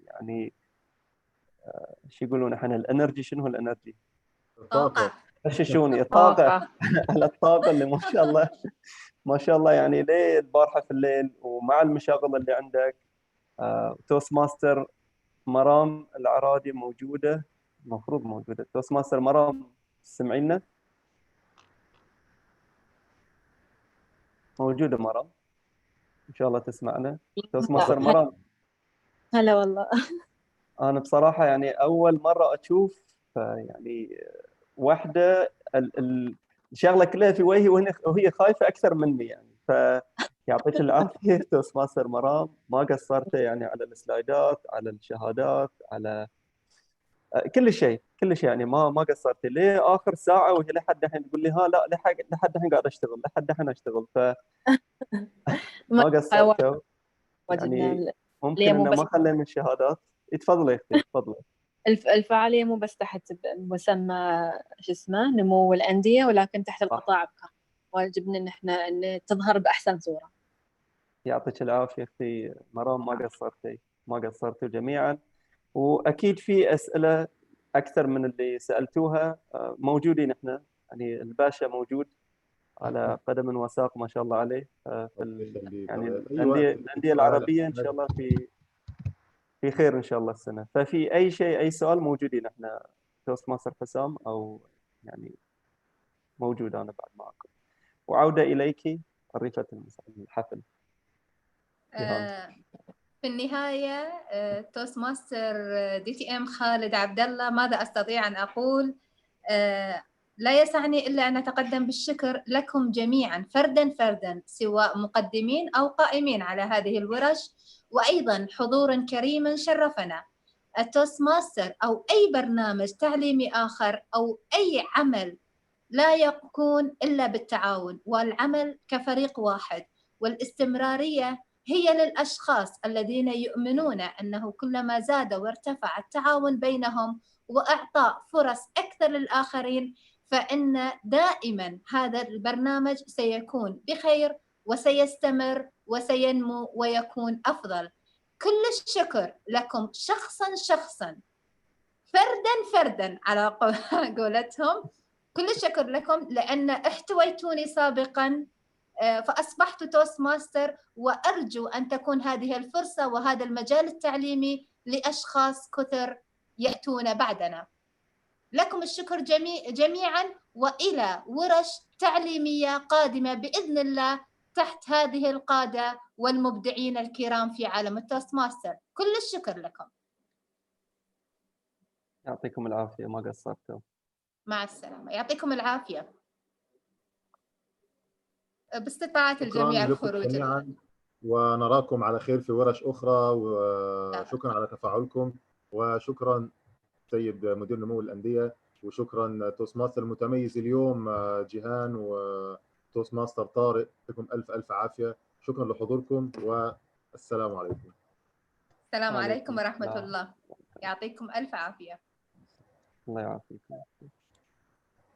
يعني شو يقولون احنا الانرجي، شنو هو الانرجي؟ طاقة. غششوني الطاقة. على الطاقة اللي ما شاء الله ما شاء الله، يعني ليه البارحة في الليل ومع المشاغل اللي عندك. توست ماستر مرام العرادي موجودة، المفروض موجودة. توست ماستر مرام سمعينا؟ موجودة مرام؟ إن شاء الله تسمعنا. توست ماستر مرام، هلا والله. أنا بصراحة يعني أول مرة أشوف يعني واحدة الشغلة كلها في وجهي وهي خايفة أكثر مني يعني. فيعطيك العافية توست ماستر مرام، ما قصرت يعني على السلايدات، على الشهادات، على كل شيء كل شيء، يعني ما قصرت ليه آخر ساعة وهي لحد الحين تقول لي ها لا لحد الحين قاعد أشتغل، لحد الحين أشتغل. ما قصرت يعني. ممكن إنه ما خلينا الشهادات. تفضلي أختي تفضلي. الفعالية مو بس تحت مسمى شو اسمه نمو الأندية، ولكن تحت القطاع بكامل. واجبنا إن احنا إن تظهر بأحسن صورة. يعطيك العافية أختي مرام، ما قصرتوا جميعا. وأكيد في أسئلة أكثر من اللي سألتوها موجودين احنا، يعني الباشا موجود على قدم وساق ما شاء الله عليه. يعني الأندية العربية إن شاء الله في خير إن شاء الله السنة. ففي أي شيء أي سؤال موجودين احنا. توست ماستر حسام أو يعني موجود أنا بعد معكم. وعودة إليك عريفة الحفل. في النهاية توست ماستر DTM خالد عبد الله، ماذا أستطيع أن أقول؟ لا يسعني إلا أن أتقدم بالشكر لكم جميعا فردا سواء مقدمين أو قائمين على هذه الورش، وأيضا حضور كريم شرفنا. التوست ماستر أو أي برنامج تعليمي آخر أو أي عمل لا يكون إلا بالتعاون والعمل كفريق واحد، والاستمرارية هي للأشخاص الذين يؤمنون أنه كلما زاد وارتفع التعاون بينهم وإعطاء فرص أكثر للآخرين، فإن دائما هذا البرنامج سيكون بخير وسيستمر وسينمو ويكون أفضل. كل الشكر لكم شخصا فردا على قولتهم. كل الشكر لكم لأن احتويتوني سابقا فأصبحت توست ماستر، وأرجو أن تكون هذه الفرصة وهذا المجال التعليمي لأشخاص كثر يأتون بعدنا. لكم الشكر جميعا، وإلى ورش تعليمية قادمة بإذن الله تحت هذه القادة والمبدعين الكرام في عالم التوست ماستر. كل الشكر لكم. يعطيكم العافية، ما قصرتوا. مع السلامة، يعطيكم العافية. باستطاعة الجميع الخروج. ونراكم على خير في ورش أخرى، وشكرا على تفاعلكم، وشكرا سيد مدير نمو الأندية، وشكرا توست ماستر المتميز اليوم جيهان، وتوست ماستر طارق. يعطيكم ألف عافية. شكرا لحضوركم والسلام عليكم. السلام عليكم ورحمة الله. يعطيكم ألف عافية. الله يعافيكم.